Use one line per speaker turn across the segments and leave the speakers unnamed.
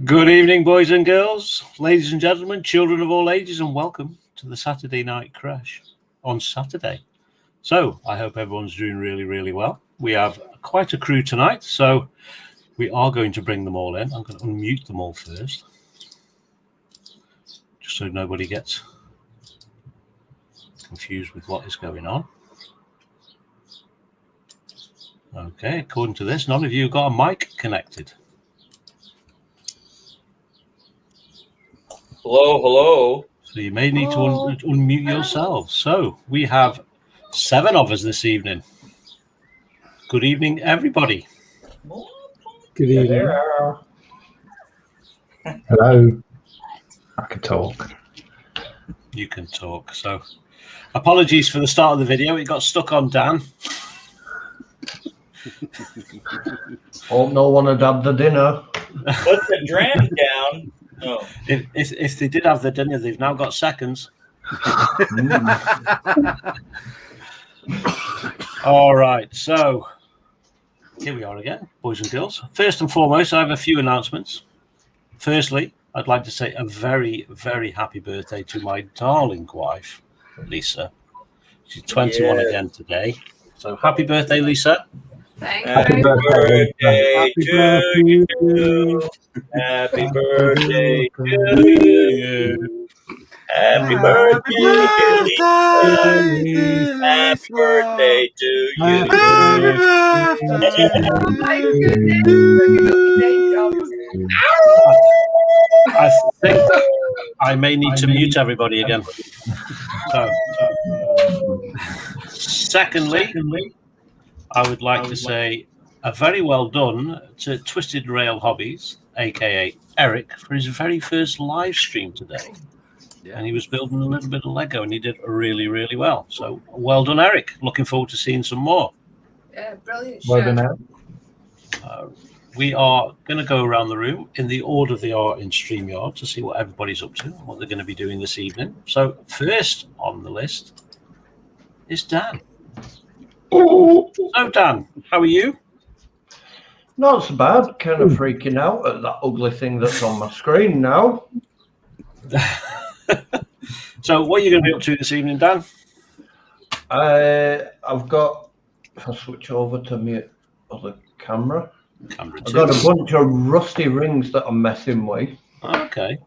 Good evening, boys and girls, ladies and gentlemen, children of all ages, and welcome to the Saturday Night Creche on Saturday. So I hope everyone's doing really, really well. We have quite a crew tonight, so we are going to bring them all in. I'm going to unmute them all first, just so nobody gets confused with what is going on. Okay, according to this, none of you got a mic connected.
Hello, hello.
So you may need to unmute yourselves. So we have 7 of us this evening. Good evening, everybody.
Good evening.
Hello. I can talk.
You can talk. So apologies for the start of the video. It got stuck on Dan.
Hope no one had had the dinner.
Put the dram down. Oh.
If they did have the dinner, they've now got seconds. All right, so here we are again, boys and girls. First and foremost, I have a few announcements. Firstly, I'd like to say a very, very happy birthday to my darling wife, Lisa. She's 21 again today. So happy birthday, Lisa.
Happy birthday to you. Happy birthday to you. Happy birthday, happy birthday to you.
I think I may need to mute everybody again. Secondly, I would like to say a very well done to Twisted Rail Hobbies, aka Eric, for his very first live stream today. Yeah. And he was building a little bit of Lego, and he did really, really well. So well done, Eric. Looking forward to seeing some more.
Yeah, brilliant.
Well done, Eric.
We are going to go around the room in the order they are in StreamYard to see what everybody's up to, what they're going to be doing this evening. So first on the list is Dan. So Dan, how are you?
Not so bad. Kind of freaking out at that ugly thing that's on my screen now.
So what are you going to be up to this evening, Dan?
I've got, if I switch over to my other camera, I've got a bunch of rusty rings that I'm messing with.
Okay.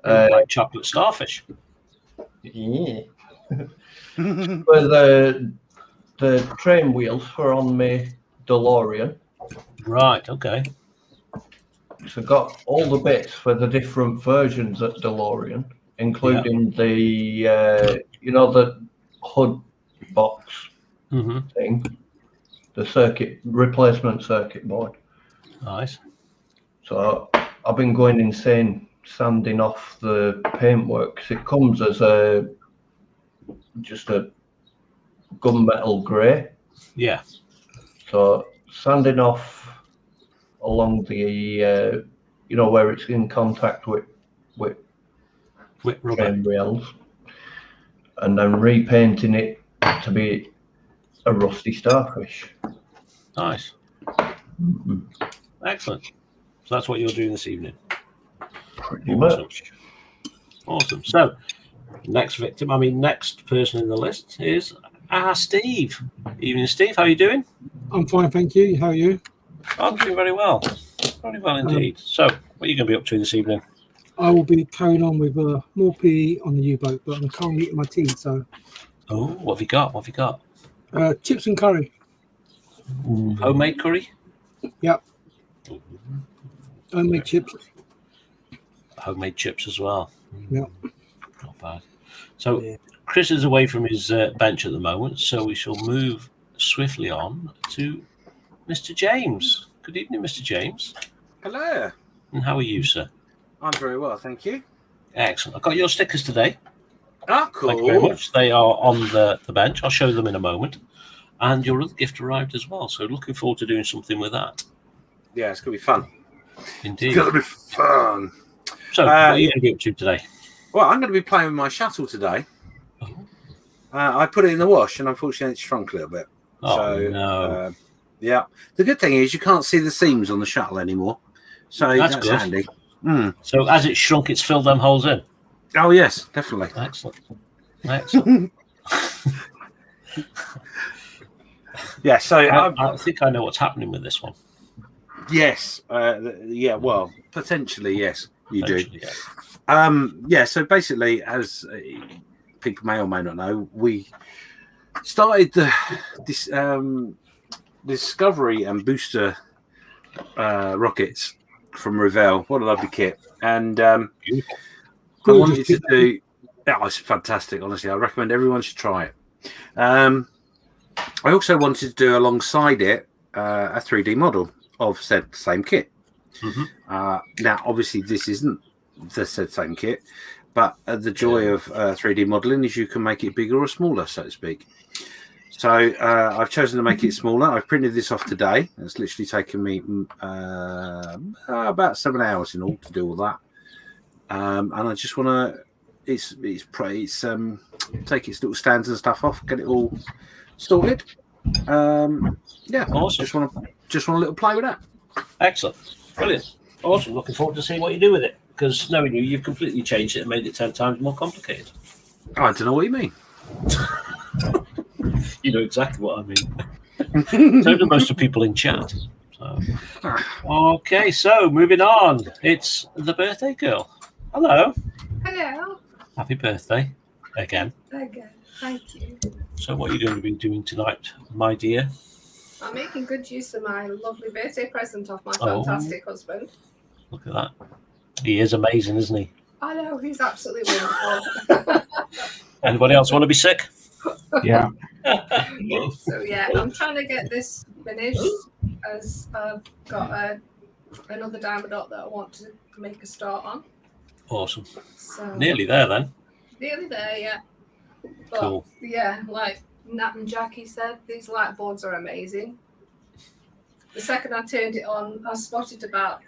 Like chocolate starfish.
Yeah. Where the train wheels were on my DeLorean.
Right, okay.
So I got all the bits for the different versions of DeLorean, including the, the hood box thing, the replacement circuit board.
Nice.
So I've been going insane sanding off the paintwork, 'cause it comes as just a gunmetal grey. Yeah. So sanding off along the, where it's in contact with train rails, and then repainting it to be a rusty starfish.
Nice. Excellent. So that's what you're doing this evening.
Pretty much.
Awesome. So next person in the list is Steve. Evening, Steve. How are you doing?
I'm fine, thank you. How are you?
I'm doing very well. Very well indeed. So what are you going to be up to this evening?
I will be carrying on with more PE on the U-boat, but I'm currently eating my tea, so...
Oh, what have you got? What have you got?
Chips and curry.
Homemade curry?
Yep. Homemade chips.
Homemade chips as well.
Yep.
Not bad. So Chris is away from his bench at the moment, so we shall move swiftly on to Mr. James. Good evening, Mr. James.
Hello.
And how are you, sir?
I'm very well, thank you.
Excellent. I've got your stickers today.
Ah, cool.
Thank you very much. They are on the bench. I'll show them in a moment. And your other gift arrived as well, so looking forward to doing something with that.
Yeah, it's going to be fun.
Indeed.
It's going to be fun.
So, what are you going to be up to today?
Well, I'm going to be playing with my shuttle today. Oh. I put it in the wash, and unfortunately, it's shrunk a little bit.
Oh,
so,
no.
Yeah. The good thing is you can't see the seams on the shuttle anymore. So that's
good.
handy. Mm.
So as it's shrunk, it's filled them holes in.
Oh yes, definitely.
Excellent. Excellent.
Yeah. So
I think I know what's happening with this one.
yes. Yeah. Well, potentially yes. You do.
Yeah.
Yeah. So basically, as people may or may not know, we started this Discovery and Booster rockets from Revell. What a lovely kit! And I wanted to do. Yeah, it's fantastic. Honestly, I recommend everyone should try it. I also wanted to do alongside it a 3D model of said same kit. Now, obviously, this isn't the said same kit, but the joy of 3D modeling is you can make it bigger or smaller, so to speak. So I've chosen to make it smaller. I've printed this off today. It's literally taken me about 7 hours in all to do all that. And I just want to, it's take its little stands and stuff off, get it all sorted. Yeah,
awesome.
Just want a little play with that.
Excellent, brilliant, awesome. Looking forward to seeing what you do with it, because knowing you've completely changed it and made it 10 times more complicated.
I don't know what you mean.
You know exactly what I mean. So do most of people in chat. So. Okay, so moving on. It's the birthday girl. Hello.
Hello.
Happy birthday again.
Again, thank you.
So what are you going to be doing tonight, my dear?
I'm making good use of my lovely birthday present off my fantastic husband.
Look at that. He is amazing, isn't he?
I know, he's absolutely wonderful.
Anybody else want to be sick?
Yeah.
So yeah, I'm trying to get this finished as I've got another diamond dot that I want to make a start on.
Awesome.
So
nearly there then.
Nearly there, yeah. But,
cool.
Yeah, like Nat and Jackie said, these light boards are amazing. The second I turned it on, I spotted about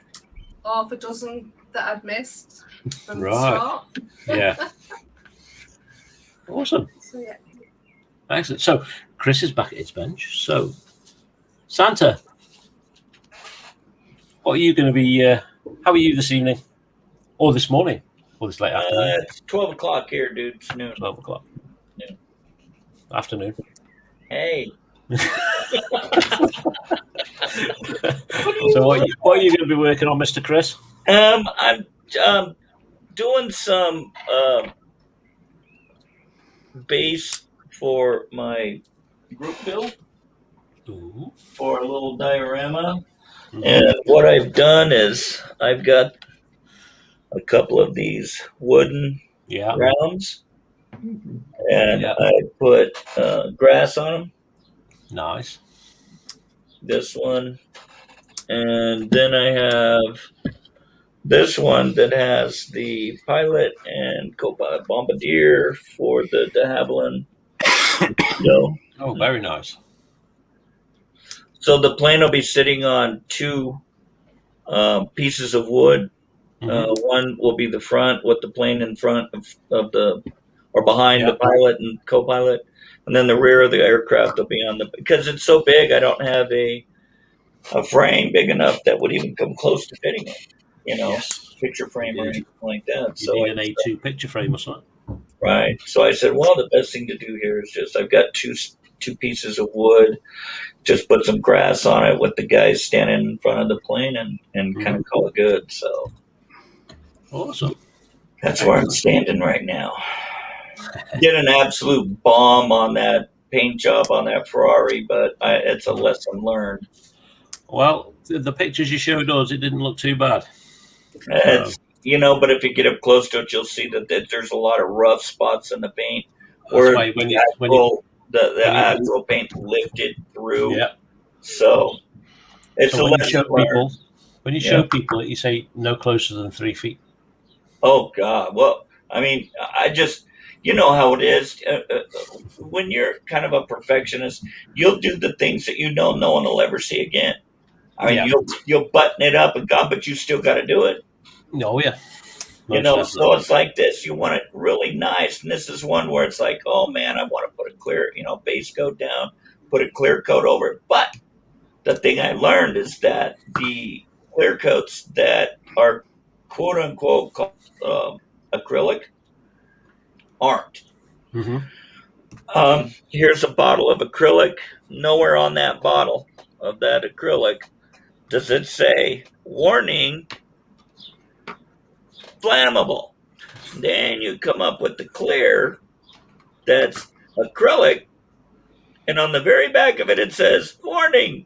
half a dozen that I'd missed from the start.
Yeah. Awesome.
So yeah.
Excellent. So Chris is back at his bench. So Santa, what are you going to be? How are you this evening, or this morning, or this late afternoon?
It's 12 o'clock here, dude. It's noon.
12 o'clock.
Noon.
Afternoon.
Hey.
So what are you going to be working on, Mr. Chris?
I'm doing some base for my group build.
Ooh.
For a little diorama. Mm-hmm. And what I've done is I've got a couple of these wooden rounds, and I put grass on them.
Nice.
This one, and then I have this one that has the pilot and co-pilot bombardier for the de Havilland.
Oh, very nice.
So the plane will be sitting on two pieces of wood. One will be the front with the plane in front of the, or behind the pilot and co-pilot. And then the rear of the aircraft will be on the, because it's so big, I don't have a frame big enough that would even come close to fitting it, picture frame or anything like that.
You need an A2 picture frame or something.
Right. So I said, well, the best thing to do here is just, I've got two pieces of wood, just put some grass on it with the guys standing in front of the plane and kind of call it good. So
awesome.
That's where I'm standing right now. Did an absolute bomb on that paint job on that Ferrari, but it's a lesson learned.
Well, the pictures you showed us, it didn't look too bad.
It's, but if you get up close to it, you'll see that there's a lot of rough spots in the paint. Where the actual paint lifted through. Yeah. So it's
so a lesson learned. When you show people it, you say no closer than 3 feet.
Oh, God. Well, I mean, I just, you know how it is. When you're kind of a perfectionist, you'll do the things that no one will ever see again. I mean, you'll button it up and God, but you still got to do it.
Oh, yeah.
So it's like this. You want it really nice. And this is one where it's like, oh, man, I want to put a clear, base coat down, put a clear coat over it. But the thing I learned is that the clear coats that are quote unquote called acrylic aren't.
Mm-hmm.
Here's a bottle of acrylic. Nowhere on that bottle of that acrylic does it say warning flammable. Then you come up with the clear that's acrylic, and on the very back of it, it says warning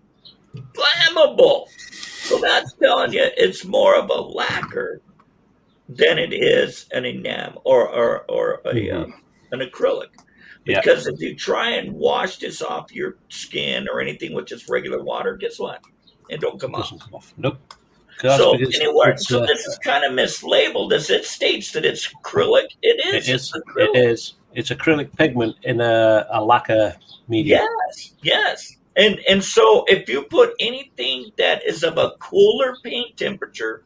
flammable. So that's telling you it's more of a lacquer than it is an enamel or an acrylic. Because if you try and wash this off your skin or anything with just regular water, guess what? It don't come off.
Doesn't come off. Nope.
So anyway, so this is kind of mislabeled as it states that it's acrylic. It is.
It is. It's acrylic pigment in a lacquer medium.
Yes. And so if you put anything that is of a cooler paint temperature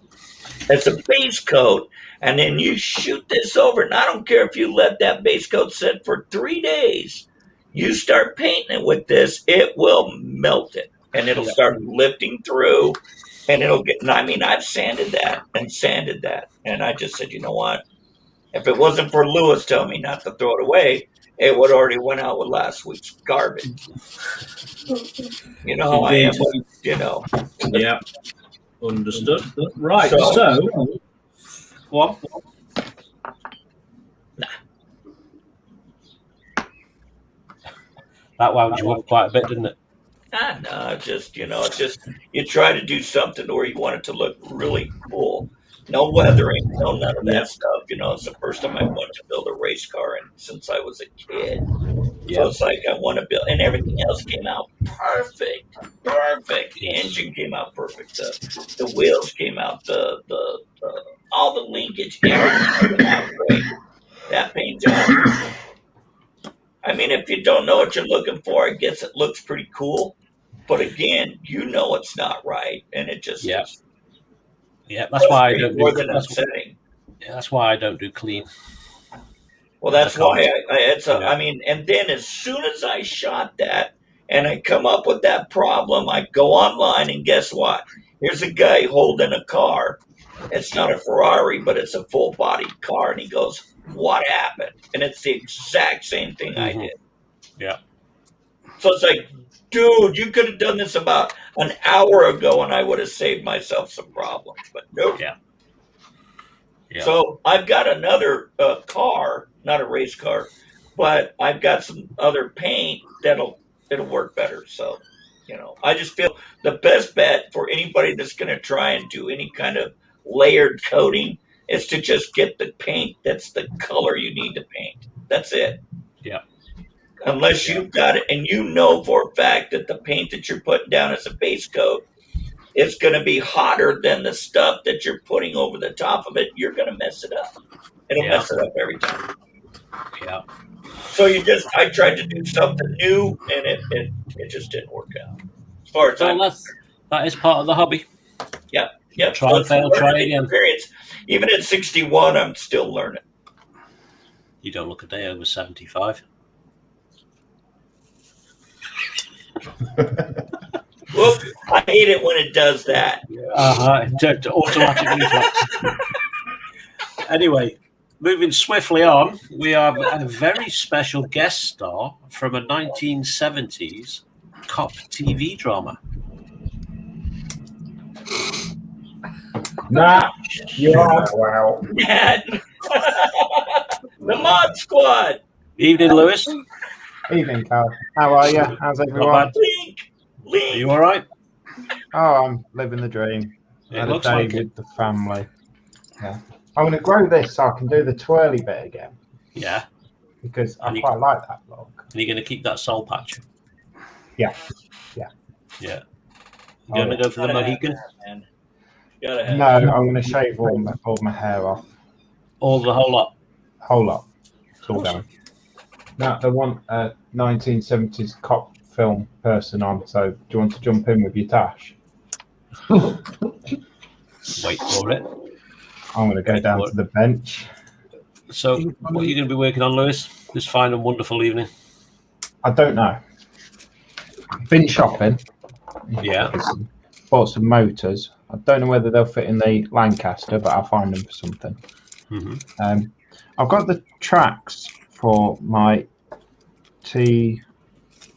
as a base coat, and then you shoot this over, and I don't care if you let that base coat sit for 3 days, you start painting it with this, it will melt it, and it'll start lifting through, and it'll get, and I mean, I've sanded that, and I just said, you know what? If it wasn't for Lewis telling me not to throw it away, it would already went out with last week's garbage. You know how I am, you know.
Yeah. Understood. Right. So
what? That wound you up quite a bit, didn't it?
No, just you try to do something where you want it to look really cool. No weathering, no none of that stuff. You know, it's the first time I wanted to build a race car, and since I was a kid, so it's like I want to build, and everything else came out perfect. The engine came out perfect. The wheels came out. The all the linkage, everything came out great. That paint job. I mean, if you don't know what you're looking for, I guess it looks pretty cool. But again, you know it's not right, and it just is.
Yeah, that's why I don't
more than upsetting.
That's why I don't do clean.
Well, that's why I mean, and then as soon as I shot that and I come up with that problem, I go online and guess what? Here's a guy holding a car. It's not a Ferrari, but it's a full body car, and he goes, "What happened?" And it's the exact same thing I did.
Yeah.
So it's like, dude, you could have done this about an hour ago, and I would have saved myself some problems. But nope.
Yeah.
So I've got another car, not a race car, but I've got some other paint it'll work better. So, you know, I just feel the best bet for anybody that's going to try and do any kind of layered coating is to just get the paint that's the color you need to paint. That's it.
Yeah.
Unless you've got it and you know for a fact that the paint that you're putting down as a base coat is going to be hotter than the stuff that you're putting over the top of it, you're going to mess it up. It'll mess it up every time.
Yeah.
So I tried to do something new, and it just didn't work out. As far as
that is part of the hobby.
Yep.
Try and fail, try again.
Experience. Even at 61, I'm still learning.
You don't look a day over 75.
Whoop, I hate it when it does that.
Automatic reflex. Anyway, moving swiftly on, we have a very special guest star from a 1970s cop TV drama.
Nah, you are well.
The Mod Squad.
Evening, Lewis.
Evening, Carl. How are you? How's everyone?
Link.
Are you all right?
Oh, I'm living the dream.
It looks like it.
With the family. Yeah. I'm going to grow this so I can do the twirly bit again.
Yeah.
Because I quite like that look.
And you're going to keep that soul patch?
Yeah.
You're going to go for the Mohican?
No, I'm going to shave all my hair off.
The whole lot?
Whole lot. It's all going. Now, they want a 1970s cop film person on, so do you want to jump in with your tash?
Wait for it.
I'm going to go down to the bench.
So, what are you going to be working on, Lewis, this fine and wonderful evening?
I don't know. Been shopping.
Yeah.
Bought some motors. I don't know whether they'll fit in the Lancaster, but I'll find them for something.
Mm-hmm.
I've got the tracks for my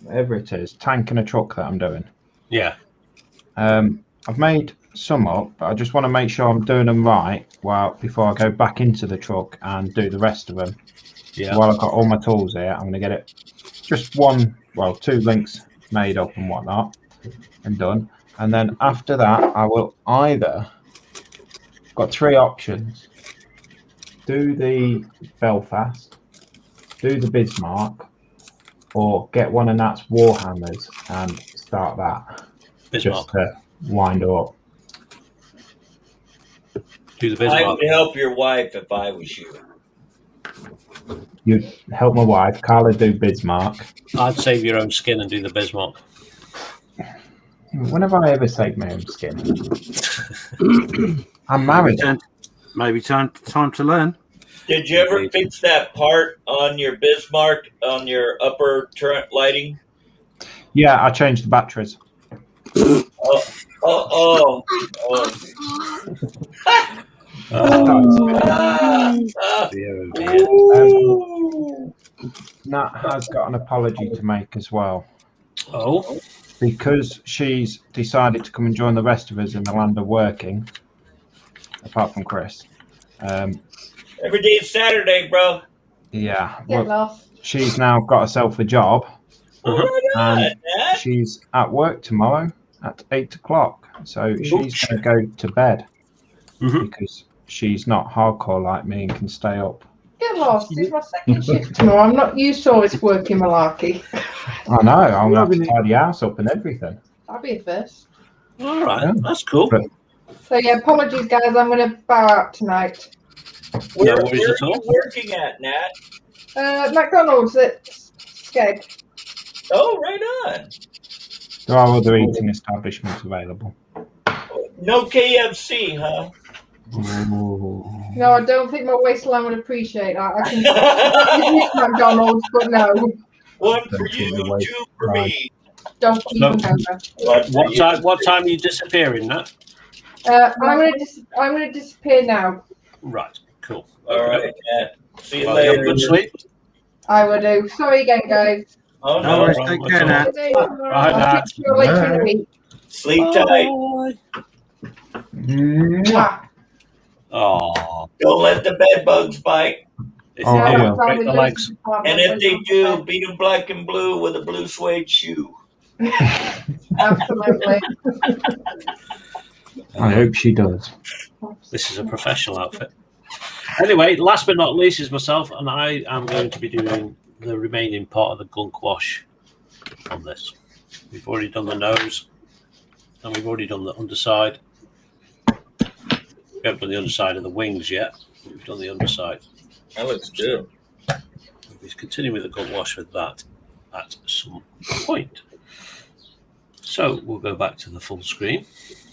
whatever it is, tank and a truck that I'm doing.
Yeah.
I've made some up, but I just want to make sure I'm doing them right before I go back into the truck and do the rest of them.
Yeah.
So while I've got all my tools here, I'm going to get it just two links made up and whatnot and done. And then after that, I will either got 3 options: do the Belfast, do the Bismarck, or get one of Nat's Warhammers and start that.
Bismarck.
Just to wind up.
Do the Bismarck.
I would help your wife if I was you.
You'd help my wife. Carla do Bismarck.
I'd save your own skin and do the Bismarck.
When have I ever saved my own skin? I'm married.
Maybe time to learn.
Did you ever fix that part on your Bismarck on your upper turret lighting?
Yeah, I changed the batteries.
Oh.
Dear.
Nat has got an apology to make as well.
Oh?
Because she's decided to come and join the rest of us in the land of working, apart from Chris.
Every day is Saturday, bro.
Yeah.
Get lost.
She's now got herself a job. And
Nat.
she's at work tomorrow at 8 o'clock. So she's going to go to bed because she's not hardcore like me and can stay up.
Get lost. It's my second shift tomorrow. I'm not used to all this working malarkey.
I know. I'm going to have to tidy the house up and everything.
That'll be a first.
All right. That's cool.
So, yeah, apologies, guys. I'm going to bow out tonight.
Where
worries
are
at all.
you working at, Nat?
McDonald's at Skeg.
Oh, right on.
There are other eating establishments available.
No KFC, huh?
Ooh.
No, I don't think my waistline would appreciate that. I can miss McDonald's, but no.
One for you, 2 for me.
Don't even go there.
What time are you disappearing, Nat?
I'm gonna disappear now.
Right. Cool.
All right, Nat. See you
Well, you have
later.
good sleep.
I will do. Sorry again, guys.
Oh,
No
no.
worries. Take care, Nat.
Right,
I'll
Nat.
see you later in the week.
Sleep tight.
Mwah.
Oh.
Don't let the bed bugs bite.
If
Oh,
you
yeah.
do, break the legs.
And if they do, beat them black and blue with a blue suede shoe.
Absolutely.
I hope she does.
This is a professional outfit. Anyway, last but not least is myself, and I am going to be doing the remaining part of the gunk wash on this. We've already done the nose, and we've already done the underside. We haven't done the underside of the wings yet. We've done the underside.
That looks good.
We'll continue with the gunk wash with that at some point. So we'll go back to the full screen,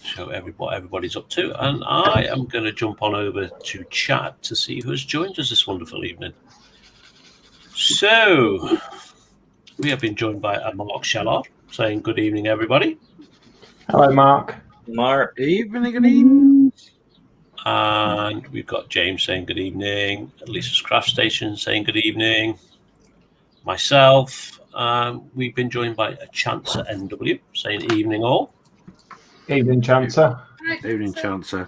show what everybody's up to, and I am going to jump on over to chat to see who has joined us this wonderful evening. So we have been joined by Mark Shallard saying good evening, everybody.
Hello, Mark.
Mark.
Evening.
And we've got James saying good evening, Lisa's Craft Station saying good evening, myself. We've been joined by a Chancer NW saying evening all.
Evening, Chancer.
Evening, Chancer.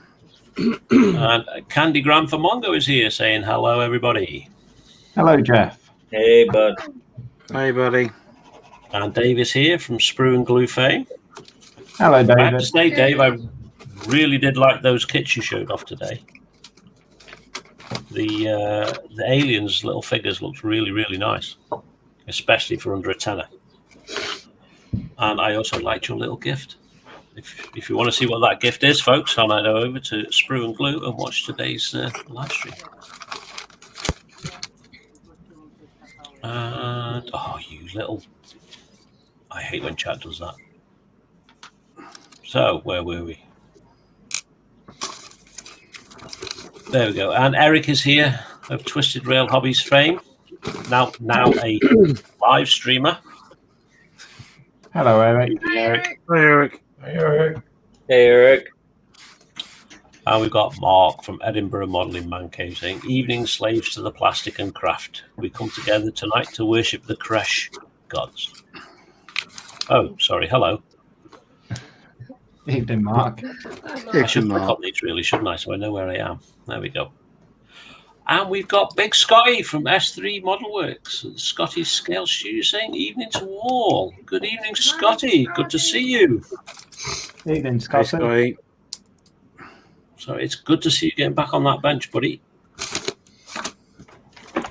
And Candy Graham for Mongo is here saying hello, everybody.
Hello, Jeff.
Hey, bud.
Hey, buddy.
And Dave is here from Sprue and Glue fame.
Hello,
I have to
David.
say, Dave, I really did like those kits you showed off today. The aliens little figures looked really, really nice, especially for under a tenner. And I also liked your little gift. If you want to see what that gift is, folks, I'll head over to Sprue and Glue and watch today's live stream. And oh, you little! I hate when chat does that. So where were we? There we go. And Eric is here of Twisted Rail Hobbies fame. Now a live streamer.
Hello, Eric.
Eric.
Hey, Eric.
Hey, Eric.
Hey, Eric.
And we've got Mark from Edinburgh Modelling Man Cave saying, evening slaves to the plastic and craft. We come together tonight to worship the creche gods. Oh, sorry. Hello.
Evening, Mark.
I should click on these really, shouldn't I? So I know where I am. There we go. And we've got Big Scotty from S3 Modelworks. Scotty's Scale Studio saying, evening to all. Good evening, Scotty. Good to see you.
Evening, Scotty.
So it's good to see you getting back on that bench, buddy.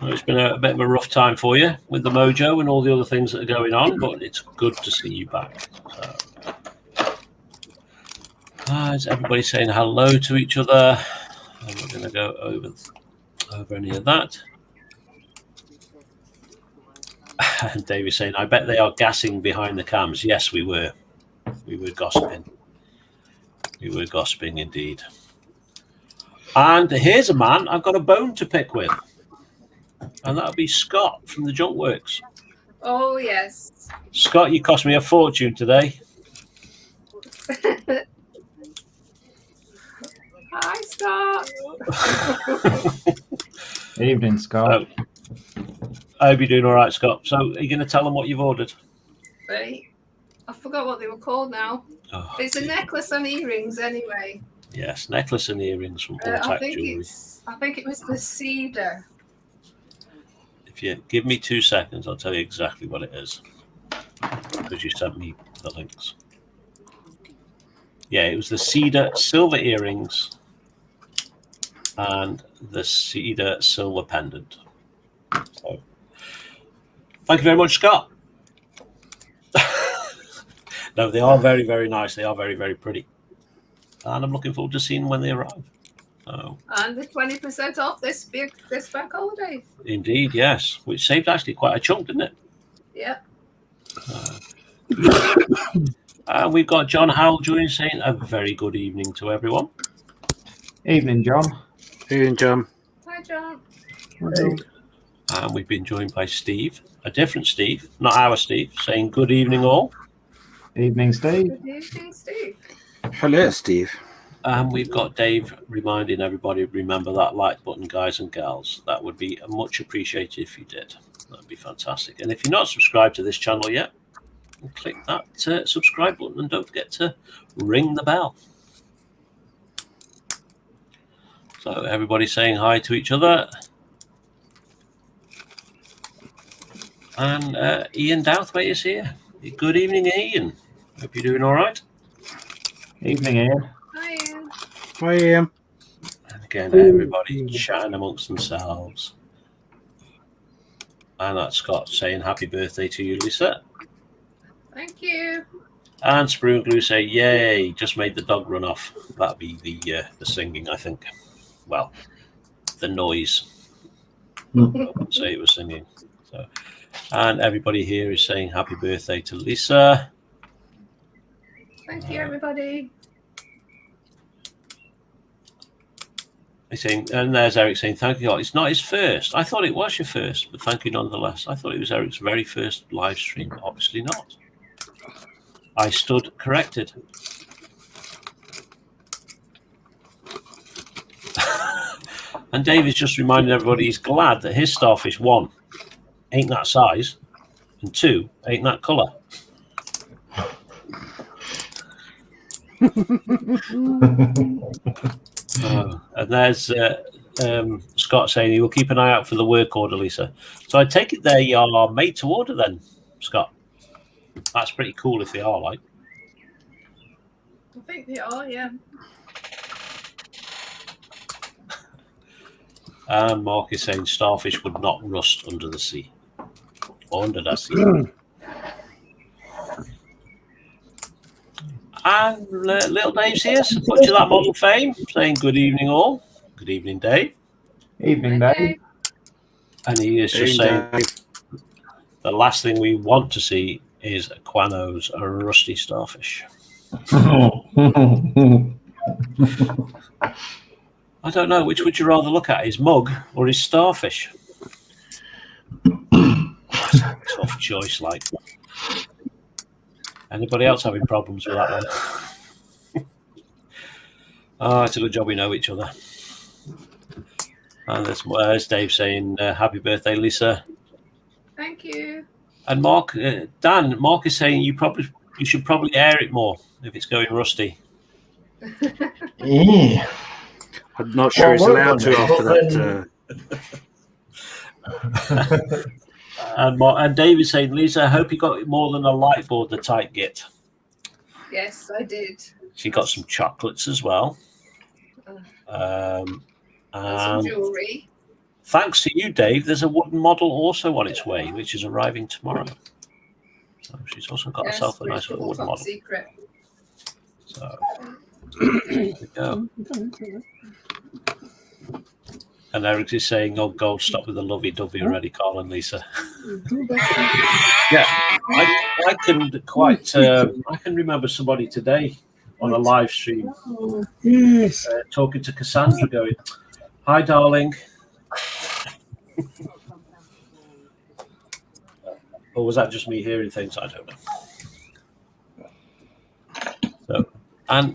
Well, it's been a bit of a rough time for you with the mojo and all the other things that are going on, but it's good to see you back. Is everybody saying hello to each other? I'm not going to go over any of that. And David's saying, I bet they are gassing behind the cams. Yes, we were. We were gossiping. We were gossiping indeed. And here's a man I've got a bone to pick with. And that'll be Scott from the Junk Works.
Oh, yes.
Scott, you cost me a fortune today.
Hi, Scott.
Evening, Scott.
I hope you're doing all right, Scott. So are you going to tell them what you've ordered?
Right. I forgot what they were called now.
Oh,
it's a necklace and earrings anyway.
Yes, necklace and earrings from All-Tech Jewelry.
I think it was the cedar.
If you give me 2 seconds, I'll tell you exactly what it is. Because you sent me the links. Yeah, it was the cedar silver earrings and the cedar silver pendant. So, thank you very much, Scott. No, they are very, very nice. They are very, very pretty. And I'm looking forward to seeing when they arrive. So,
and the 20% off this bank holiday.
Indeed, yes. Which saved actually quite a chunk, didn't it?
Yeah.
And we've got John Howell joining, saying a very good evening to everyone.
Evening, John.
Evening, John.
Hi, John.
Hey.
And we've been joined by Steve, a different Steve, not our Steve, saying good evening all.
Evening, Steve.
Good evening, Steve.
Hello, Steve.
And we've got Dave reminding everybody, remember that like button, guys and gals. That would be much appreciated if you did. That would be fantastic. And if you're not subscribed to this channel yet, click that subscribe button and don't forget to ring the bell. So everybody's saying hi to each other. And Ian Douthwaite is here. Good evening, Ian. Hope you're doing all right.
Evening, Ian.
Hi, Ian.
Hi, Ian.
And again, everybody chatting amongst themselves. And that's Scott saying happy birthday to you, Lisa.
Thank you.
And Sprue and Glue say, yay, just made the dog run off. That'd be the singing, I think. Well, the noise. I wouldn't say it was singing. So, and everybody here is saying happy birthday to Lisa.
Thank you, everybody.
Saying, and there's Eric saying, thank you. It's not his first. I thought it was your first, but thank you nonetheless. I thought it was Eric's very first live stream. Obviously not. I stood corrected. And Dave is just reminding everybody he's glad that his starfish, 1, ain't that size, and 2, ain't that colour. And there's Scott saying he will keep an eye out for the work order, Lisa. So I take it they are made to order then, Scott. That's pretty cool if they are, like.
I think they are, yeah.
And Mark is saying starfish would not rust under the sea. Or under that sea. And little Dave's here, so put to that model fame, saying good evening all. Good evening, Dave.
Evening, Dave.
And he is just saying the last thing we want to see is Quano's rusty starfish. I don't know, which would you rather look at, his mug or his starfish? That's a tough choice, like. Anybody else having problems with that one? Oh, it's a good job we know each other. And there's Dave saying, happy birthday, Lisa.
Thank you.
And Mark is saying you should probably air it more if it's going rusty.
Yeah.
I'm not sure he's allowed to after that.
And David's saying, Lisa, I hope you got more than a light board, the tight git.
Yes, I did.
She got some chocolates as well.
And some jewellery.
Thanks to you, Dave, there's a wooden model also on its way, which is arriving tomorrow. So she's also got herself a nice little wooden model.
Secret.
So there we go. And Eric is saying, "Oh, God, stop with the lovey-dovey already, Carl and Lisa." Yeah, I can I can remember somebody today on a live stream,
Yes.
talking to Cassandra, going, "Hi, darling." Or was that just me hearing things? I don't know. So, and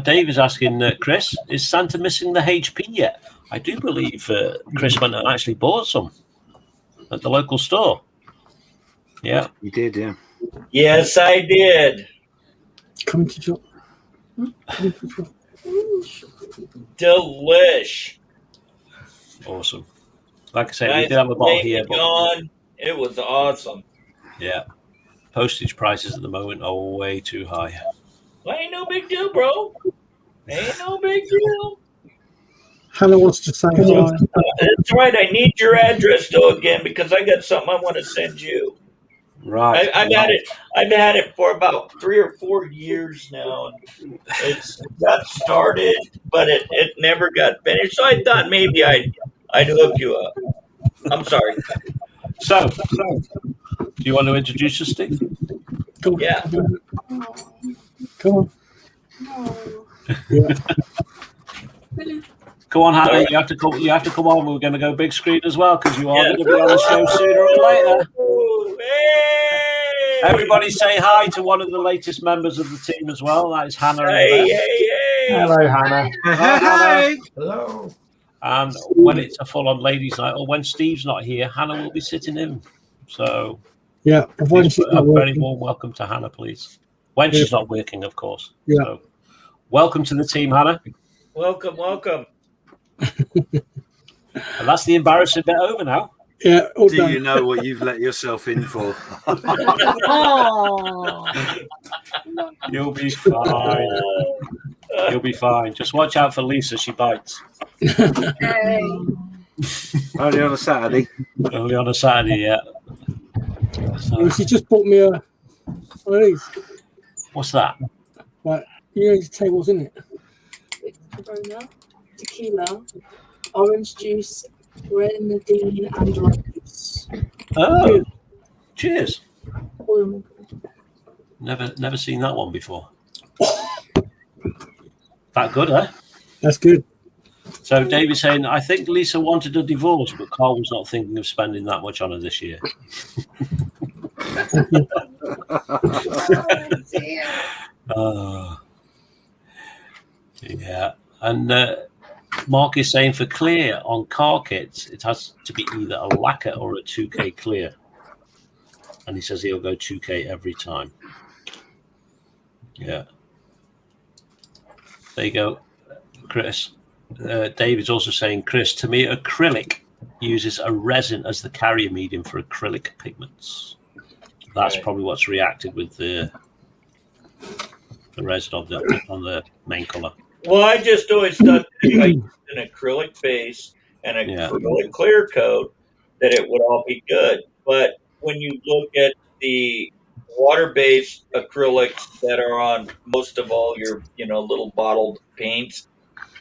Dave is asking, Chris, is Santa missing the HP yet? I do believe Chris went and actually bought some at the local store. Yeah.
You did, yeah.
Yes, I did.
Come to shop.
Delish.
Awesome. Like I said, we did have a bottle here. But
it was awesome.
Yeah. Postage prices at the moment are way too high.
Well, ain't no big deal, bro. Ain't no big deal.
Hannah wants to say hi.
That's right. I need your address though again because I got something I want to send you.
Right.
I've had it for about 3 or 4 years now. It's got started, but it never got finished. So I thought maybe I'd hook you up. I'm sorry.
So, do you want to introduce us, Steve?
Yeah.
Come on.
Yeah. Come on, Hannah. You have to come. You have to come on. We're going to go big screen as well because you are going to be on the show sooner or later.
Hey!
Everybody, say hi to one of the latest members of the team as well. That is Hannah.
Hey.
Hello, Hannah.
Hi, Hannah.
Hello.
And when it's a full-on ladies' night, or when Steve's not here, Hannah will be sitting in. So,
yeah,
a very warm welcome to Hannah, please. When she's not working, of course.
Yeah.
So, welcome to the team, Hannah.
Welcome.
And that's the embarrassing bit over now.
Yeah.
Do you know what you've let yourself in for?
You'll be fine. You'll be fine. Just watch out for Lisa. She bites.
Hey.
Only on a Saturday.
Only on a Saturday, yeah. So,
she just bought me one of these.
What's that?
Right. You need to tell what's in it.
Corona, tequila, orange juice, grenadine, and lime juice.
Oh, cheers.
All
Never seen that one before. That good, eh?
That's good.
So David's saying, I think Lisa wanted a divorce, but Carl was not thinking of spending that much on her this year. Yeah. And Mark is saying for clear on car kits, it has to be either a lacquer or a 2K clear. And he says he'll go 2K every time. Yeah. There you go, Chris. David's also saying, Chris, to me, acrylic uses a resin as the carrier medium for acrylic pigments. That's probably what's reacted with the resin on the main color.
Well, I just always thought if I used an acrylic base and an acrylic clear coat, that it would all be good. But when you look at the water-based acrylics that are on most of all your, little bottled paints,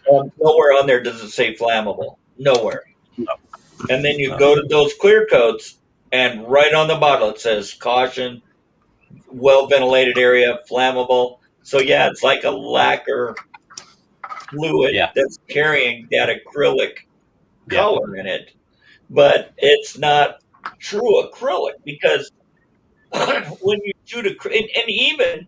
nowhere on there does it say flammable. Nowhere.
No.
And then you go to those clear coats, and right on the bottle it says caution, well-ventilated area, flammable. So, yeah, it's like a lacquer fluid that's carrying that acrylic color in it. But it's not true acrylic because when you shoot and even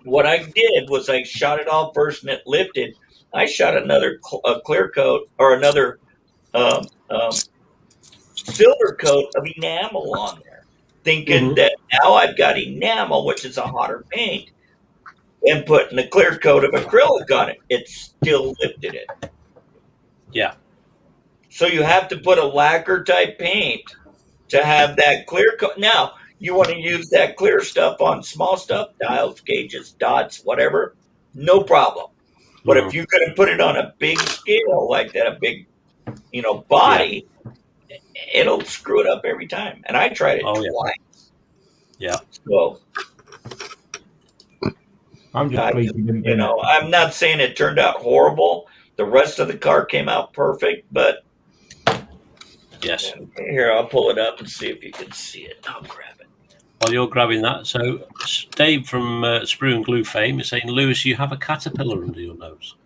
what I did was I shot it all first and it lifted. I shot another clear coat or another silver coat of enamel on there, thinking that now I've got enamel, which is a hotter paint, and putting a clear coat of acrylic on it. It still lifted it.
Yeah.
So you have to put a lacquer type paint to have that clear coat. Now, you want to use that clear stuff on small stuff, dials, gauges, dots, whatever, no problem. But if you're going to put it on a big scale like that, a big, body, it'll screw it up every time. And I tried it twice.
Yeah.
So
I'm just pleased you didn't.
I'm not saying it turned out horrible. The rest of the car came out perfect, but
yes.
Here, I'll pull it up and see if you can see it. I'll grab it.
While you're grabbing that, so Dave from Sprue and Glue fame is saying, Lewis, you have a caterpillar under your nose.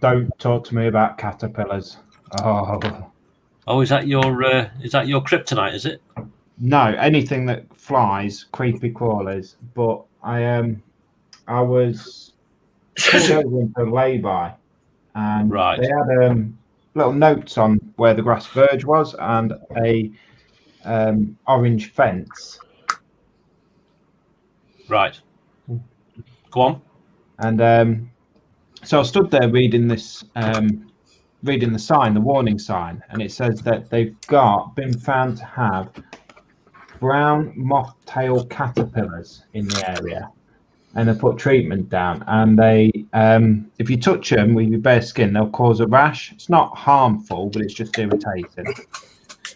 Don't talk to me about caterpillars.
Oh, is that your kryptonite? Is it?
No, anything that flies, creepy crawlers. But I was pulled over into a lay-by, and they had little notes on where the grass verge was and a orange fence.
Right. Go on.
And so I stood there reading this, reading the sign, the warning sign, and it says that they've been found to have brown moth-tail caterpillars in the area, and they put treatment down. And they, if you touch them with your bare skin, they'll cause a rash. It's not harmful, but it's just irritating.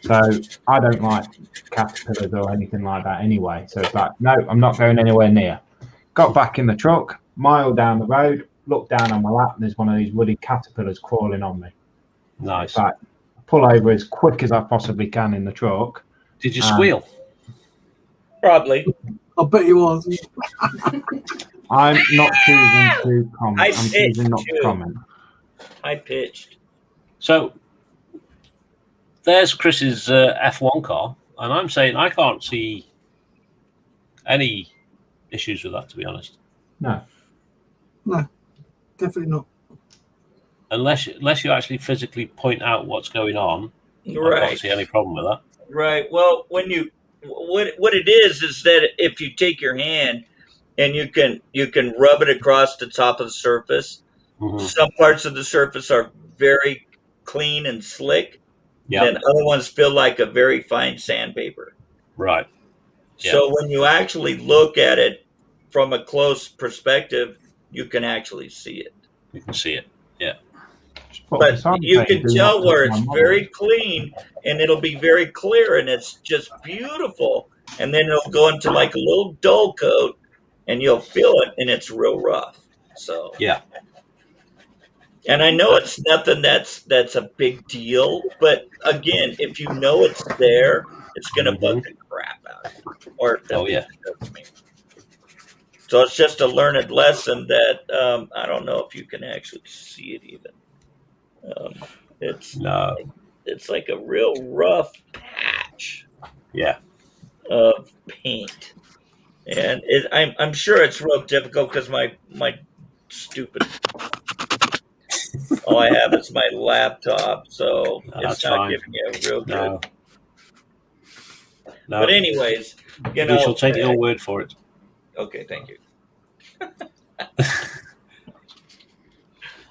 So I don't like caterpillars or anything like that anyway. So it's like, no, I'm not going anywhere near. Got back in the truck, mile down the road, looked down on my lap, and there's one of these woody caterpillars crawling on me.
Nice.
Like, pull over as quick as I possibly can in the truck.
Did you squeal?
Probably.
I bet you was.
I'm not choosing to comment. I'm choosing not to comment.
I pitched.
So there's Chris's F1 car, and I'm saying I can't see any issues with that, to be honest.
No, definitely not.
Unless you actually physically point out what's going on,
Right.
I can't see any problem with that.
Right. Well, when you what it is that if you take your hand and you can rub it across the top of the surface, some parts of the surface are very clean and slick, and other ones feel like a very fine sandpaper.
Right.
So when you actually look at it from a close perspective, you can actually see it.
You can see it. Yeah.
But you can tell where it's very clean and it'll be very clear and it's just beautiful. And then it'll go into like a little dull coat and you'll feel it and it's real rough. So
yeah.
And I know it's nothing that's a big deal, but again, if you know it's there, it's gonna bug the crap out of you. Or so it's just a learned lesson that I don't know if you can actually see it even. It's like a real rough patch of paint, and I'm sure it's real difficult because my stupid all I have is my laptop, so it's not giving you a real good.
No.
But anyways,
we shall take your word for it.
Okay, thank you.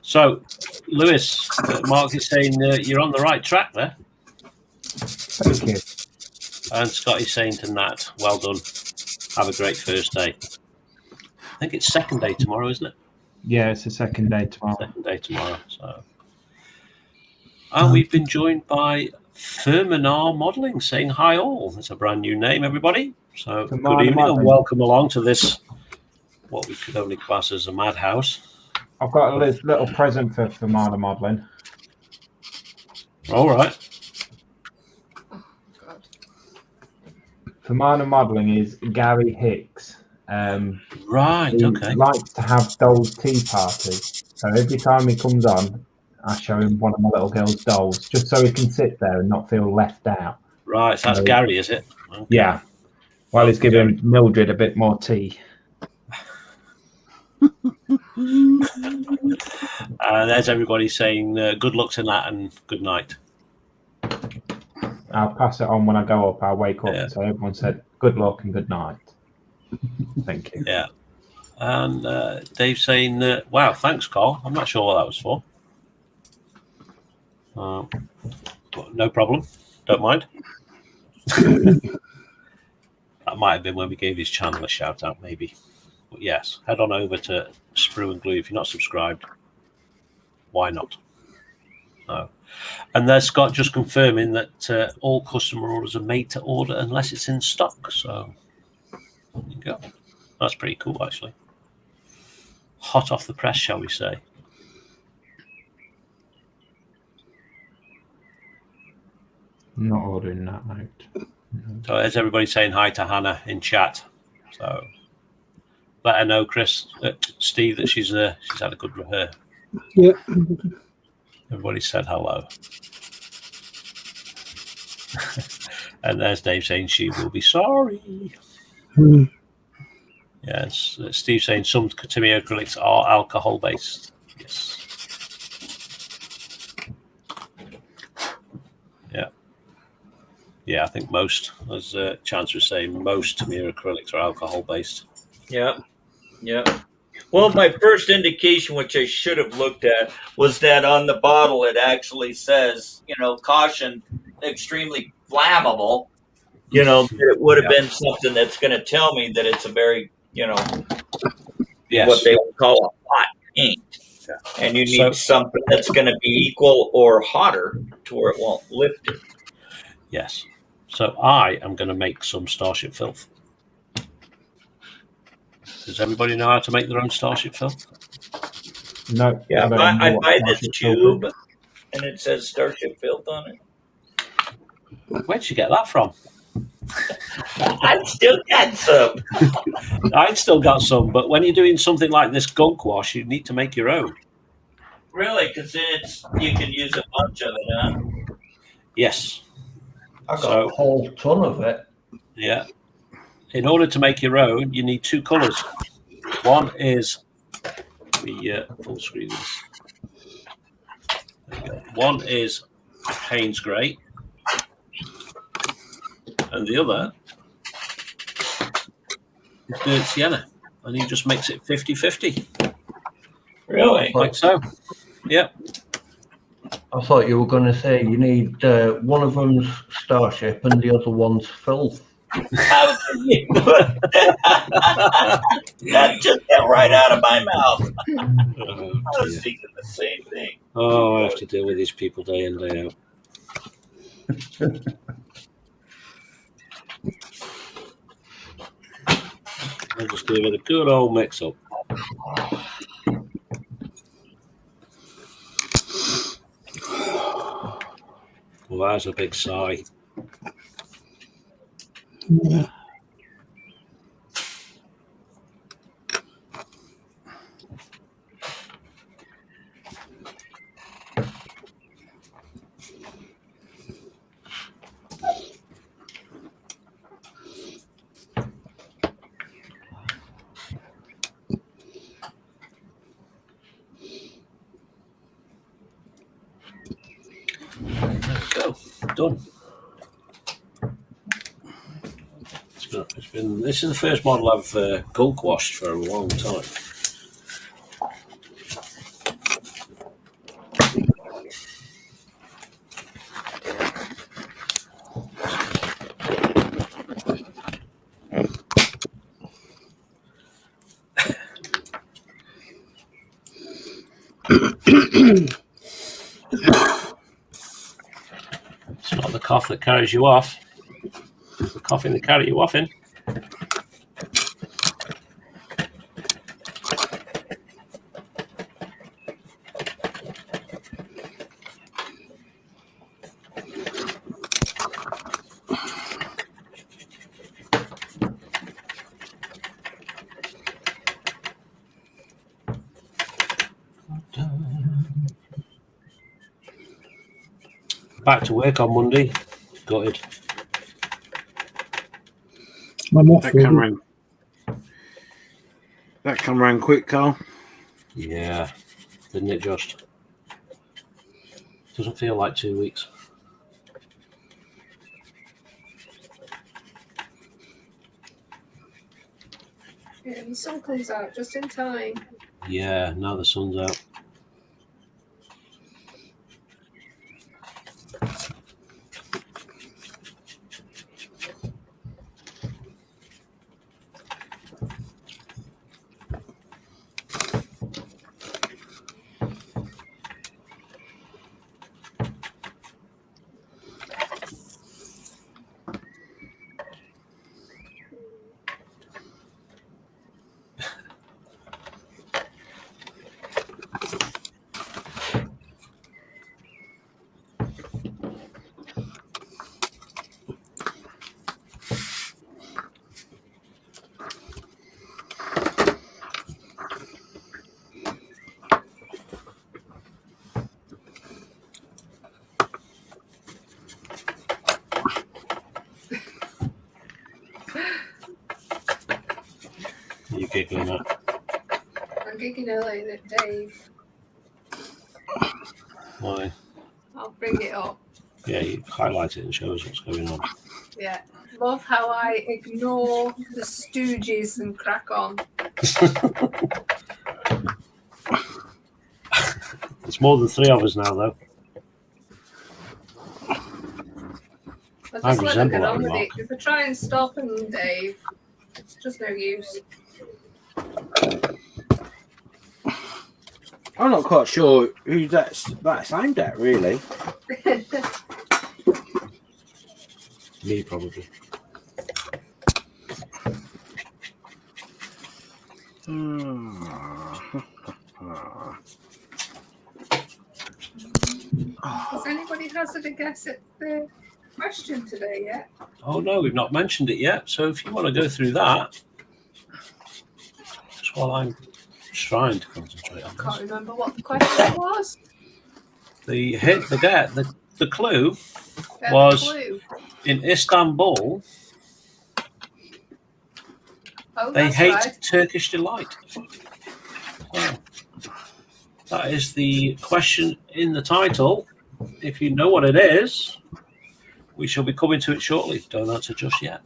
So, Lewis, Mark is saying you're on the right track there.
Thank you.
And Scott is saying to Nat, well done. Have a great first day. I think it's second day tomorrow, isn't it?
Yeah, it's the second day tomorrow.
Second day tomorrow. So, and we've been joined by Firminar Modelling saying hi all. It's a brand new name, everybody. So, good evening and welcome along to this, what we could only class as a madhouse.
I've got a little present for Firminar Modelling.
All right.
Firminar Modelling is Gary Hicks.
Right,
he
okay.
likes to have dolls tea parties. So every time he comes on, I show him one of my little girl's dolls, just so he can sit there and not feel left out.
Right, so that's Gary, is it? Okay.
Yeah. While he's giving Mildred a bit more tea.
And there's everybody saying good luck tonight and good night.
I'll pass it on when I go up. I'll wake up. So everyone said good luck and good night. Thank you.
Yeah. And Dave's saying, wow, thanks, Carl. I'm not sure what that was for. But no problem. Don't mind. That might have been when we gave his channel a shout out, maybe. But yes, head on over to Sprue and Glue if you're not subscribed. Why not? No. And there's Scott just confirming that all customer orders are made to order unless it's in stock. So there you go. That's pretty cool, actually. Hot off the press, shall we say?
I'm not ordering that out.
So there's everybody saying hi to Hannah in chat. So let her know, Steve, that she's had a good
Yeah.
Everybody said hello. And there's Dave saying she will be sorry. Yes, Steve saying some Timio acrylics are alcohol based. Yes. Yeah. Yeah, I think most, as Chance was saying, most Timio acrylics are alcohol based.
Yeah. Yeah. Well, my first indication, which I should have looked at, was that on the bottle it actually says, caution, extremely flammable. It would have been something that's going to tell me that it's a very, what they would call a hot paint. Yeah. And you need something that's going to be equal or hotter to where it won't lift it.
Yes. So I am going to make some Starship Filth. Does everybody know how to make their own Starship Filth?
No.
Yeah, I buy this tube, and it says Starship Filth on it.
Where'd you get that from?
I've still got some.
I've still got some, but when you're doing something like this gunk wash, you need to make your own.
Really? Because you can use a bunch of it, huh?
Yes.
I got a whole ton of it.
Yeah. In order to make your own, you need two colours. One is the full screen. There you go. One is Payne's Grey, and the other is Burnt Sienna, and he just makes it 50-50.
Really?
Like so. Yep.
I thought you were going to say you need one of them's Starship and the other one's Filth.
How did you put that just got right out of my mouth. I was thinking the same thing.
Oh, I have to deal with these people day in, day out. I'll just give it a good old mix up. Well, that's a big sigh.
Yeah.
There we go. Done. This is the first model I've gulk washed for a long time. It's not the cough that carries you off. It's the coughing that carry you off in. Back to work on Monday. Gutted.
I'm off.
That come round quick, Carl.
Yeah, didn't it just? Doesn't feel like 2 weeks.
Yeah, and the sun comes out just in time.
Yeah, now the sun's out. You giggling at?
I'm giggling early at Dave.
Why?
I'll bring it up.
Yeah, you highlight it and show us what's going on.
Yeah. Love how I ignore the stooges and crack on.
There's more than 3 of us now, though.
I
I
just let them
resemble
get
that
on with
remark.
it. If I try and stop them, Dave, it's just no use.
I'm not quite sure who that's aimed at, really.
Me, probably.
Has anybody hazard a guess at the question today yet?
Oh, no, we've not mentioned it yet. So if you want to go through that, just while I'm trying to concentrate on
Can't
this.
remember what the question was.
The hint, the clue
Yeah,
was
the clue.
in Istanbul,
Oh,
they
that's
hate
right.
Turkish Delight. Well, that is the question in the title. If you know what it is, we shall be coming to it shortly. Don't answer just yet.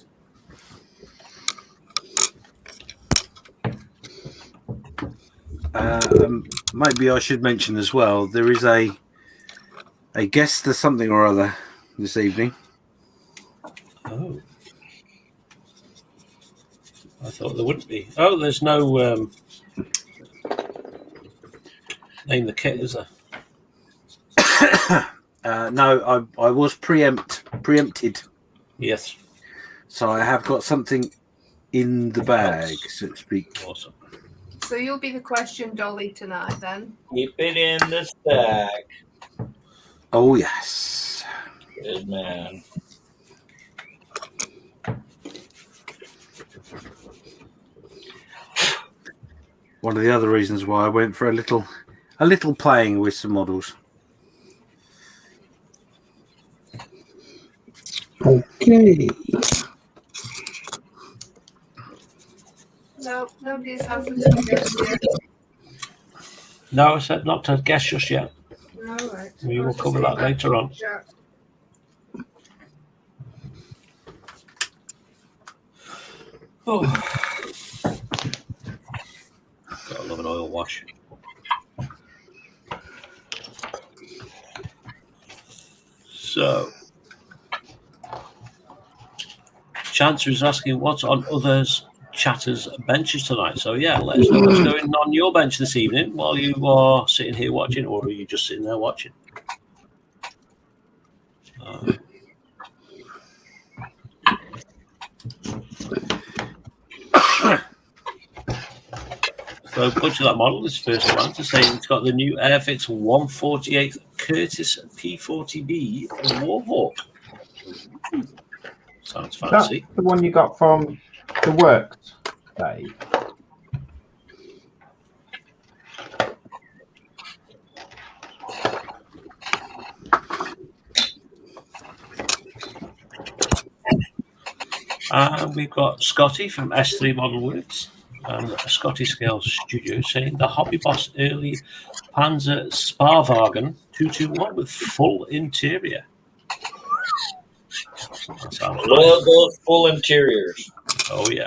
Maybe I should mention as well, there is a guest to something or other this evening.
Oh. I thought there wouldn't be. Oh, there's no name the kit, is there?
No, I was preempted.
Yes.
So I have got something in the bag, so to speak.
Awesome.
So you'll be the question dolly tonight then.
Keep it in the stack.
Oh, yes.
Good man.
One of the other reasons why I went for a little playing with some models.
Okay.
No, nobody's hazarded a guess yet.
No, I said not to guess just yet.
No, right.
We
I'll
will
just
cover
leave
that later on.
Jack.
Oh. Gotta love an oil wash. So, Chancer is asking what's on others' chatters' benches tonight. So, yeah, let us know what's going on your bench this evening while you are sitting here watching, or are you just sitting there watching? So, punch that model, this first one, to say it's got the new Airfix 148th Curtis P40B Warhawk. Sounds
That's
fancy.
the one you got from the works, Dave.
And we've got Scotty from S3 Model Works. Scotty Scales Studio saying the Hobby Boss early Panzer Sparwagen 221 with full interior. That sounds
Love
nice.
those full interiors.
Oh yeah.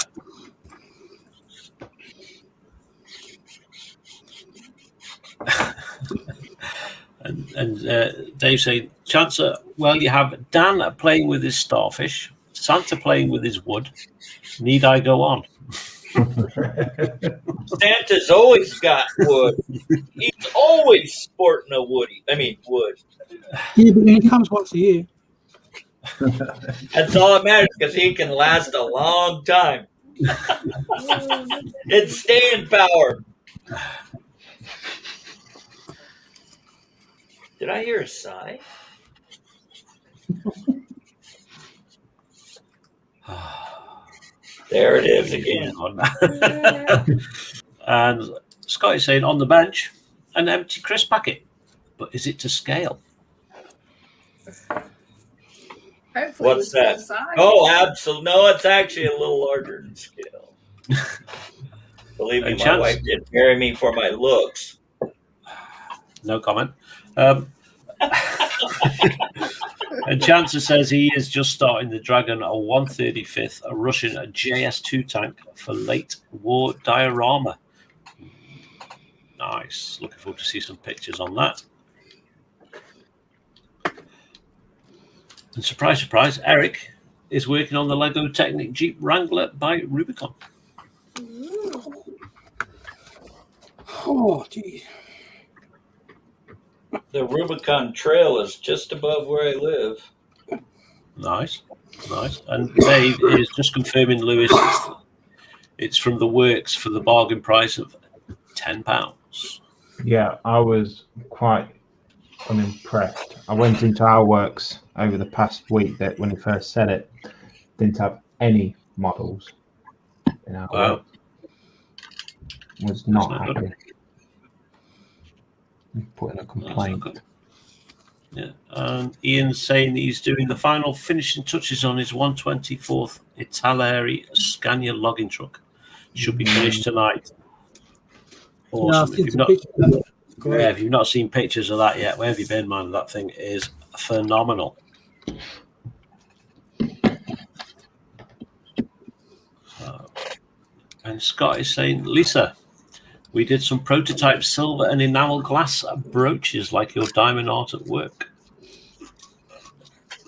and Dave saying, Chancellor, well, you have Dan playing with his starfish, Santa playing with his wood. Need I go on?
Santa's always got wood. He's always sporting a wood.
Yeah, but he comes once a year.
That's all that matters because he can last a long time. It's staying power. Did I hear a sigh? There it is again.
And Scott is saying, on the bench, an empty crisp packet. But is it to scale?
Hopefully
What's
it's full
that?
size.
Oh, absolutely. No, it's actually a little larger than scale. Believe me, my wife didn't marry me for my looks.
No comment. And Chancellor says he is just starting the Dragon, a 135th, a Russian JS2 tank for late war diorama. Nice. Looking forward to see some pictures on that. And surprise, surprise, Eric is working on the Lego Technic Jeep Wrangler by Rubicon.
Oh, gee.
The Rubicon Trail is just above where I live.
Nice, nice. And Dave is just confirming, Lewis, it's from the works for the bargain price of £10.
Yeah, I was quite unimpressed. I went into our works over the past week that when he first said it, didn't have any models in our work. Was not happy. Put in a complaint.
Yeah, and Ian's saying he's doing the final finishing touches on his 124th Italeri Scania logging truck. Should be finished tonight. Awesome.
Yeah,
if you've not seen pictures of that yet, where have you been, man? That thing is phenomenal. And Scott is saying, Lisa, we did some prototype silver and enamel glass brooches like your diamond art at work.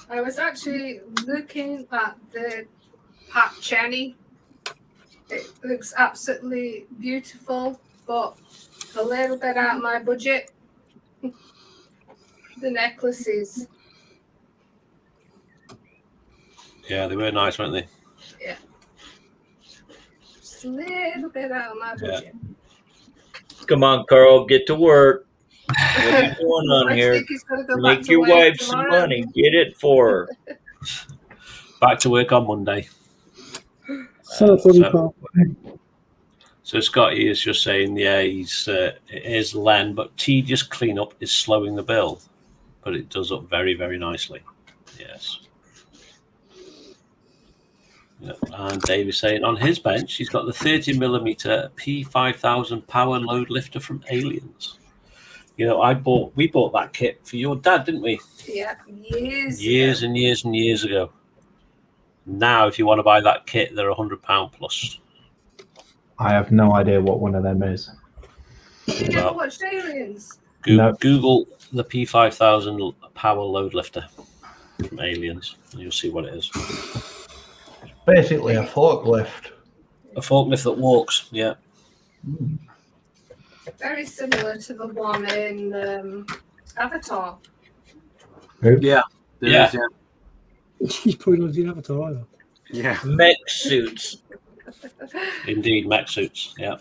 I was actually looking at the Pat Cheney. It looks absolutely beautiful, but a little bit out of my budget. The necklaces.
Yeah, they were nice, weren't they?
Yeah. Just a little bit out of my budget.
Come on, Carl, get to work. What are you doing on here? Make your wife some money. Get it for her.
Back to work on Monday.
So
Scotty is just saying, yeah, it is Len, but tedious cleanup is slowing the build, but it does up very, very nicely. Yes. Yeah. And Dave is saying on his bench, he's got the 30mm P5000 power load lifter from Aliens. You know, we bought that kit for your dad, didn't we?
Yeah,
years and years and years ago. Now, if you want to buy that kit, they're £100 plus.
I have no idea what one of them is.
You never watched Aliens?
Google the P5000 power load lifter from Aliens, and you'll see what it is.
Basically a forklift.
A forklift that walks, yeah.
Very similar to the one in Avatar.
Yeah.
Yeah.
He's probably not seen Avatar either.
Yeah.
Mech suits.
Indeed, mech suits, yeah.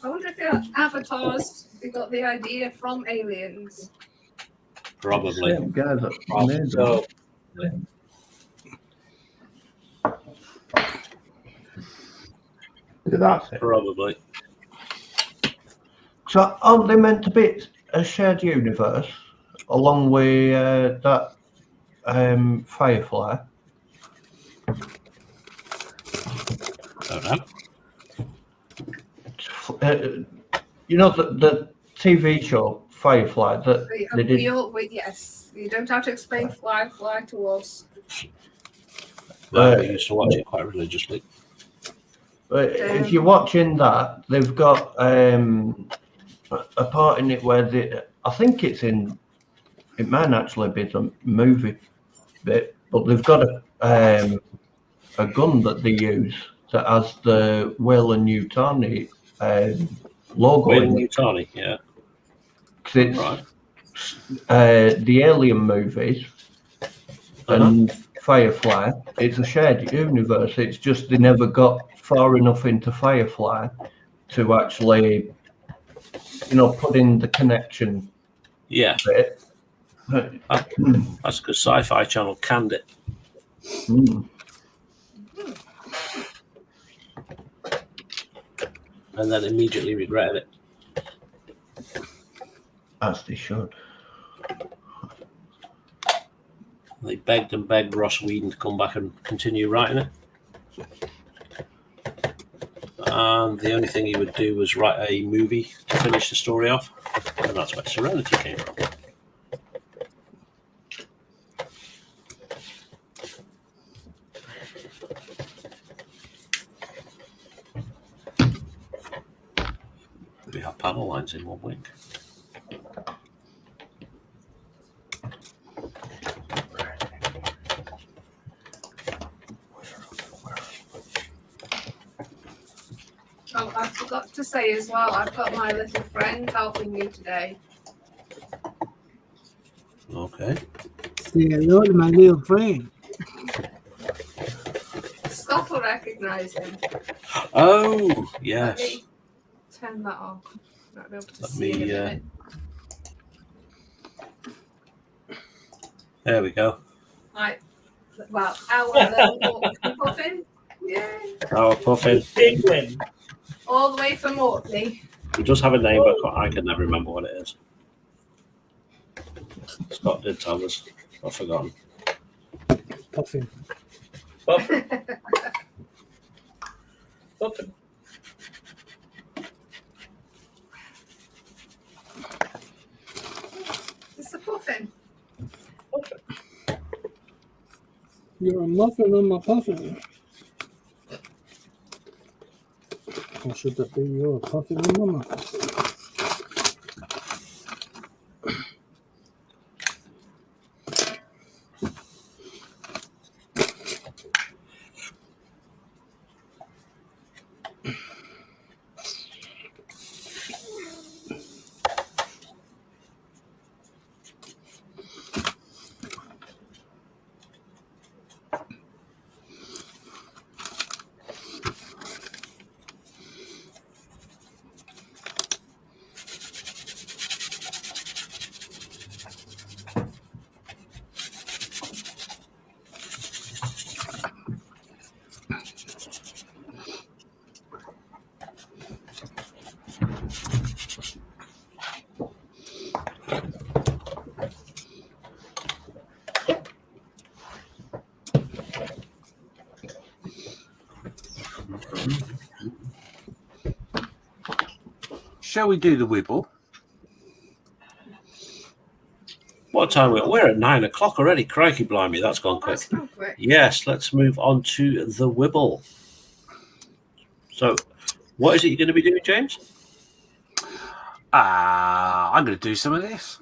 I wonder if your avatars got the idea from Aliens.
Probably.
So,
That's it.
Probably.
So aren't they meant to be a shared universe along with that Firefly?
Don't know.
You know the TV show Firefly that they did.
Yes, you don't have to explain fly to us.
I used to watch it quite religiously.
If you're watching that, they've got a part in it where I think it might actually be the movie bit, but they've got a gun that they use that has the Weyland-Yutani logo.
Weyland-Yutani, yeah.
Because it's the Alien movies and Firefly. It's a shared universe. It's just they never got far enough into Firefly to actually, put in the connection.
Yeah.
Bit.
That's because Sci-Fi Channel canned it. And then immediately regretted it.
As they should.
They begged and begged Ross Whedon to come back and continue writing it. And the only thing he would do was write a movie to finish the story off. And that's where Serenity came from. We have panel lines in one wing.
Oh, I forgot to say as well, I've got my little friend helping me today.
Okay.
Say hello to my little friend.
Scott will recognise him.
Oh, yes.
Let me turn that off. Might be able to
Let
see
me,
in a minute.
There we go.
Right. Well, our little puffin. Yay.
Our puffin.
Penguin.
All the way from Orkney.
He does have a name, but I can never remember what it is. Scott did tell us. I've forgotten.
Puffin.
Puffin. Puffin.
It's a puffin.
Puffin.
You're a muffin on my puffin. Or should that be you're a puffin on my muffin?
Shall we do the wibble?
What time we're at 9 o'clock already. Crikey blimey, that's gone quick.
That's gone quick.
Yes, let's move on to the wibble. So, what is it you're going to be doing, James?
I'm going to do some of this.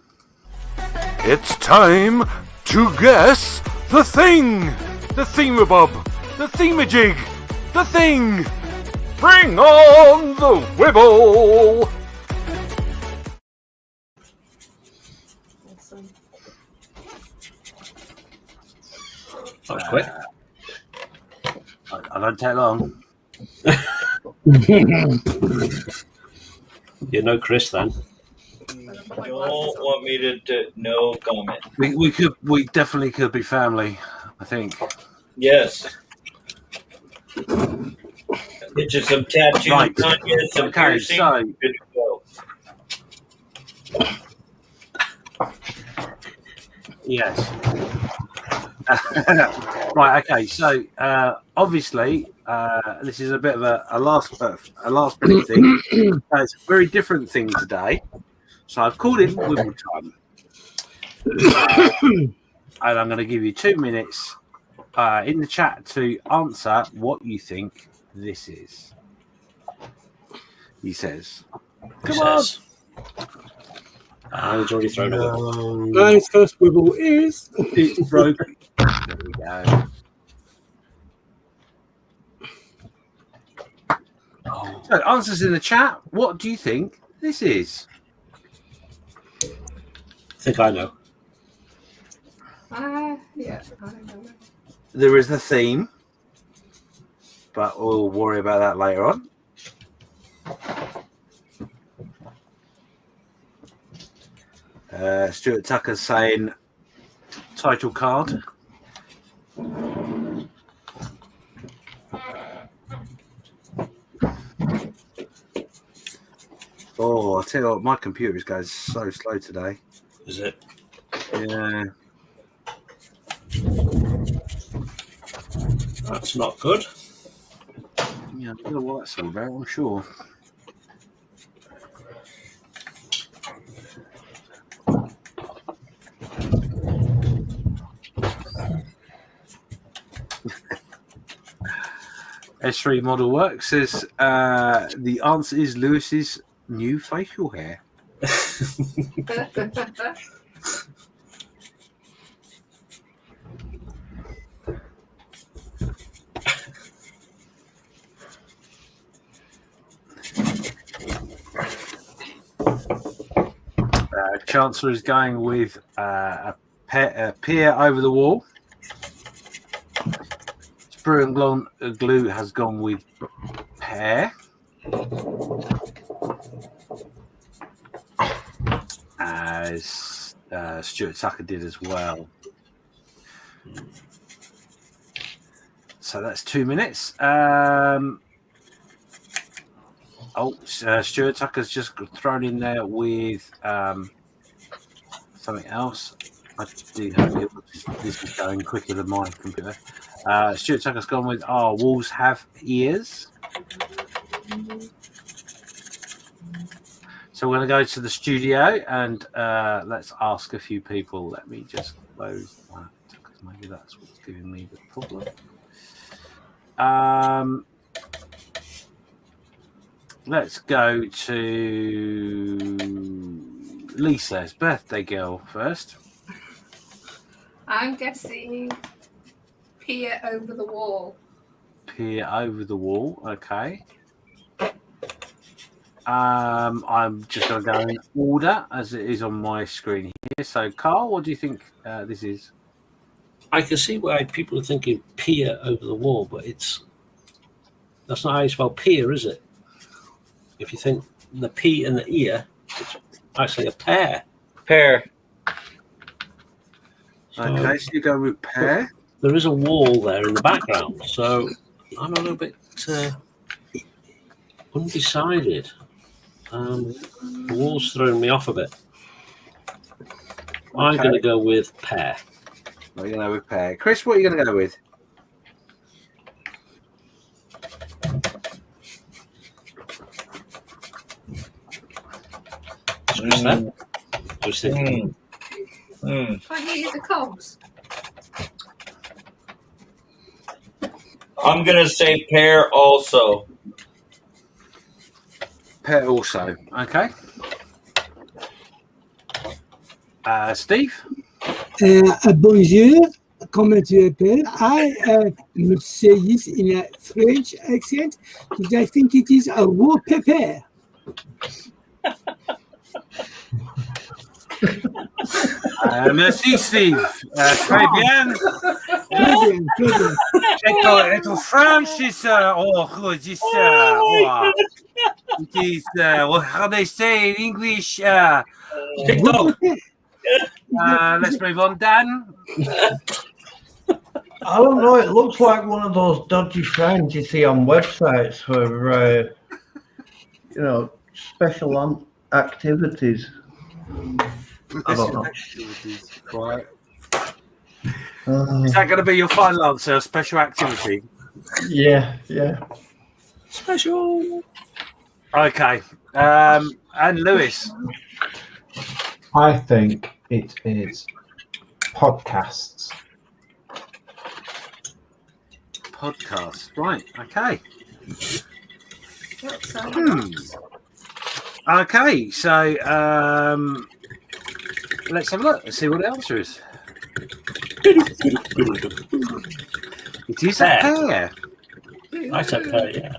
It's time to guess the thing! The themabob! The themajig! The thing! Bring on the wibble!
Awesome.
That was quick.
I don't take long.
You know Chris then.
Don't want me to no comment.
We definitely could be family, I think.
Yes. Get you some tattoos
Right.
on you, some
Okay,
piercing.
so
Good to go.
yes. Right, okay, so obviously This is a bit of a last minute thing. It's a very different thing today. So I've called it Wibble Time. And I'm going to give you 2 minutes in the chat to answer what you think this is. He says.
Come on. It's already thrown away.
Nice first wibble is.
It's broken. There we go. So, answers in the chat. What do you think this is?
I think I know.
Yeah, I don't know.
There is the theme, but we'll worry about that later on. Stuart Tucker's saying title card. Oh, I tell you what, my computer is going so slow today.
Is it?
Yeah.
That's not good.
Yeah, I don't know what that's all about, I'm sure. S3 model work says the answer is Lewis's new facial hair. Chancellor is going with a peer over the wall. Sprue and Glue has gone with pear. As Stuart Tucker did as well. So that's 2 minutes. Stuart Tucker's just thrown in there with something else. I do have it. This is going quicker than my computer. Stuart Tucker's gone with wolves have ears. So we're going to go to the studio and let's ask a few people. Let me just close that because maybe that's what's giving me the problem. Let's go to Lisa's birthday girl first.
I'm guessing peer over the wall.
Peer over the wall, okay. I'm just going to go in order as it is on my screen here. So, Carl, what do you think this is?
I can see why people are thinking peer over the wall, but that's not how you spell peer, is it? If you think the P and the ear, it's actually a pear.
Pear.
Okay, so you go with pear.
There is a wall there in the background, so I'm a little bit undecided. The wall's throwing me off a bit. I'm going to go with pear.
What are you going to go with pear? Chris, what are you going to go with?
Just thinking.
Can I hear the cogs?
I'm going to say pear also.
Pear also. Okay. Steve?
Bonjour. Comment tu appelles? I must say this in a French accent because I think it is a raw pepper.
Merci, Steve. Très bien. Et ton French is, it is, how they say in English, let's move on, Dan.
I don't know. It looks like one of those dodgy friends you see on websites for, special activities. I don't know.
Right. Is that going to be your final answer? Special activity?
Yeah.
Special.
Okay. And Lewis.
I think it is podcasts.
Podcasts. Right. Okay.
What
Okay. So let's have a look. Let's see what the answer is. It is a pear.
I said pear, yeah.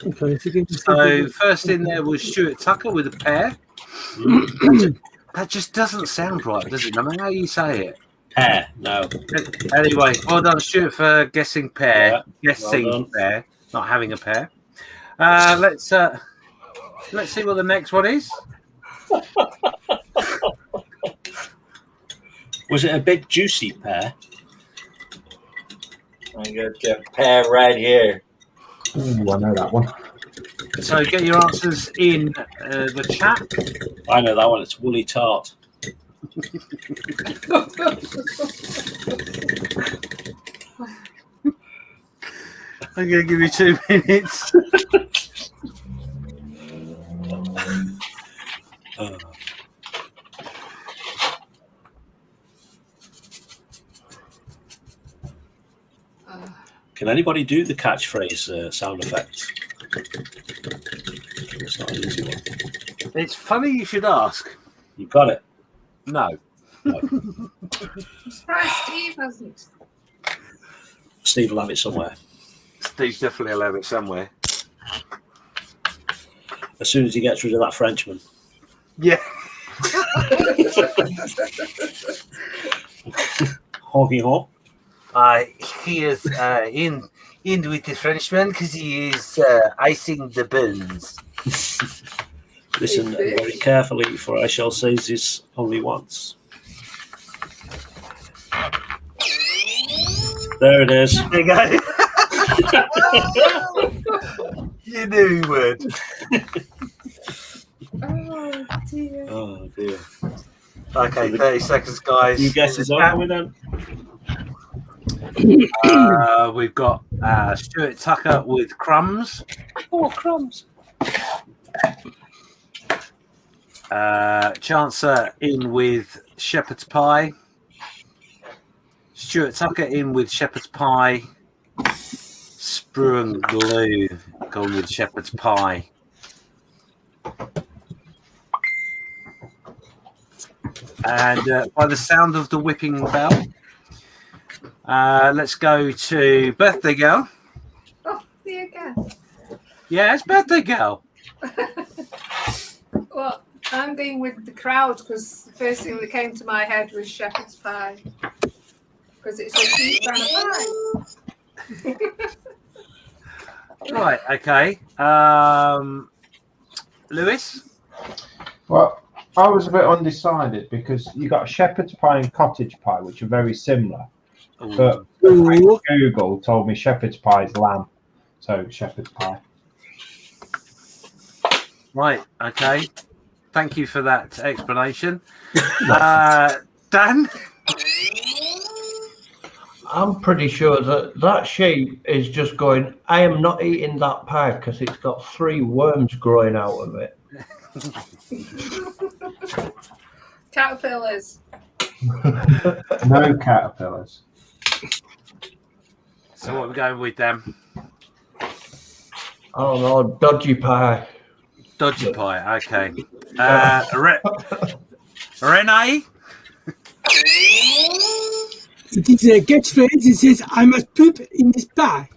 Okay, so,
So first in there was Stuart Tucker with a pear. That just doesn't sound right, does it? No matter how you say it.
Pear, no.
Anyway, well done, Stuart, for guessing pear.
Yeah,
Guessing
well
pear, not having a pear. Let's see what the next one is.
Was it a big juicy pear?
I got your pear right here.
Ooh, I know that one.
So get your answers in the chat.
I know that one. It's woolly tart.
I'm going to give you 2 minutes.
Can anybody do the catchphrase sound effects? It's not an easy one.
It's funny you should ask.
You got it.
No.
I'm surprised Steve hasn't.
Steve will have it somewhere.
Steve's definitely allowed it somewhere.
As soon as he gets rid of that Frenchman.
Yeah.
Hoggy hop.
He is in with the Frenchman because he is icing the buns.
Listen very carefully, for I shall say this only once. There it is.
There you go. You knew he would.
Oh dear.
Oh dear.
Okay, 30 seconds, guys.
You guess it's over with then?
We've got Stuart Tucker with crumbs.
Oh, crumbs.
Chancer in with shepherd's pie. Stuart Tucker in with shepherd's pie. Sprue and Glue going with shepherd's pie. And by the sound of the whipping bell, let's go to Birthday Girl.
Oh, me again.
Yeah, it's Birthday Girl.
Well, I'm going with the crowd because the first thing that came to my head was shepherd's pie. Because it's a cheap kind of pie.
Right, okay. Lewis?
Well, I was a bit undecided because you got shepherd's pie and cottage pie, which are very similar.
Ooh.
But Google told me shepherd's pie is lamb, so shepherd's pie.
Right, okay. Thank you for that explanation. Dan?
I'm pretty sure that sheep is just going, I am not eating that pie because it's got 3 worms growing out of it.
Caterpillars.
No caterpillars.
So what are we going with, Dan?
I don't know, dodgy pie.
Dodgy pie, okay. Renee?
It is a catchphrase. It says, I must poop in this pie.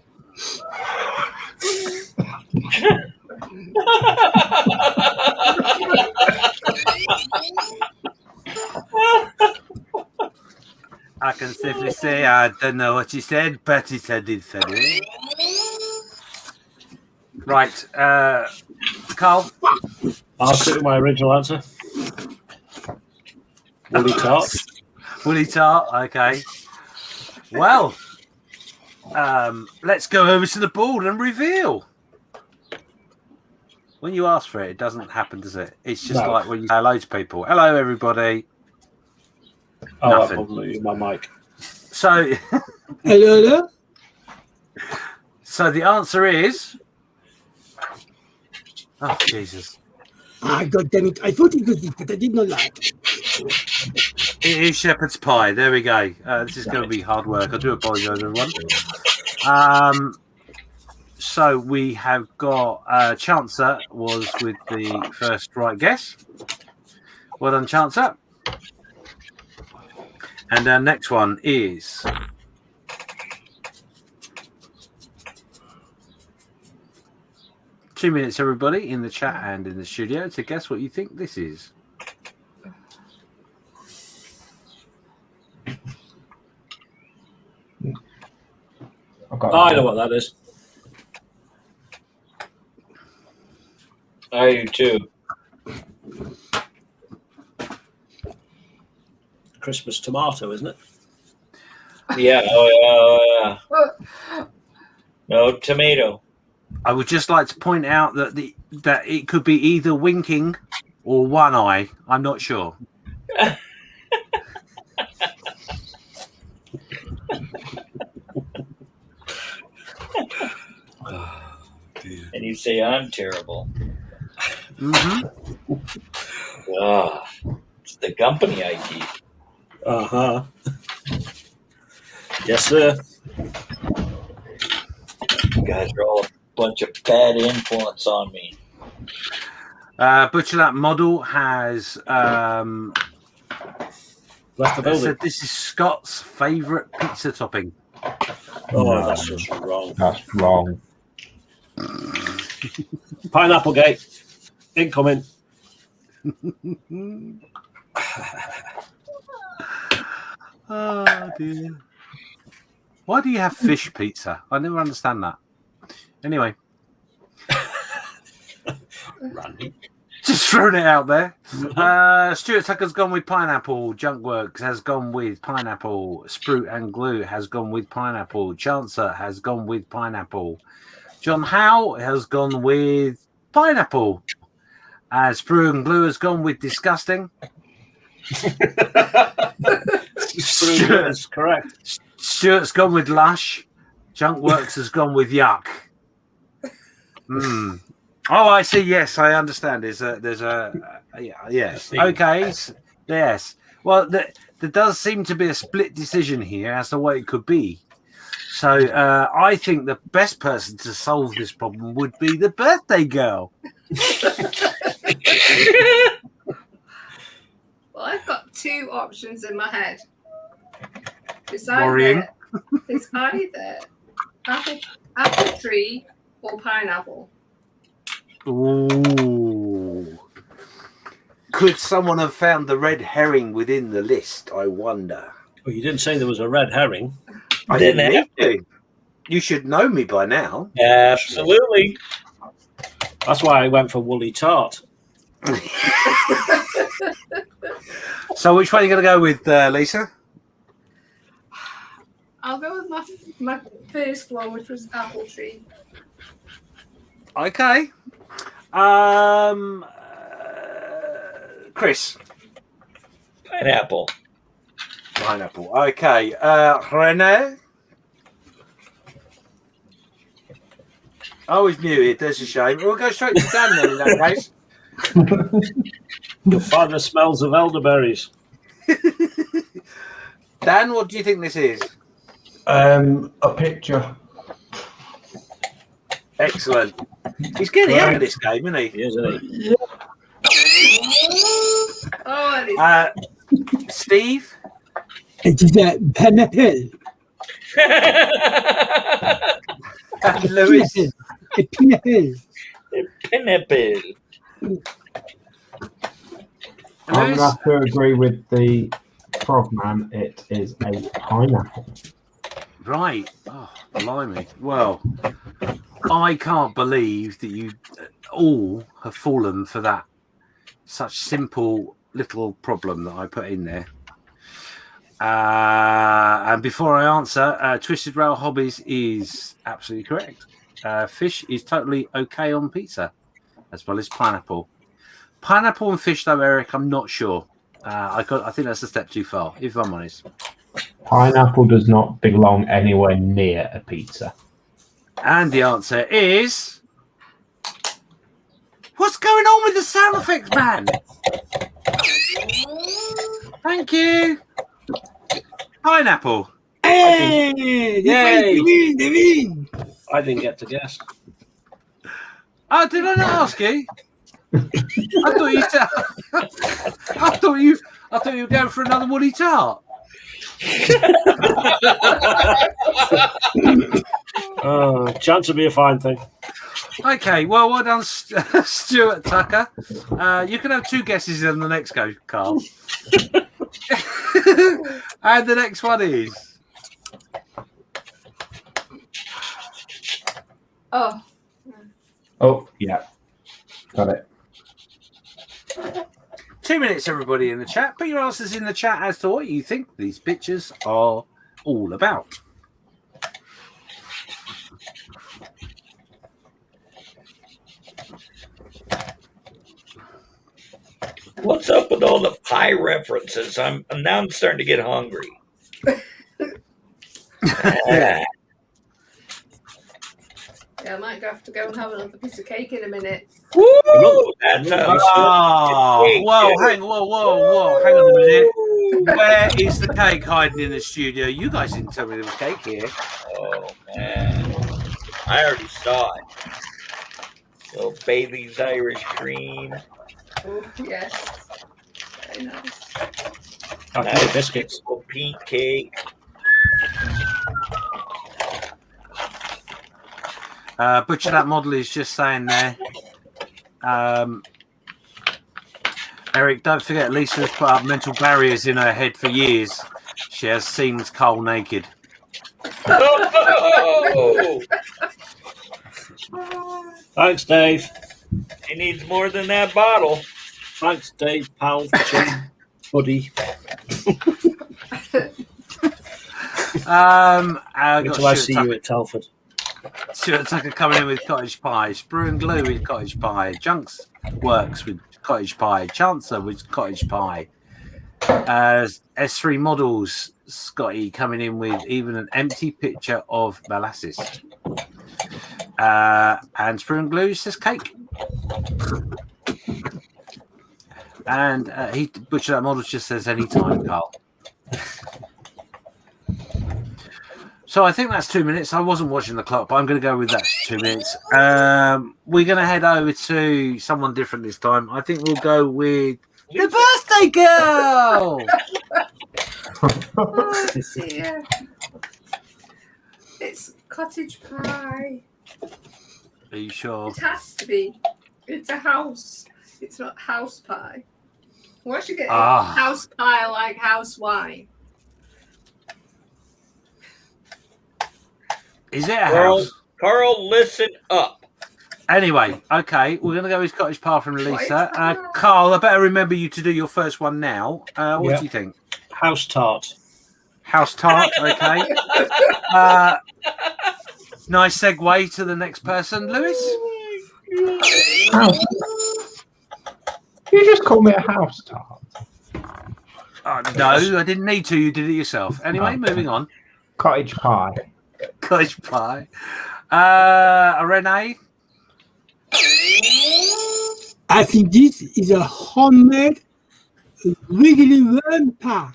I can safely say I don't know what she said, but he said it. Right, Carl?
I'll stick with my original answer. Woolly tart.
Woolly tart, okay. Well, let's go over to the board and reveal. When you ask for it, it doesn't happen, does it? It's just
No.
like when you say hello to people. Hello, everybody.
Oh,
Nothing.
I'll mute my mic.
So,
Hello, hello.
So the answer is. Oh, Jesus.
Ah, God damn it. I thought it was this, but I did not like it.
It is shepherd's pie. There we go. This is going to be hard work. I do apologise, everyone. So we have got Chancer was with the first right guess. Well done, Chancer. And our next one is 2 minutes, everybody, in the chat and in the studio to guess what you think this is.
I know what that is.
I do too.
Christmas tomato, isn't it?
Yeah. Oh, yeah. No, tomato.
I would just like to point out that that it could be either winking or one eye. I'm not sure.
And you say I'm terrible.
Mm-hmm.
It's the company I keep.
Uh-huh. Yes, sir.
You guys are all a bunch of bad influence on me.
Butcher That Model has
left the building.
said this is Scott's favourite pizza topping.
Oh,
No.
that's just wrong.
That's wrong.
Pineapple Gate. Incoming.
Oh, dear. Why do you have fish pizza? I never understand that. Anyway.
Random.
Just throwing it out there. Stuart Tucker's gone with pineapple. Junkworks has gone with pineapple. Sprout and Glue has gone with pineapple. Chancer has gone with pineapple. John Howe has gone with pineapple. Sprout and Glue has gone with disgusting.
Stuart is correct.
Stuart's gone with lush. Junkworks has gone with yuck. Oh, I see. Yes, I understand. There's a yes. Okay. Yes. Well, there does seem to be a split decision here as to what it could be. So I think the best person to solve this problem would be the birthday girl.
Well, I've got two options in my head. It's
Worrying.
either apple tree or pineapple.
Ooh. Could someone have found the red herring within the list? I wonder.
Well, you didn't say there was a red herring.
I didn't need to. You should know me by now.
Absolutely.
That's why I went for woolly tart.
So which one are you going to go with, Lisa?
I'll go with my first one, which was apple tree.
Okay. Chris.
Pineapple.
Pineapple. Okay. Rene. Oh, he's muted. That's a shame. We'll go straight to Dan then in that case.
You'll find the smells of elderberries.
Dan, what do you think this is?
A picture.
Excellent. He's getting out of this game, isn't he?
He is, isn't he?
Yeah.
Oh,
Steve?
It is a pineapple.
And Lewis?
A pineapple.
Pineapple.
I'm going to have to agree with the Frogman. It is a pineapple.
Right. Oh, blimey. Well, I can't believe that you all have fallen for that. Such simple little problem that I put in there. And before I answer, Twisted Rail Hobbies is absolutely correct. Fish is totally okay on pizza, as well as pineapple. Pineapple and fish, though, Eric, I'm not sure. I think that's a step too far, if I'm honest.
Pineapple does not belong anywhere near a pizza.
And the answer is... What's going on with the sound effects, man? Thank you. Pineapple.
Hey,
Yay.
the win.
I didn't get to guess.
Oh, did I not ask you? I thought you said... I thought you were going for another woolly tart.
Chance would be a fine thing.
Okay, well done, Stuart Tucker. You can have 2 guesses in the next go, Carl. And the next one is...
Oh, yeah. Got it.
2 minutes, everybody in the chat. Put your answers in the chat as to what you think these pictures are all about.
What's up with all the pie references? I'm starting to get hungry.
Yeah, I might have to go and have another piece of cake in a minute.
Woo! That's
Whoa, hang on a minute. Where is the cake hiding in the studio? You guys didn't tell me there was cake here.
Oh, man. I already saw it. So Bailey's Irish cream.
Oh, yes. Very nice.
Nice biscuits.
Pink cake.
Butcher That Model is just saying there. Eric, don't forget Lisa's put up mental barriers in her head for years. She has seen Cole naked.
Oh!
Thanks, Dave.
He needs more than that bottle.
Thanks, Dave, pal, chum, buddy.
Wait till I see you at Telford.
Stuart Tucker coming in with cottage pie. Sprue and Glue with cottage pie. Junks Works with cottage pie. Chancer with cottage pie. S3 Models, Scotty coming in with even an empty pitcher of molasses. And Sprue and Glue says cake. And he Butcher That Models just says anytime, Carl. So I think that's 2 minutes. I wasn't watching the clock, but I'm going to go with that 2 minutes. We're going to head over to someone different this time. I think we'll go with the birthday girl.
Oh dear. It's cottage pie.
Are you sure?
It has to be. It's a house. It's not house pie. Why should you get house pie like house wine?
Is it a house?
Carl, listen up.
Anyway, okay, we're going to go with cottage pie from Lisa. Carl, I better remember you to do your first one now. What do you think?
House tart.
House tart, okay. Nice segue to the next person, Lewis.
You just call me a house tart.
No, I didn't need to. You did it yourself. Anyway, moving on.
Cottage pie.
Cottage pie. Renee?
I think this is a homemade wiggly worm pie.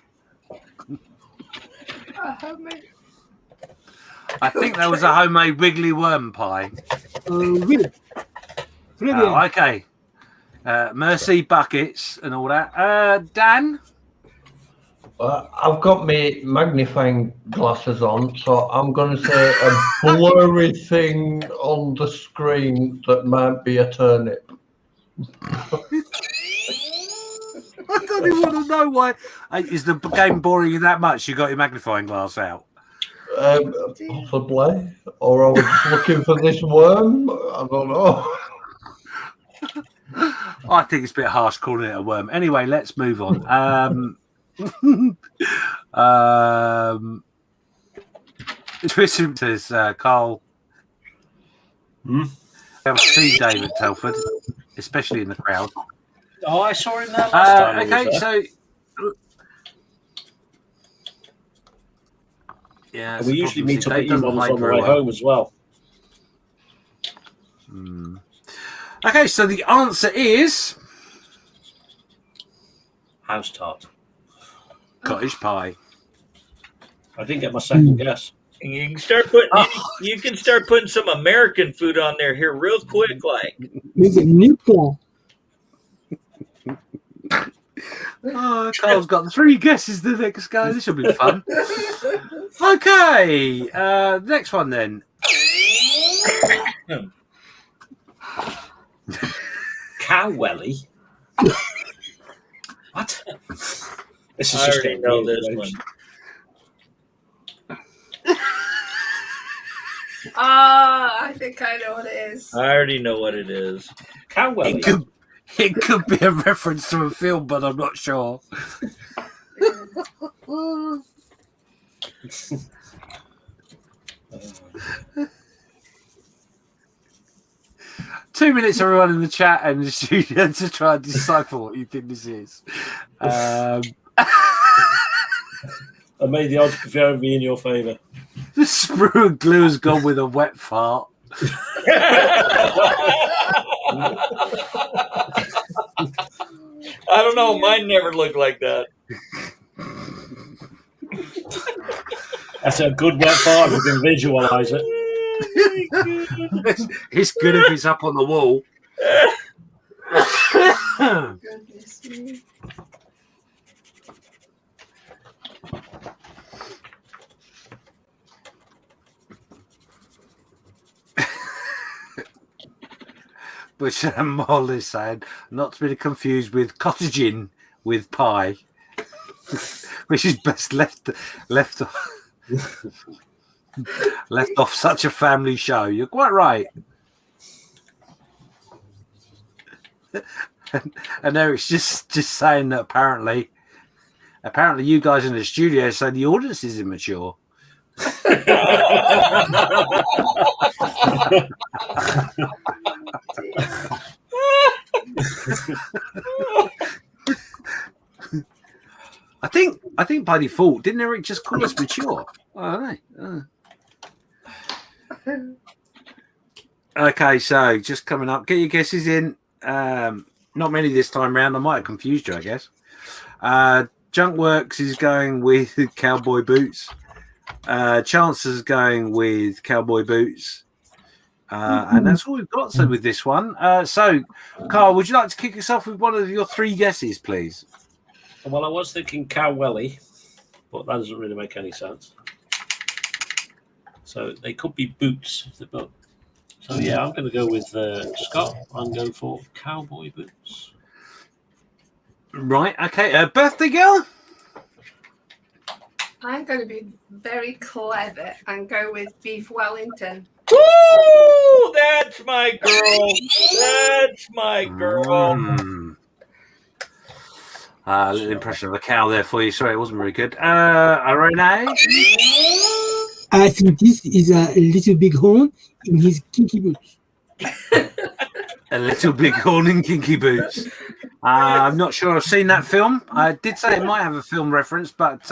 I think that was a homemade wiggly worm pie. Okay. Mercy buckets and all that. Dan?
I've got my magnifying glasses on, so I'm going to say a blurry thing on the screen that might be a turnip.
I don't even want to know why. Is the game boring you that much? You got your magnifying glass out?
Possibly. Or I was looking for this worm. I don't know.
I think it's a bit harsh calling it a worm. Anyway, let's move on. Twitter says, Carl, I'll see David Telford, especially in the crowd.
Oh, I saw him there last time.
Okay, so yeah,
we usually meet up with him on the way home as well.
Okay, so the answer is
House tart.
cottage pie.
I didn't get my second guess.
You can start putting you can start putting some American food on there here real quick, like.
With a nipple.
Oh, Carl's got 3 guesses the next guy. This will be fun. Okay, next one then.
Cow welly. What? This is
I
just
already
getting
know
weird,
this
folks.
one.
I think I know what it is.
I already know what it is.
Cow welly.
It could be a reference to a film, but I'm not sure. 2 minutes, everyone in the chat and the studio to try and decipher what you think this is.
I made the odds prefer be in your favour.
The sprue and glue has gone with a wet fart.
I don't know. Mine never looked like that.
That's a good wet fart. We can visualise it.
It's good if it's up on the wall.
Goodness me.
Which Molly is saying, not to be confused with cottaging with pie, which is best left off such a family show. You're quite right. And Eric's just saying that apparently you guys in the studio say the audience is immature. I think by default, didn't Eric just call us mature? I don't know. Okay, so just coming up, get your guesses in. Not many this time round. I might have confused you, I guess. Junkworks is going with cowboy boots. Chance's going with cowboy boots. And that's all we've got with this one. So, Carl, would you like to kick us off with one of your 3 guesses, please?
Well, I was thinking cow welly, but that doesn't really make any sense. So they could be boots. So yeah, I'm going to go with Scott. I'm going for cowboy boots.
Right. Okay. Birthday girl.
I'm going to be very clever and go with beef Wellington.
Woo! That's my girl. That's my girl.
A little impression of a cow there for you. Sorry, it wasn't very good. Renee?
I think this is a little big horn in his kinky boots.
A little big horn in kinky boots. I'm not sure I've seen that film. I did say it might have a film reference, but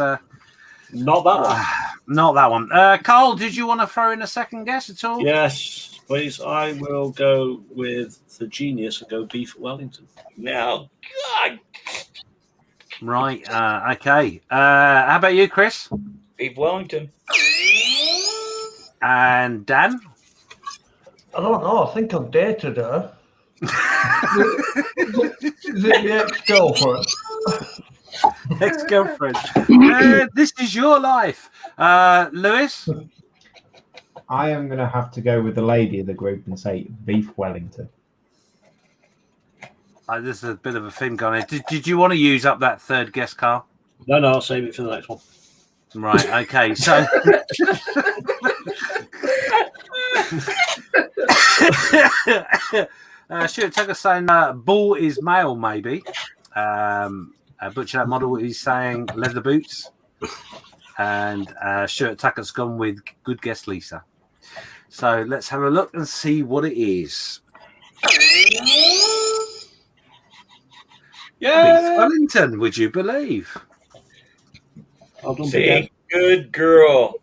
not that one.
Not that one. Carl, did you want to throw in a second guess at all?
Yes, please. I will go with the genius and go beef Wellington.
Now, God.
Right. Okay. How about you, Chris?
Beef Wellington.
And Dan?
I don't know. I think I've dated her. Is it the ex-girlfriend?
Ex-girlfriend. This is your life. Lewis?
I am going to have to go with the lady of the group and say beef Wellington.
This is a bit of a thing going on. Did you want to use up that 3rd guess, Carl?
No, I'll save it for the next one.
Right, okay. So Stuart Tucker saying bull is male, maybe. Butcher That Model is saying leather boots. And Stuart Tucker's gone with good guess, Lisa. So let's have a look and see what it is. Yeah, Wellington, would you believe?
See, good girl.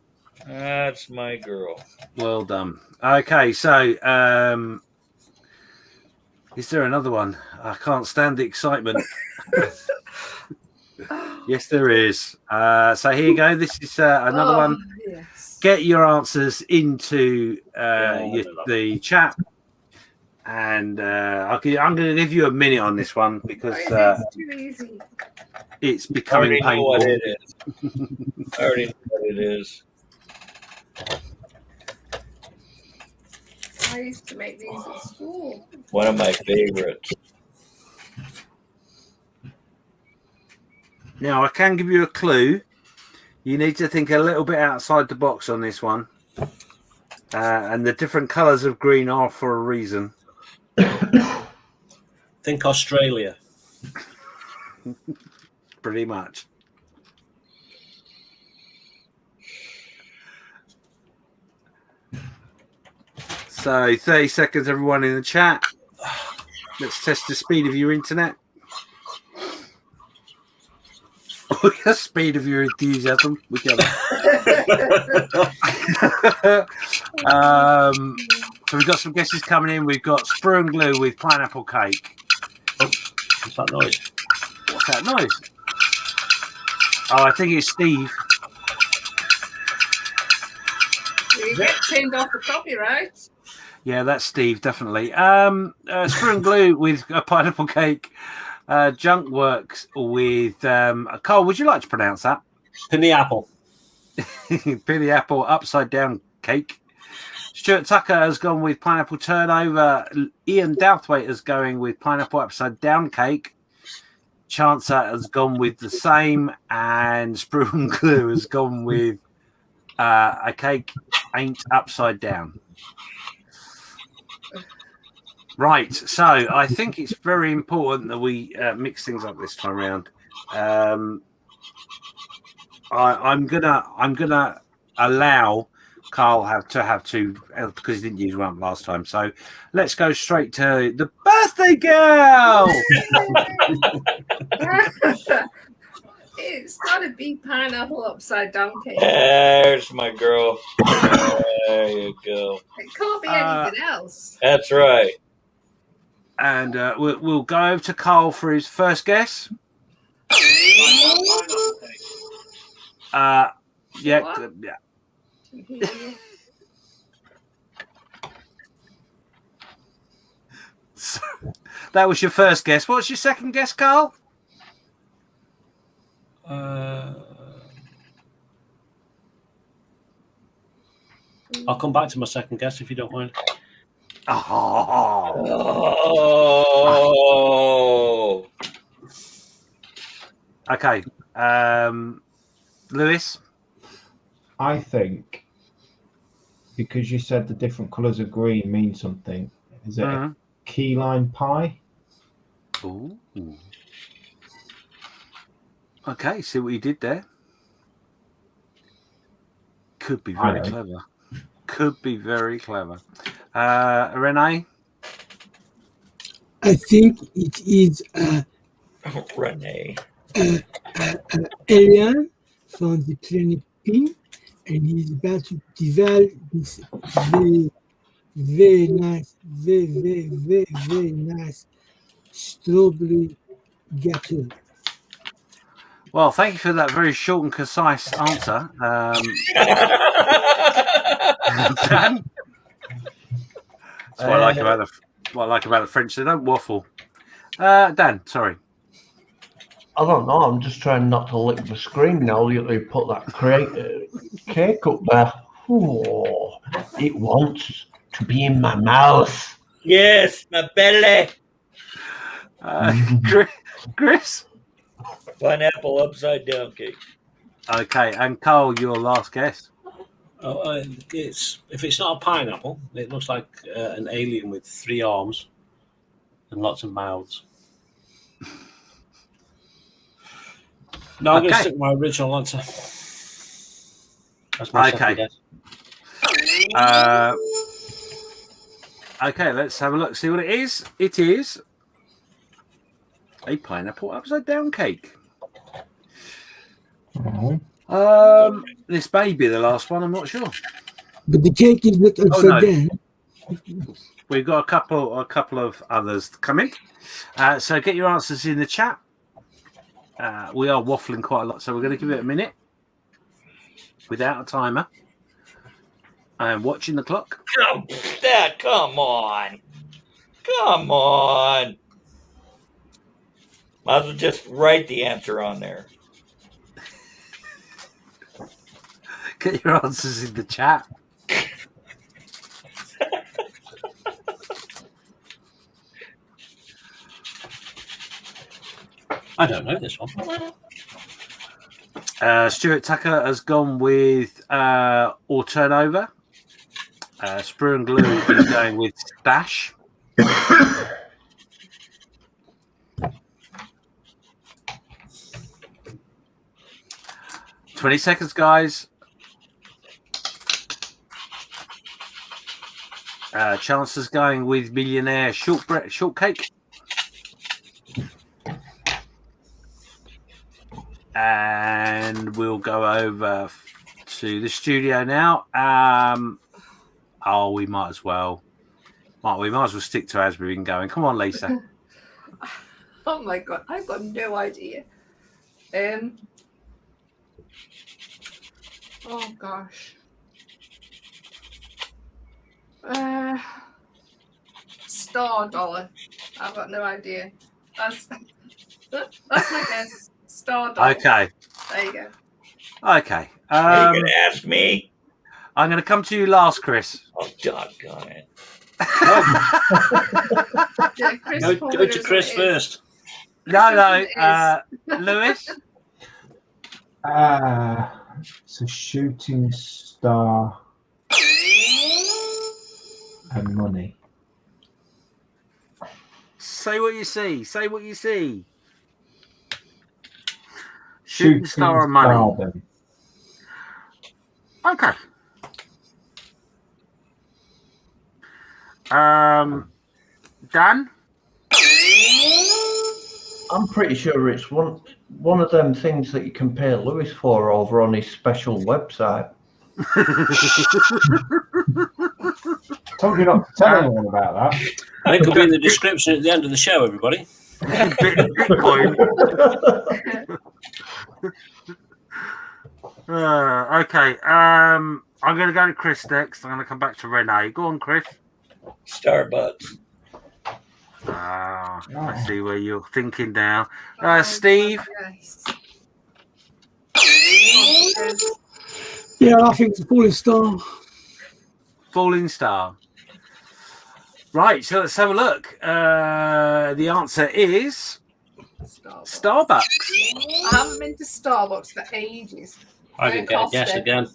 That's my girl.
Well done. Okay, so Is there another one? I can't stand the excitement. Yes, there is. So here you go. This is another one.
Yes.
Get your answers into the chat. And I'm going to give you a minute on this one because
It's too easy.
it's becoming
I already know what
painful.
it is. I already know what it is.
I used to make these at school.
One of my favorites.
Now, I can give you a clue. You need to think a little bit outside the box on this one. And the different colours of green are for a reason.
Think Australia.
Pretty much. So 30 seconds, everyone in the chat. Let's test the speed of your internet. The speed of your enthusiasm. Whichever. So we've got some guesses coming in. We've got Sprue and Glue with pineapple cake.
Oh, what's that noise?
What's that noise? Oh, I think it's Steve.
You get turned off the copyright.
Yeah, that's Steve, definitely. Sprue and Glue with a pineapple cake. Junk Works with Carl. Would you like to pronounce that?
Penny apple.
Penny apple upside down cake. Stuart Tucker has gone with pineapple turnover. Ian Douthwaite is going with pineapple upside down cake. Chancer has gone with the same, and Sprue and Glue has gone with a cake ain't upside down. Right, so I think it's very important that we mix things up this time around. I'm gonna allow Carl to have two because he didn't use one last time. So let's go straight to the birthday girl.
It's got to be pineapple upside down cake.
There's my girl. There you go.
It can't be anything else.
That's right.
And we'll go over to Carl for his first guess. Yeah. So, that was your first guess. What's your second guess, Carl?
I'll come back to my second guess if you don't mind.
Oh.
Okay. Lewis?
I think because you said the different colours of green mean something. Is it a key lime pie?
Ooh. Okay, see what you did there. Could be very clever. Could be very clever. Renee?
I think it is
Renee.
Alien from the planet Pink, and he's about to develop this very nice strawberry gâteau.
Well, thank you for that very short and concise answer. Dan? That's what I like about the French. They don't waffle. Dan, sorry.
I don't know. I'm just trying not to lick the screen now. You put that cake up there. Ooh, it wants to be in my mouth.
Yes, my belly.
Chris?
Pineapple upside down cake.
Okay, and Carl, your last guess.
If it's not a pineapple, it looks like an alien with 3 arms and lots of mouths. No, I'm going to stick with my original answer. That's my second guess.
Okay, let's have a look. See what it is. It is a pineapple upside down cake. This may be the last one. I'm not sure.
But the cake is not upside down.
We've got a couple of others coming. So get your answers in the chat. We are waffling quite a lot, so we're going to give it a minute without a timer. I am watching the clock.
Come on. Come on. Might as well just write the answer on there.
Get your answers in the chat.
I don't know this one.
Stuart Tucker has gone with or turnover. Sprue and Glue is going with stash. "20 seconds, guys." Chancellor's going with millionaire shortcake. And we'll go over to the studio now. We might as well. We might as well stick to as we've been going. Come on, Lisa.
Oh my god, I've got no idea. Oh gosh. Star dollar. I've got no idea. That's my guess. Star dollar.
Okay.
There you go.
Okay.
Are you going to ask me?
I'm going to come to you last, Chris.
Oh, doggone it.
Yeah, Chris
Go to Chris first.
No. Lewis?
It's a shooting star and money.
Say what you see. Say what you see. Shooting star and money.
Then.
Okay. Dan?
I'm pretty sure it's one of them things that you can pay Lewis for over on his special website.
Told you not to tell anyone about that.
I think it'll be in the description at the end of the show, everybody.
Bitcoin. Okay. I'm going to go to Chris next. I'm going to come back to Renee. Go on, Chris.
Starbucks.
I see where you're thinking now. Steve?
Yeah, I think it's a falling star.
Falling star. Right, so let's have a look. The answer is Starbucks.
I haven't been to Starbucks for ages.
I didn't get a guess again.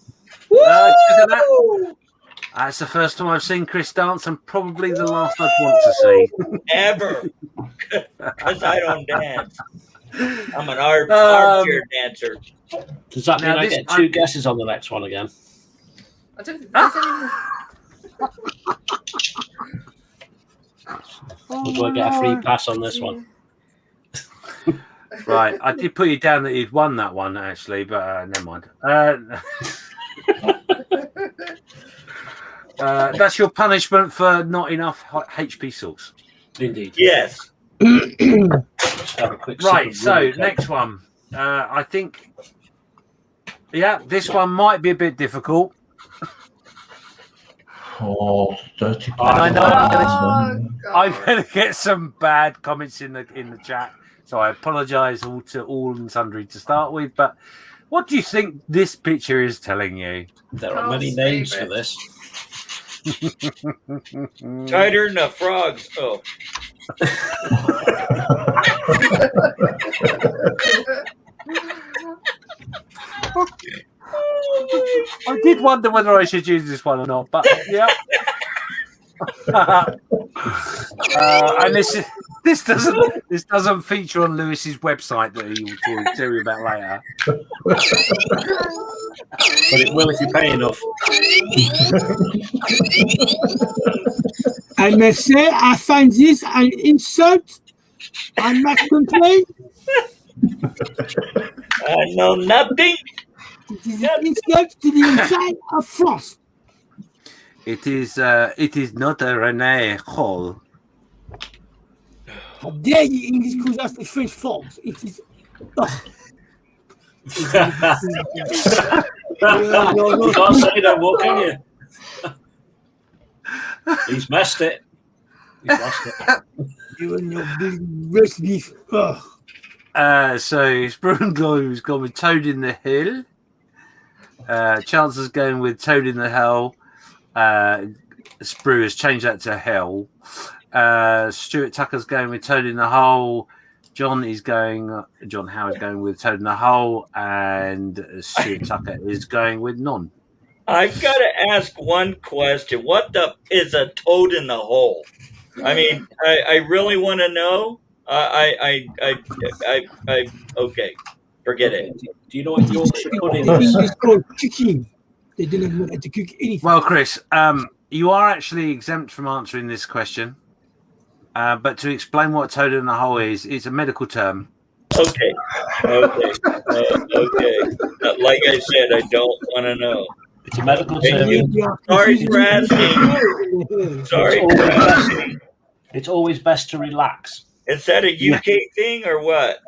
It's the first time I've seen Chris dance and probably the last I'd want to see.
Ever. Because I don't dance. I'm an armchair dancer.
Does that mean I get two guesses on the next one again?
I don't think there's any...
Or do I get a free pass on this one?
Right, I did put you down that you'd won that one, actually, but never mind. That's your punishment for not enough HP sauce.
Indeed.
Yes.
Right, so next one. I think, this one might be a bit difficult.
Oh, 30.
I know I'm going to get some bad comments in the chat, so I apologise to all and sundry to start with. But what do you think this picture is telling you?
There are many names for this.
Tighter than a frog's. Oh.
I did wonder whether I should use this one or not, but yeah. And this doesn't feature on Lewis's website that he will tell you about later.
But it will if you pay enough.
I must say, I find this an insult. I must complain.
I know nothing.
It is an insult to the inside of France.
It is not a Rene hole.
How dare you English because that's the French fault. It is.
You can't say that, what can you? He's messed it. He's lost it.
You and your big roast beef. Ugh.
So Sprunglo's gone with Toad in the Hill. Chancellor's going with Toad in the Hell. Sprue has changed that to Hell. Stuart Tucker's going with Toad in the Hole. John Howard's going with Toad in the Hole, and Stuart Tucker is going with None.
I've got to ask one question. What the is a toad in the hole? I mean, I really want to know. Okay, forget it.
Do you know what Yorkshire pudding
The
is?
English called cooking. They didn't want to cook anything.
Well, Chris, you are actually exempt from answering this question. But to explain what Toad in the Hole is, it's a medical term.
Okay. Like I said, I don't want to know.
It's a medical
Thank
term.
you. Sorry for asking. Sorry for asking.
It's always best to relax.
Is that a UK thing or what?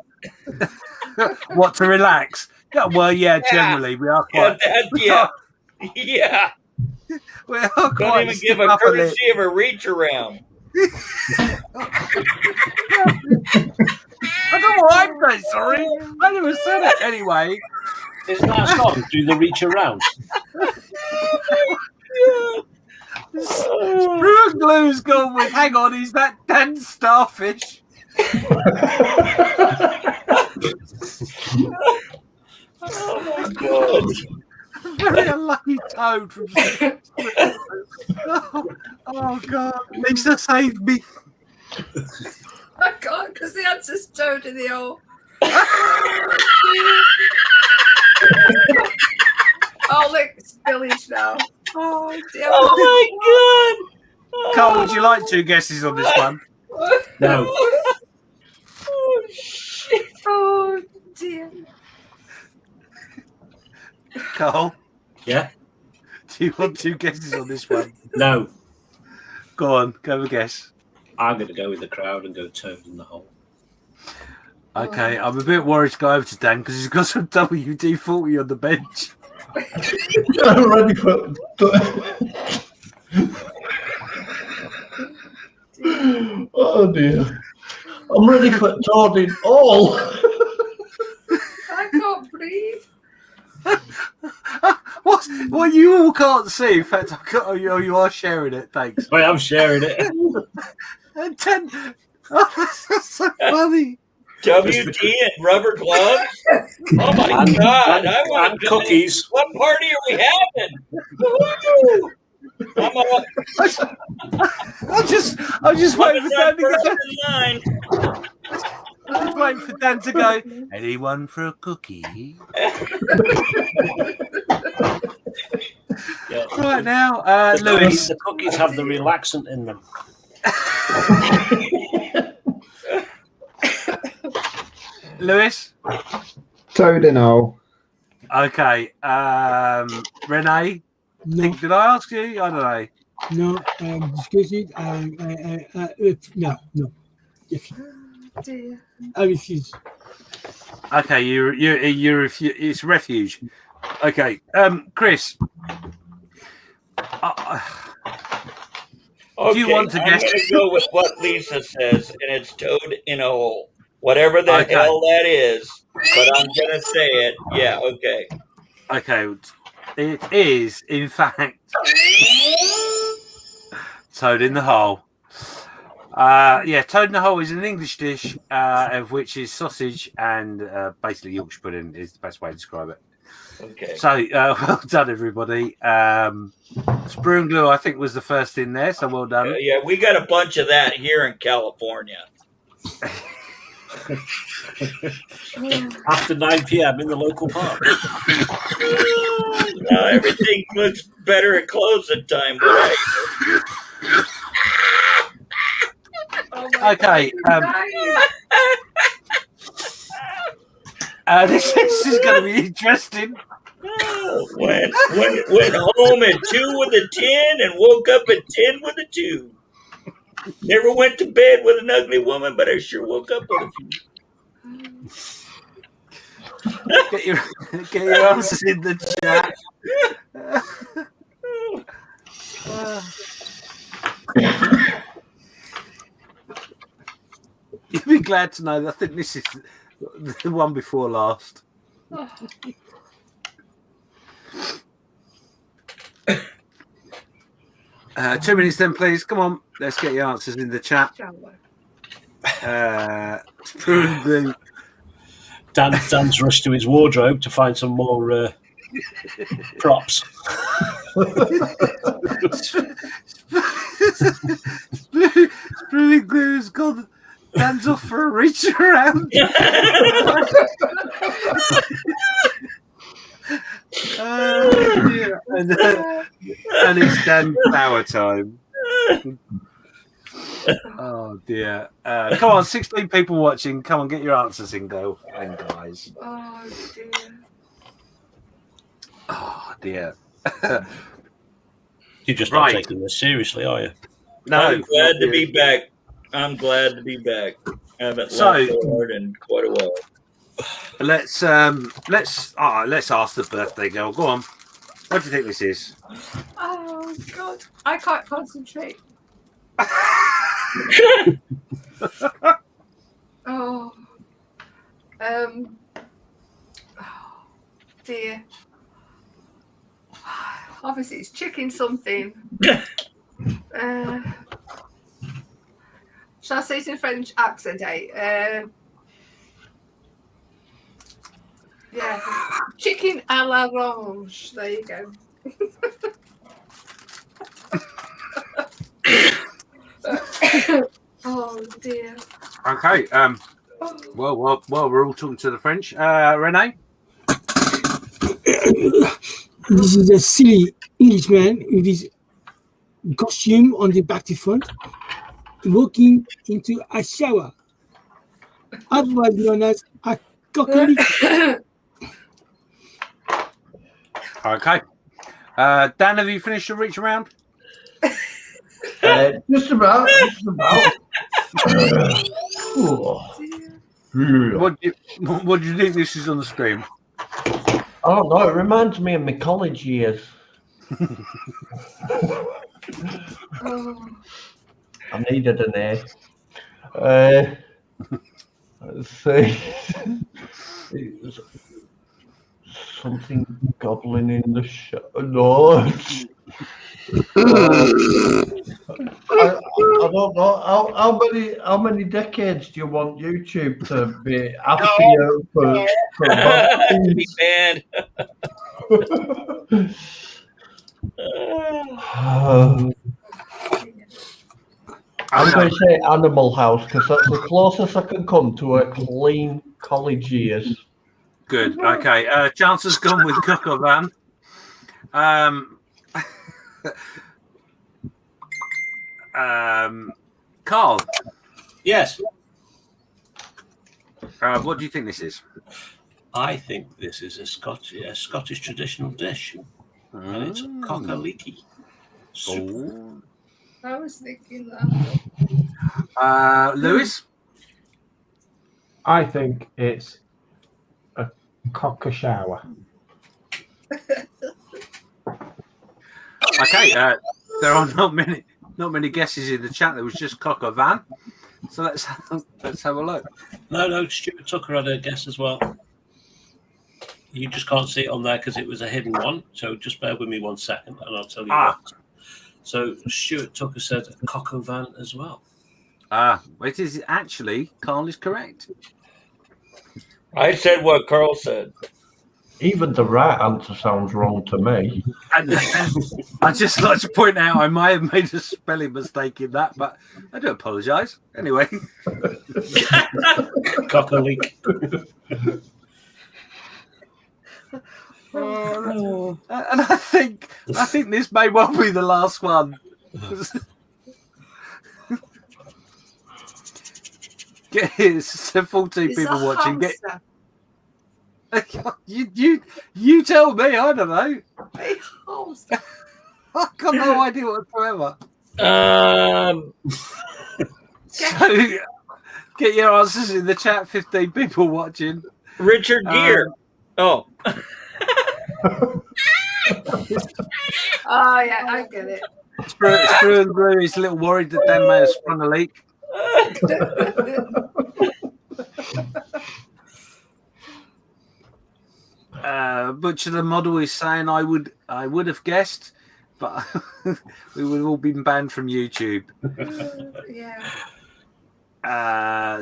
What, to relax? Yeah, well, yeah, generally we are quite.
Yeah.
We are
Don't
quite
even give a
stiff upper lip.
courtesy of a reach around.
I don't know why I'm very sorry. I never said it anyway.
Isn't that a song? Do the reach around?
Brew and Glue's gone with, hang on, is that Dan Starfish?
Oh my god.
Very unlucky Toad from oh god. Lisa saved me.
I can't because the answer's Toad in the hole. Oh, look, spillage now. Oh, dear.
Oh my god.
Carl, would you like 2 guesses on this one?
No.
Oh shit.
Oh dear.
Carl,
Yeah?
do you want 2 guesses on this one?
No.
Go on, go have a guess.
I'm going to go with the crowd and go Toad in the hole.
Okay, I'm a bit worried to go over to Dan because he's got some WD-40 on the bench.
I'm ready for. Oh dear. I'm ready for Toad in all.
I can't breathe.
What you all can't see, in fact, you are sharing it, thanks.
I am sharing it.
And 10. Oh, that's so funny.
WD and rubber gloves? Oh my god. I want
And cookies.
What party are we having? Woo!
I'm just waiting for Dan to go.
First in line.
I'm just waiting for Dan to go. Anyone for a cookie?
Yeah.
Right now, Lewis.
The cookies have the relaxant in them.
Lewis.
Toad in hole.
Okay. Renee.
No,
Did I ask you? I don't know.
no, discuss it. No. Yes.
Dear.
I refuse.
Okay, you refuse. It's refuge. Okay, Chris. Do you want to
I'm
guess?
going to go with what Lisa says, and it's Toad in a hole. Whatever the hell that is, but I'm going to say it. Yeah, okay.
Okay, it is, in fact, Toad in the Hole. Toad in the Hole is an English dish of which is sausage and basically Yorkshire pudding is the best way to describe it.
Okay.
So, well done, everybody. Sprue and Glue, I think, was the first in there, so well done.
Yeah, we got a bunch of that here in California.
After 9 p.m. in the local park.
Now everything looks better at closing time. Right?
Oh my
Okay.
God,
This is going to be interesting.
Went home at 2 with a 10 and woke up at 10 with a 2. Never went to bed with an ugly woman, but I sure woke up with a few.
Get your answers in the chat. You'll be glad to know that I think this is the one before last. 2 minutes then, please. Come on, let's get your answers in the chat.
Dan's rushed to his wardrobe to find some more props.
Brewing glue's gone. Dan's off for a reach around. Yeah. And it's Dan power time. Oh dear. Come on, 16 people watching. Come on, get your answers in, go. And guys.
Oh dear.
Oh dear.
You're just not taking this seriously, are you?
No.
I'm glad to be back. I'm glad to be back. I haven't laughed so hard in quite a while.
Let's ask the birthday girl. Go on. What do you think this is?
Oh God, I can't concentrate. Oh, dear. Obviously, it's chicken something. Shall I say it in French accent? Yeah, chicken à l'orange. There you go. Oh dear.
Okay. Well, we're all talking to the French. Renee?
This is a silly Englishman with his costume on the back to front, walking into a shower, otherwise known as a cockalick.
Okay. Dan, have you finished your reach around?
Just about.
What do you think this is on the screen?
Oh no, it reminds me of my college years. I needed an A. Let's see. It's something gobbling in the show. No. I don't know. How many decades do you want YouTube to be after you for
to be banned?
I'm going to say Animal House because that's the closest I can come to a clean college years.
Good. Okay. Chance has gone with Coco Van. Carl.
Yes.
What do you think this is?
I think this is a Scottish traditional dish, and it's a cockalicky.
Oh.
I was thinking that.
Lewis?
I think it's a cocker shower.
Okay, there are not many guesses in the chat. There was just Cocker Van. So let's have a look.
No, Stuart Tucker had a guess as well. You just can't see it on there because it was a hidden one. So just bear with me 1 second, and I'll tell you what. So Stuart Tucker said Cocker Van as well.
It is actually Carl is correct.
I said what Carl said.
Even the right answer sounds wrong to me.
I'd just like to point out I might have made a spelling mistake in that, but I do apologise. Anyway.
Cockalick.
And I think this may well be the last one. It's 14 people watching. You tell me. I don't know.
A hamster.
I've got no idea whatsoever. So get your answers in the chat. 15 people watching.
Richard Gere. Oh.
Oh yeah, I get it.
Screw and Blue is a little worried that Dan may have sprung a leak. Butcher the Model is saying I would have guessed, but we would have all been banned from YouTube.
Yeah.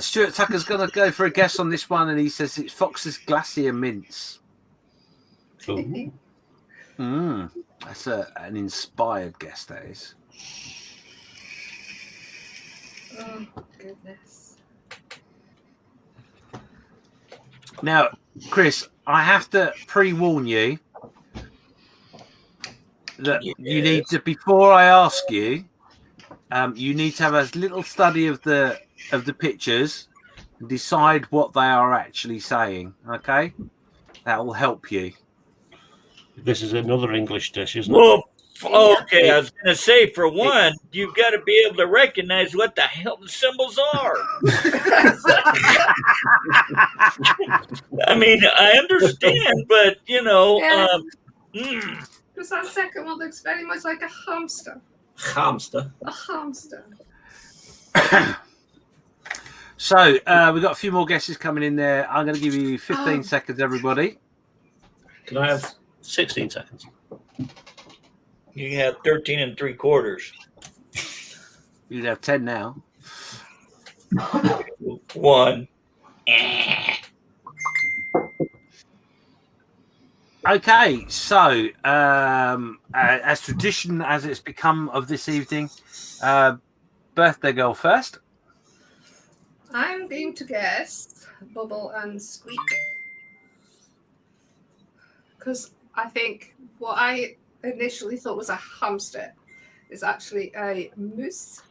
Stuart Tucker's going to go for a guess on this one, and he says it's Fox's Glacier Mints. That's an inspired guess, that is.
Oh, goodness.
Now, Chris, I have to pre-warn you that you need to, before I ask you, you need to have a little study of the pictures and decide what they are actually saying. Okay, that will help you.
This is another English dish, isn't it?
Well, okay, I was going to say, for one, you've got to be able to recognize what the hell the symbols are. I mean, I understand, but,
Because that second one looks very much like a hamster.
Hamster.
A hamster.
So, we've got a few more guesses coming in there. I'm going to give you 15 seconds, everybody.
Can I have 16 seconds?
You have 13 3/4.
You can have 10 now.
1.
Okay, so as tradition as it's become of this evening, birthday girl first.
I'm going to guess Bubble and Squeak. Because I think what I initially thought was a hamster is actually a moose.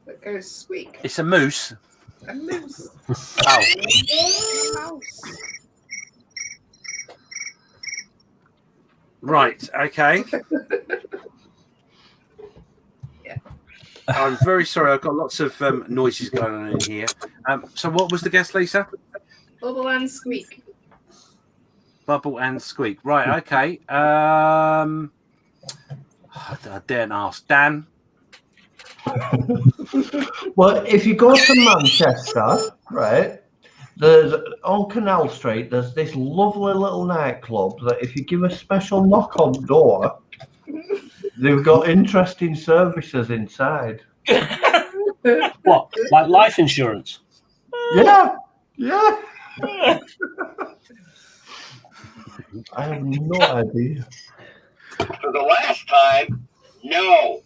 That goes squeak.
It's a moose.
A moose.
Oh.
Mouse.
Right, okay.
Yeah.
I'm very sorry. I've got lots of noises going on in here. So what was the guess, Lisa?
Bubble and Squeak.
Bubble and Squeak. Right, okay. I daren't ask. Dan?
Well, if you go to Manchester, right, there's on Canal Street, there's this lovely little nightclub that if you give a special knock on door, they've got interesting services inside.
What? Like life insurance?
Yeah. I have no idea.
For the last time, no.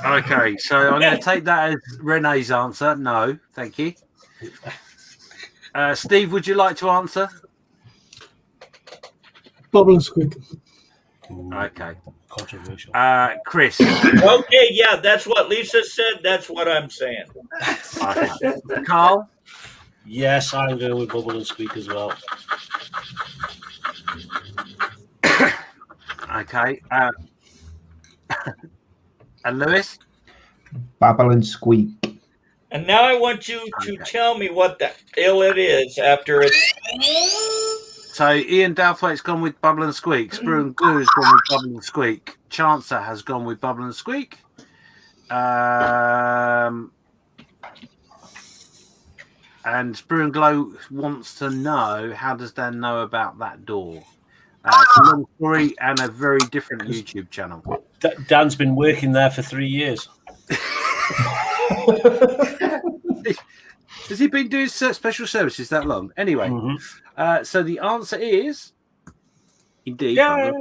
Okay, so I'm going to take that as Renee's answer. No, thank you. Steve, would you like to answer?
Bubble and Squeak.
Okay.
Controversial.
Chris.
Okay, yeah, that's what Lisa said. That's what I'm saying.
Okay. Carl?
Yes, I'm going with Bubble and Squeak as well.
Okay. And Lewis?
Babble and Squeak.
And now I want you to tell me what the hell it is after it's...
So Ian Douthwaite's gone with Bubble and Squeak. Sprue and Glue has gone with Bubble and Squeak. Chancer has gone with Bubble and Squeak. And Sprue and Glow wants to know, how does Dan know about that door? It's a long story and a very different YouTube channel.
Dan's been working there for 3 years.
Has he been doing special services that long? Anyway, so the answer is indeed. Yes.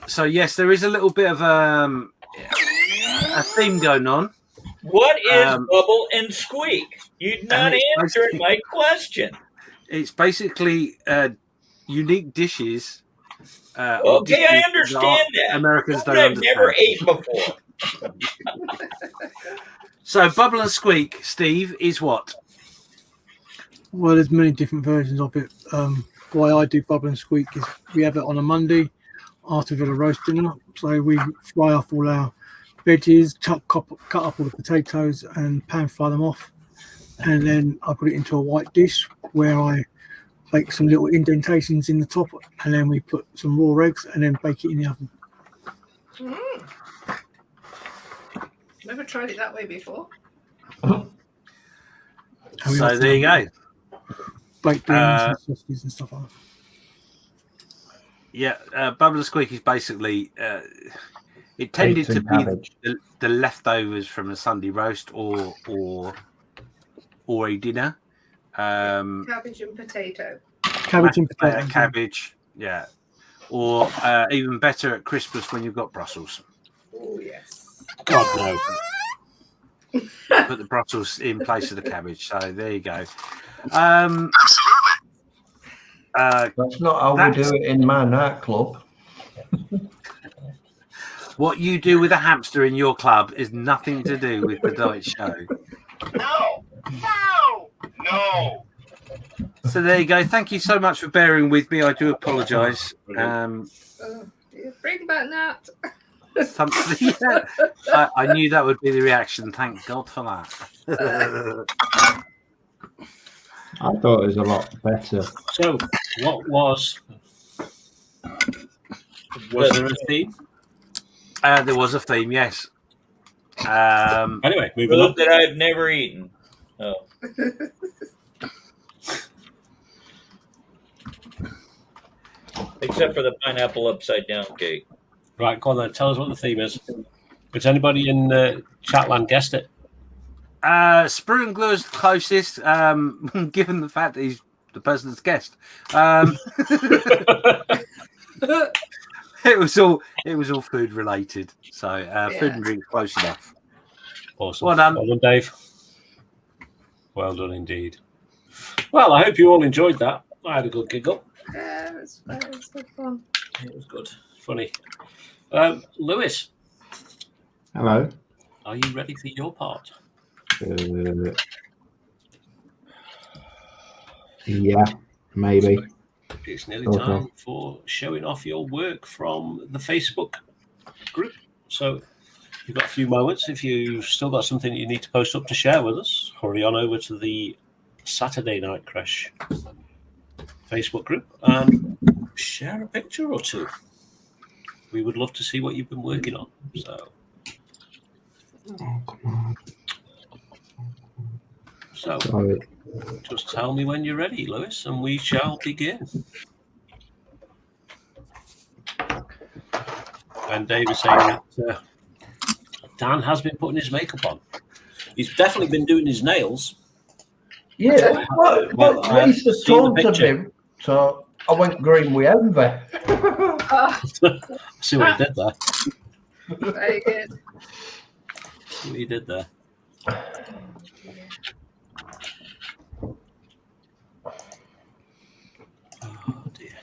So yes, there is a little bit of a theme going on.
What is Bubble and Squeak? You'd not answered my question.
It's basically unique dishes.
Okay, I understand that.
Americans don't
I've
understand.
never ate before.
So Bubble and Squeak, Steve, is what?
Well, there's many different versions of it. Why I do Bubble and Squeak is we have it on a Monday after we've had a roast dinner. So we fry off all our veggies, cut up all the potatoes and pan fry them off. And then I put it into a white dish where I make some little indentations in the top, and then we put some raw eggs and then bake it in the oven.
Never tried it that way before.
So there you go.
Baked beans and sausages and stuff like that.
Yeah, Bubble and Squeak is basically it tended to be the leftovers from a Sunday roast or a dinner.
Cabbage and potato.
Cabbage, yeah. Or even better at Christmas when you've got Brussels.
Oh yes.
God no. Put the Brussels in place of the cabbage. So there you go.
Absolutely. That's not how we do it in my nightclub.
What you do with a hamster in your club is nothing to do with the Diet Show.
No.
So there you go. Thank you so much for bearing with me. I do apologise.
Bring back that.
I knew that would be the reaction. Thank God for that.
I thought it was a lot better.
So, what was there a theme?
There was a theme, yes.
Anyway, moving on.
That I've never eaten. Oh. Except for the pineapple upside down cake.
Right, go on then. Tell us what the theme is. Has anybody in Chatland guessed it?
Sprue and Glue is the closest, given the fact that he's the person that's guessed. It was all food related. So food and drink close enough.
Awesome.
Well done.
Well done, Dave. Well done indeed. Well, I hope you all enjoyed that. I had a good giggle.
Yeah, it was good fun.
It was good. Funny. Lewis.
Hello.
Are you ready for your part?
Yeah, maybe.
It's nearly time for showing off your work from the Facebook group. So you've got a few moments. If you've still got something that you need to post up to share with us, hurry on over to the Saturday Night Creche Facebook group and share a picture or two. We would love to see what you've been working on. So, just tell me when you're ready, Lewis, and we shall begin. And Dave is saying that Dan has been putting his makeup on. He's definitely been doing his nails.
Yeah, well Lisa taunted him, so I went green with envy.
See what he did there.
Very good.
See what he did there. Oh dear.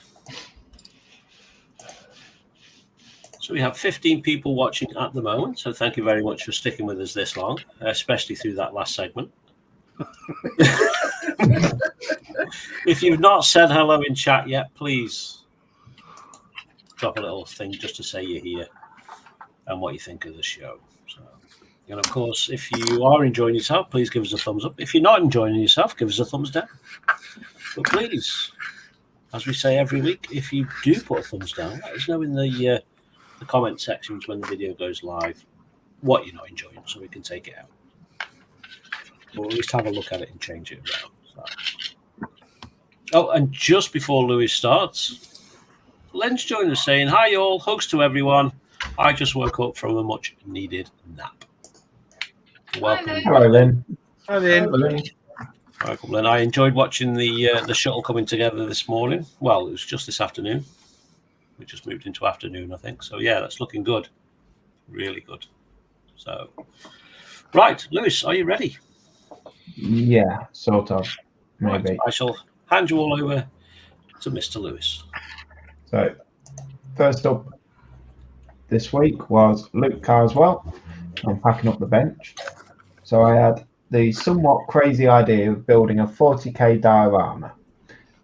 So we have 15 people watching at the moment. So thank you very much for sticking with us this long, especially through that last segment. If you've not said hello in chat yet, please drop a little thing just to say you're here and what you think of the show. So, and of course, if you are enjoying yourself, please give us a thumbs up. If you're not enjoying yourself, give us a thumbs down. But please, as we say every week, if you do put a thumbs down, let us know in the comment sections when the video goes live what you're not enjoying, so we can take it out. Or at least have a look at it and change it around. So. Oh, and just before Lewis starts, Len's joined us saying, "Hi all, hugs to everyone. I just woke up from a much needed nap." Welcome.
Hello, Len.
Hi, Len.
Welcome, Len. I enjoyed watching the shuttle coming together this morning. Well, it was just this afternoon. We just moved into afternoon, I think. So yeah, that's looking good. Really good. So, right, Lewis, are you ready?
Yeah, sort of. Maybe.
Right, I shall hand you all over to Mr. Lewis.
So, first up, this week was Luke Carswell. I'm packing up the bench. So I had the somewhat crazy idea of building a 40k diorama,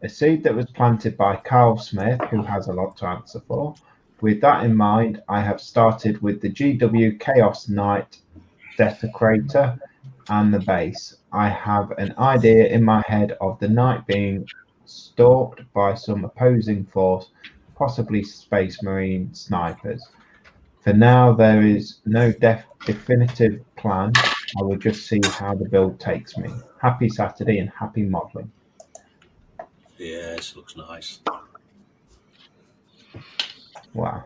a seed that was planted by Carl Smith, who has a lot to answer for. With that in mind, I have started with the GW Chaos Knight Desecrator and the base. I have an idea in my head of the knight being stalked by some opposing force, possibly Space Marine snipers. For now, there is no definitive plan. I will just see how the build takes me. Happy Saturday and happy modelling.
Yes, looks nice.
Wow.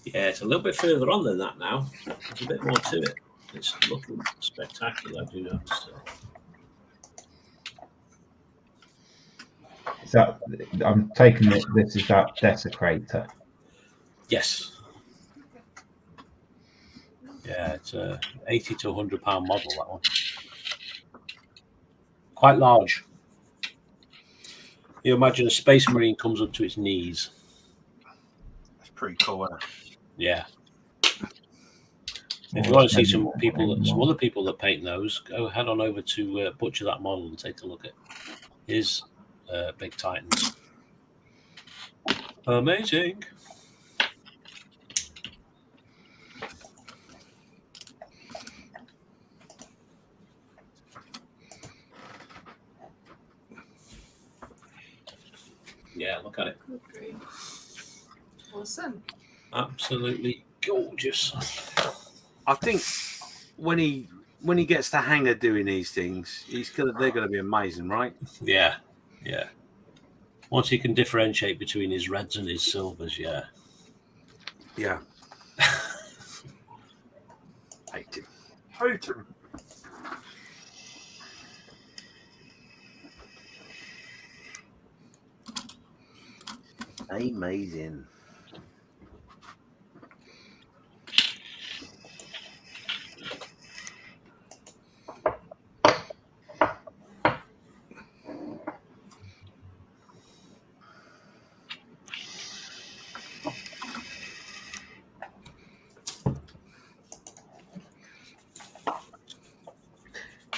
Yeah, it's a little bit further on than that now. There's a bit more to it. It's looking spectacular, I do notice.
Is that, I'm taking it, this is that Desecrator.
Yes. Yeah, it's a 80 to 100 pound model, that one. Quite large. You imagine a Space Marine comes up to its knees.
That's pretty cool, isn't it?
Yeah. If you want to see some other people that paint those, go head on over to Butcher That Model and take a look at his big Titans. Amazing. Yeah, look at it.
Okay. Awesome.
Absolutely gorgeous.
I think when he gets the hang of doing these things, they're gonna be amazing, right?
Yeah, yeah. Once he can differentiate between his reds and his silvers, yeah.
Yeah. Hate him. Amazing.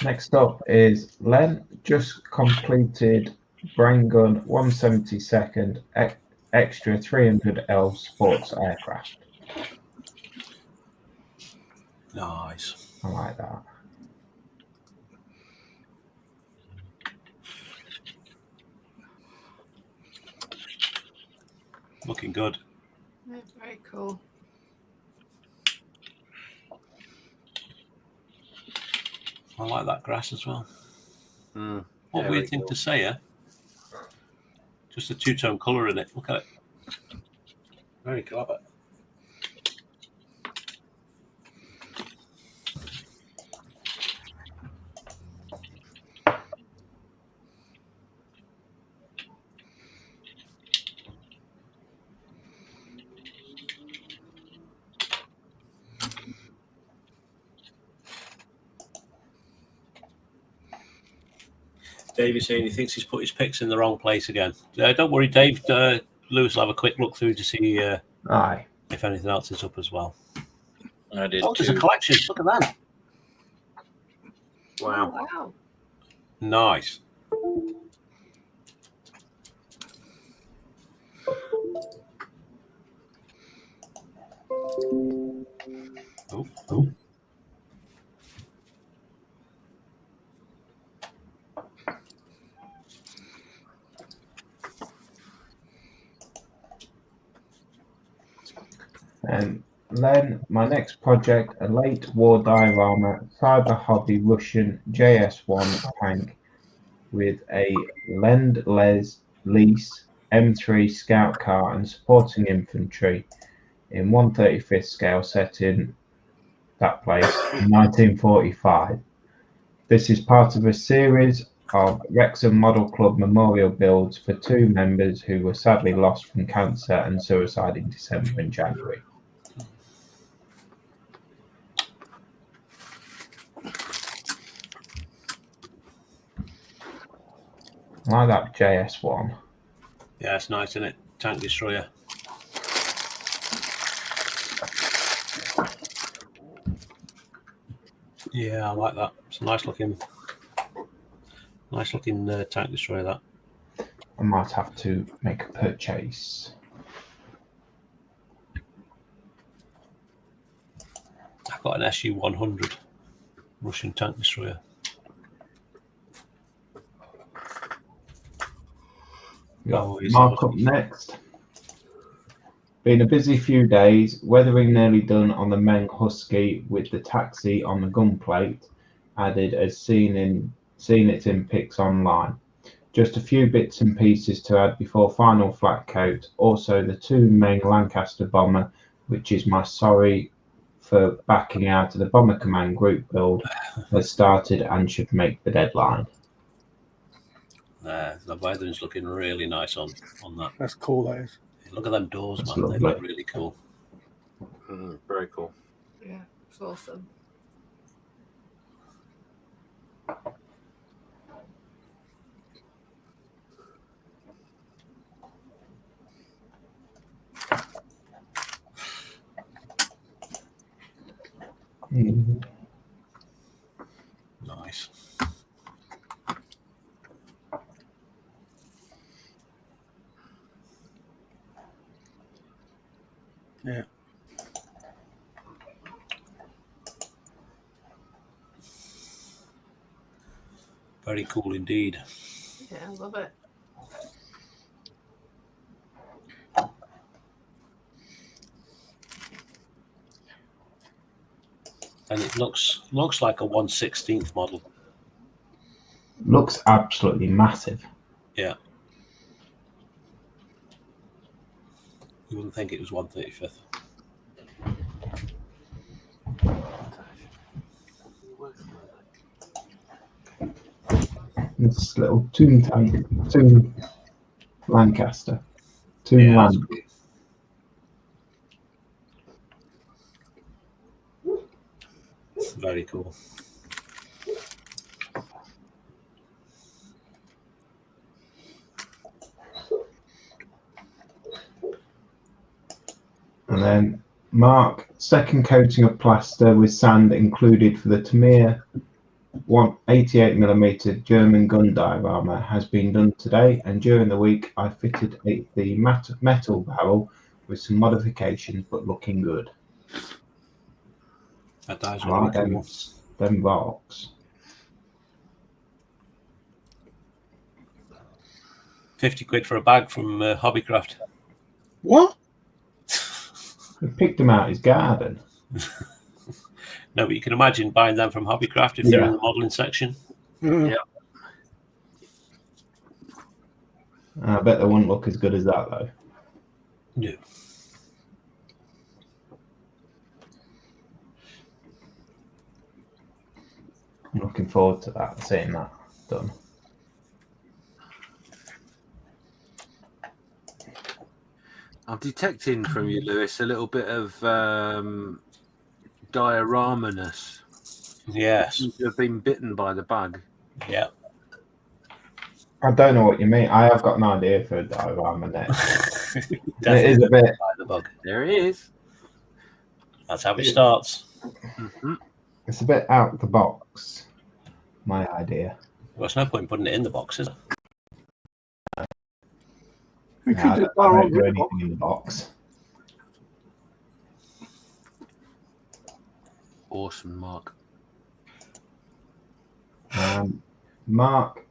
Next up is Len, just completed Brain Gun 172nd extra 300L sports aircraft.
Nice.
I like that.
Looking good.
Very cool.
I like that grass as well.
Mm,
what
yeah,
weird thing
cool.
to say, eh? Just a two-tone colour in it. Look at it. Very clever. Dave is saying he thinks he's put his picks in the wrong place again. Don't worry, Dave. Lewis will have a quick look through to see if anything else is up as well.
I did
there's a collection. Look at that.
Wow.
Oh, wow.
Nice. Oh.
And then my next project, a late war diorama, cyber hobby Russian JS1 tank with a Lend-Lease M3 scout car and supporting infantry in 1/35th scale set in that place in 1945. This is part of a series of Wrexham Model Club memorial builds for two members who were sadly lost from cancer and suicide in December and January. I like that JS1.
Yeah, it's nice, isn't it? Tank destroyer. Yeah, I like that. It's a nice looking tank destroyer. That
I might have to make a purchase.
I've got an SU-100 Russian tank destroyer.
Mark up next. Been a busy few days, weathering nearly done on the Meng Husky with the taxi on the gunplate added as seen it in pics online. Just a few bits and pieces to add before final flat coat. Also the 2 Meng Lancaster bomber, which is my sorry for backing out of the Bomber Command group build, has started and should make the deadline.
The weathering's looking really nice on that.
That's cool, that is.
Look at them doors,
That's
man.
lovely.
They look really cool.
Very cool.
Yeah, it's awesome.
Nice.
Yeah.
Very cool indeed.
Yeah, I love it.
And it looks like a 1/16th model.
Looks absolutely massive.
Yeah. You wouldn't think it was 1/35th.
This little Toon tank, Toon Lancaster, Toon Lanc.
Very cool.
And then Mark, second coating of plaster with sand included for the Tamir 188mm German gun dive armour has been done today, and during the week I fitted the metal barrel with some modifications, but looking good.
That dive's
I like
really cool.
them rocks.
50 quid for a bag from Hobbycraft.
What?
He picked them out his garden.
No, but you can imagine buying them from Hobbycraft if they're in the modelling section.
Mm.
Yeah.
I bet they wouldn't look as good as that though.
No.
I'm looking forward to that, seeing that done.
I'm detecting from you, Lewis, a little bit of diorama-ness.
Yes.
You have been bitten by the bug.
Yeah.
I don't know what you mean. I have got an idea for a diorama next. It is a bit.
By the bug.
There it is.
That's how it starts.
Mm-hmm.
It's a bit out the box. My idea.
Well, there's no point putting it in the box, is there?
We
Yeah,
could
I
just
don't do anything in the box.
Awesome, Mark.
Mark,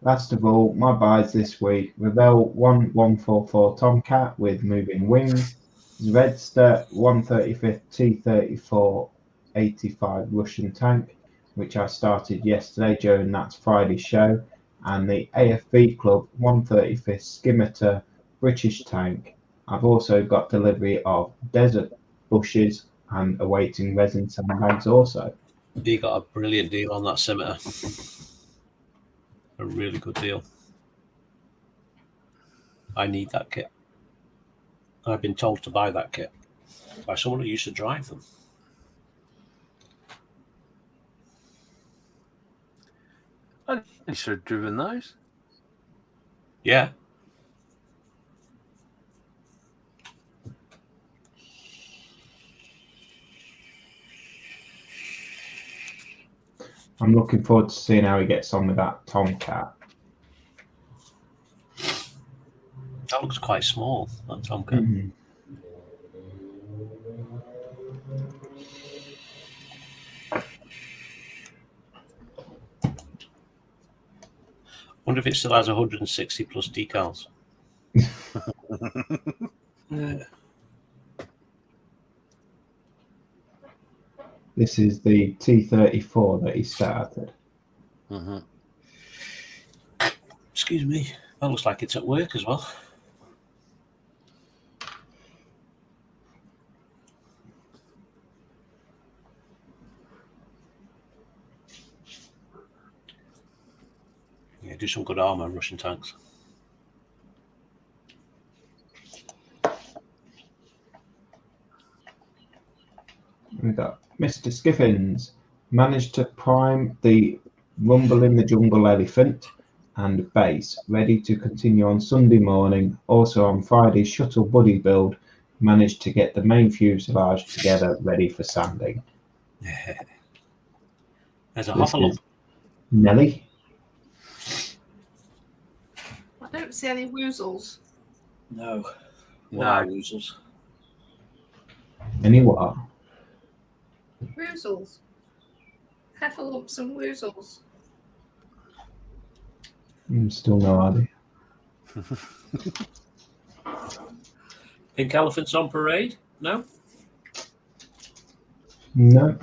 last of all, my buys this week: Revell 1144 Tomcat with moving wings, Zvedster 135th T-34 85 Russian tank, which I started yesterday during that Friday show, and the AFV Club 135th Scimitar British tank. I've also got delivery of Desert Bushes and awaiting resin sandbags also.
You got a brilliant deal on that scimitar. A really good deal. I need that kit. I've been told to buy that kit by someone who used to drive them.
You should have driven those.
Yeah.
I'm looking forward to seeing how he gets on with that tomcat.
That looks quite small, that tomcat.
Mm-hmm.
Wonder if it still has 160 plus decals. Yeah.
This is the T34 that he started.
Mm-hmm. Excuse me. That looks like it's at work as well. Yeah, do some good armor, Russian tanks.
We got Mr. Skiffins managed to prime the Rumble in the Jungle Elephant and base, ready to continue on Sunday morning. Also on Friday's shuttle buddy build, managed to get the main fuselage together, ready for sanding.
There's a
This
Huffalump.
is Nelly.
I don't see any woozles.
No.
No.
What woozles?
Any what?
Woozles. Heffalumps and woozles.
Still no idea.
Pink elephants on parade? No?
No.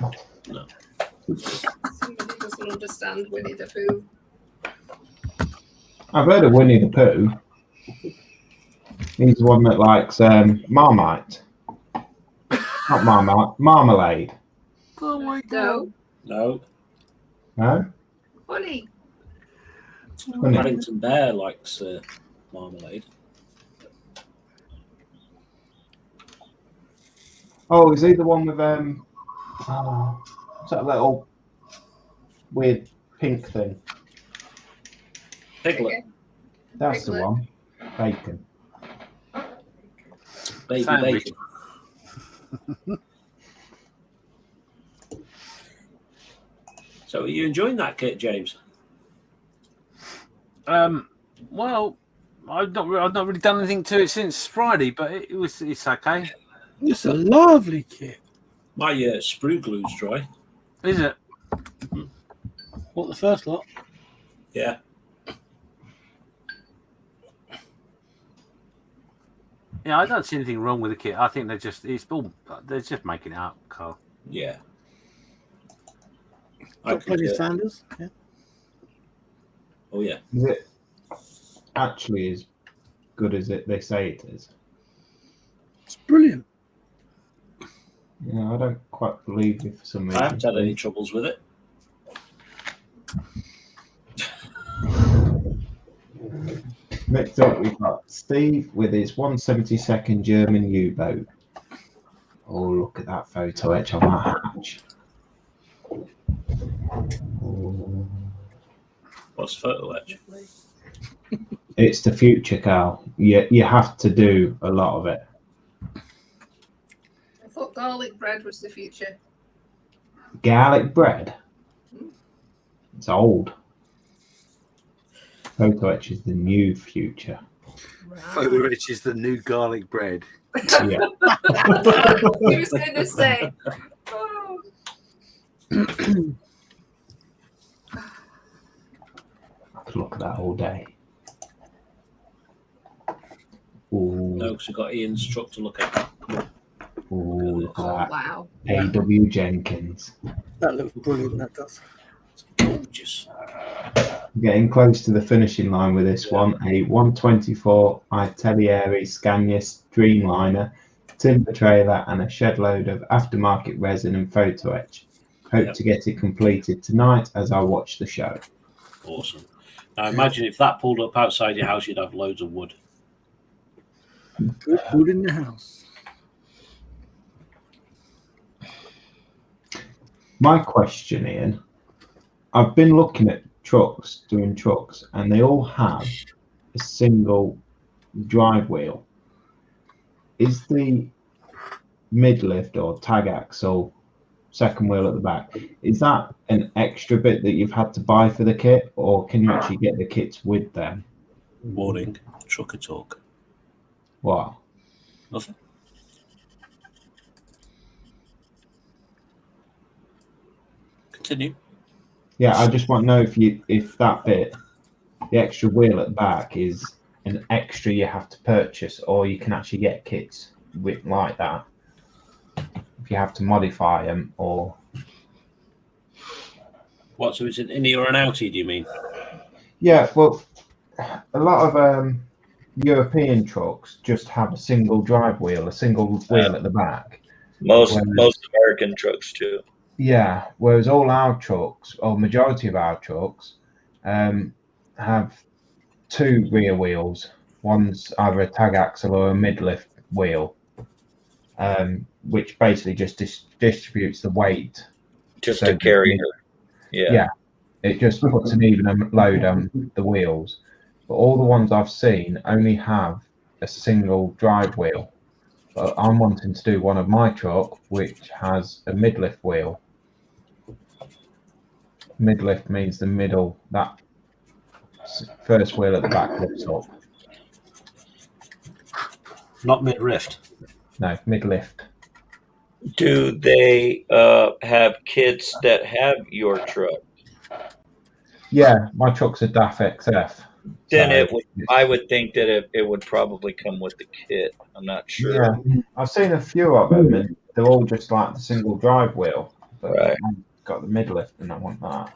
No.
Somebody doesn't understand Winnie the Pooh.
I've heard of Winnie the Pooh. He's the one that likes Marmite. Not Marmite, marmalade.
Oh my god.
No.
No.
No?
Honey.
Honey.
Paddington Bear likes marmalade.
Oh, is he the one with what's that little weird pink thing?
Piglet.
That's
Piglet.
the one. Bacon.
Baby
Sandwich.
bacon. So are you enjoying that kit, James?
Well, I've not really done anything to it since Friday, but it's okay.
It's a lovely kit.
My sprue glue's dry.
Is it?
What, the first lot?
Yeah.
Yeah, I don't see anything wrong with the kit. I think they're just making it up, Carl.
Yeah.
Got plenty of standards. Yeah.
Oh yeah.
Is it actually as good as they say it is?
It's brilliant.
Yeah, I don't quite believe you for some reason.
I haven't had any troubles with it.
Next up, we've got Steve with his 172nd German U-boat. Oh, look at that photo etch on that hatch. Oh.
What's photo etch?
It's the future, Carl. You have to do a lot of it.
I thought garlic bread was the future.
Garlic bread? It's old. Photo etch is the new future.
Photo etch is the new garlic bread.
Yeah.
He was going to say. Oh.
I could look at that all day. Ooh.
No, because we've got Ian's truck to look at.
Ooh, look at
Oh,
that.
wow.
A.W. Jenkins.
That looks brilliant, that does.
Gorgeous.
Getting close to the finishing line with this one. A 124 Italieri Scania Streamliner, timber trailer, and a shed load of aftermarket resin and photo etch. Hope to get it completed tonight as I watch the show.
Awesome. Now imagine if that pulled up outside your house, you'd have loads of wood.
Good wood in the house.
My question, Ian, I've been looking at doing trucks, and they all have a single drive wheel. Is the mid lift or tag axle second wheel at the back. Is that an extra bit that you've had to buy for the kit, or can you actually get the kits with them?
Warning, trucker talk.
What?
Nothing. Continue.
Yeah, I just want to know if that bit, the extra wheel at the back, is an extra you have to purchase, or you can actually get kits with like that. If you have to modify them, or
What? So it's an innie or an outie? Do you mean?
yeah, well, a lot of European trucks just have a single drive wheel, a single wheel at the back.
Most American trucks too.
Yeah, whereas all our trucks, or majority of our trucks, have two rear wheels. One's either a tag axle or a mid-lift wheel, which basically just distributes the weight.
Just to carry her. Yeah.
Yeah, it just puts an even load on the wheels. But all the ones I've seen only have a single drive wheel. But I'm wanting to do one of my truck, which has a mid-lift wheel. Mid-lift means the middle, that first wheel at the back lifts up.
Not mid-rift.
No, mid-lift.
Do they have kits that have your truck?
Yeah, my truck's a DAF XF.
Then I would think that it would probably come with the kit. I'm not sure.
Yeah, I've seen a few of them, and they're all just like the single drive wheel. But
Right.
I've got the mid-lift, and I want that.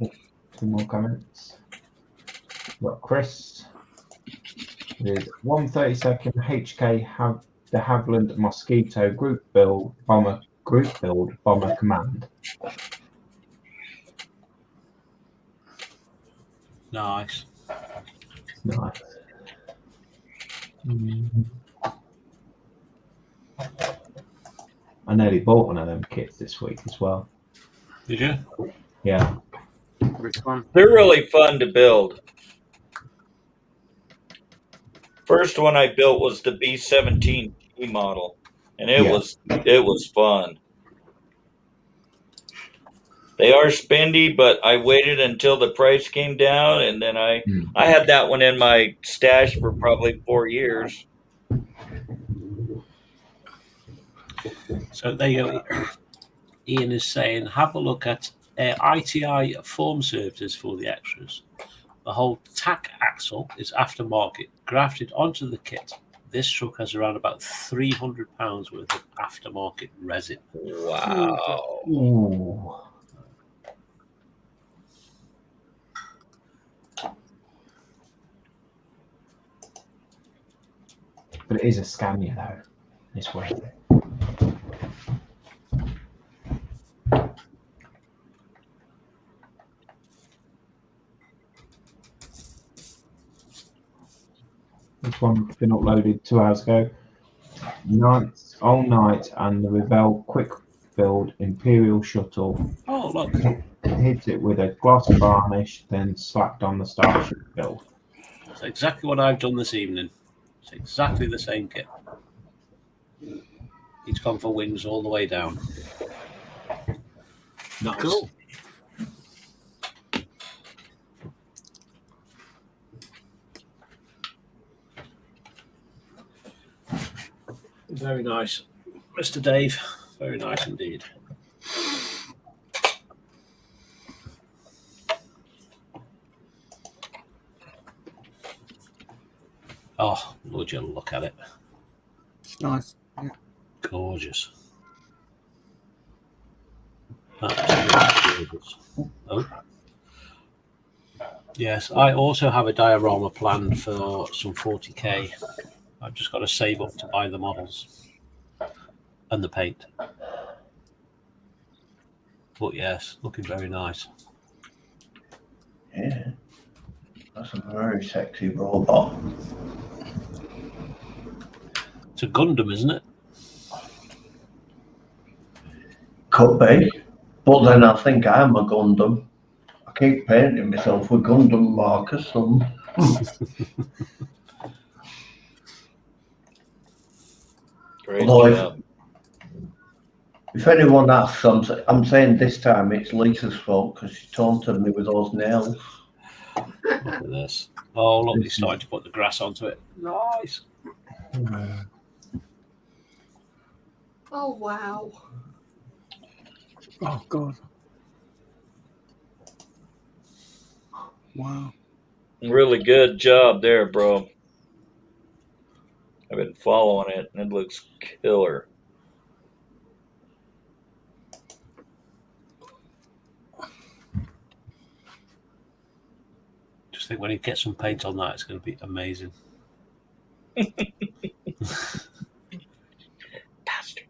Oh, two more comments. Got Chris. With 132nd HK de Havilland Mosquito Group Build Bomber Command.
Nice.
Nice. I nearly bought one of them kits this week as well.
Did you?
Yeah.
Which one?
They're really fun to build. First one I built was the B-17 model, and it was fun. They are spendy, but I waited until the price came down, and then I had that one in my stash for probably 4 years.
So there you go. Ian is saying, have a look at ITI form services for the extras. The whole tack axle is aftermarket, grafted onto the kit. This truck has around about £300 worth of aftermarket resin.
Wow.
Ooh. But it is a Scania though. It's worth it. This one's been uploaded 2 hours ago. All night, and the Revell quick build Imperial shuttle.
Oh, look.
Hit it with a gloss varnish, then slapped on the Starship build.
That's exactly what I've done this evening. It's exactly the same kit. He's gone for wings all the way down. Nice.
Cool.
Very nice, Mr. Dave. Very nice indeed. Oh, Lord, you look at it.
It's nice. Yeah.
Gorgeous. Absolutely gorgeous. Oh. Yes, I also have a diorama planned for some 40k. I've just got to save up to buy the models and the paint. But yes, looking very nice.
Yeah, that's a very sexy robot.
It's a Gundam, isn't it?
Could be, but then I think I'm a Gundam. I keep painting myself with Gundam markers.
Great
Although
job.
if anyone asks, I'm saying this time it's Lisa's fault because she taunted me with those nails.
Look at this. Oh, look, he's starting to put the grass onto it. Nice.
Oh, wow.
Oh, God. Wow.
Really good job there, bro. I've been following it, and it looks killer.
Just think when he gets some paint on that, it's going to be amazing.
Bastard.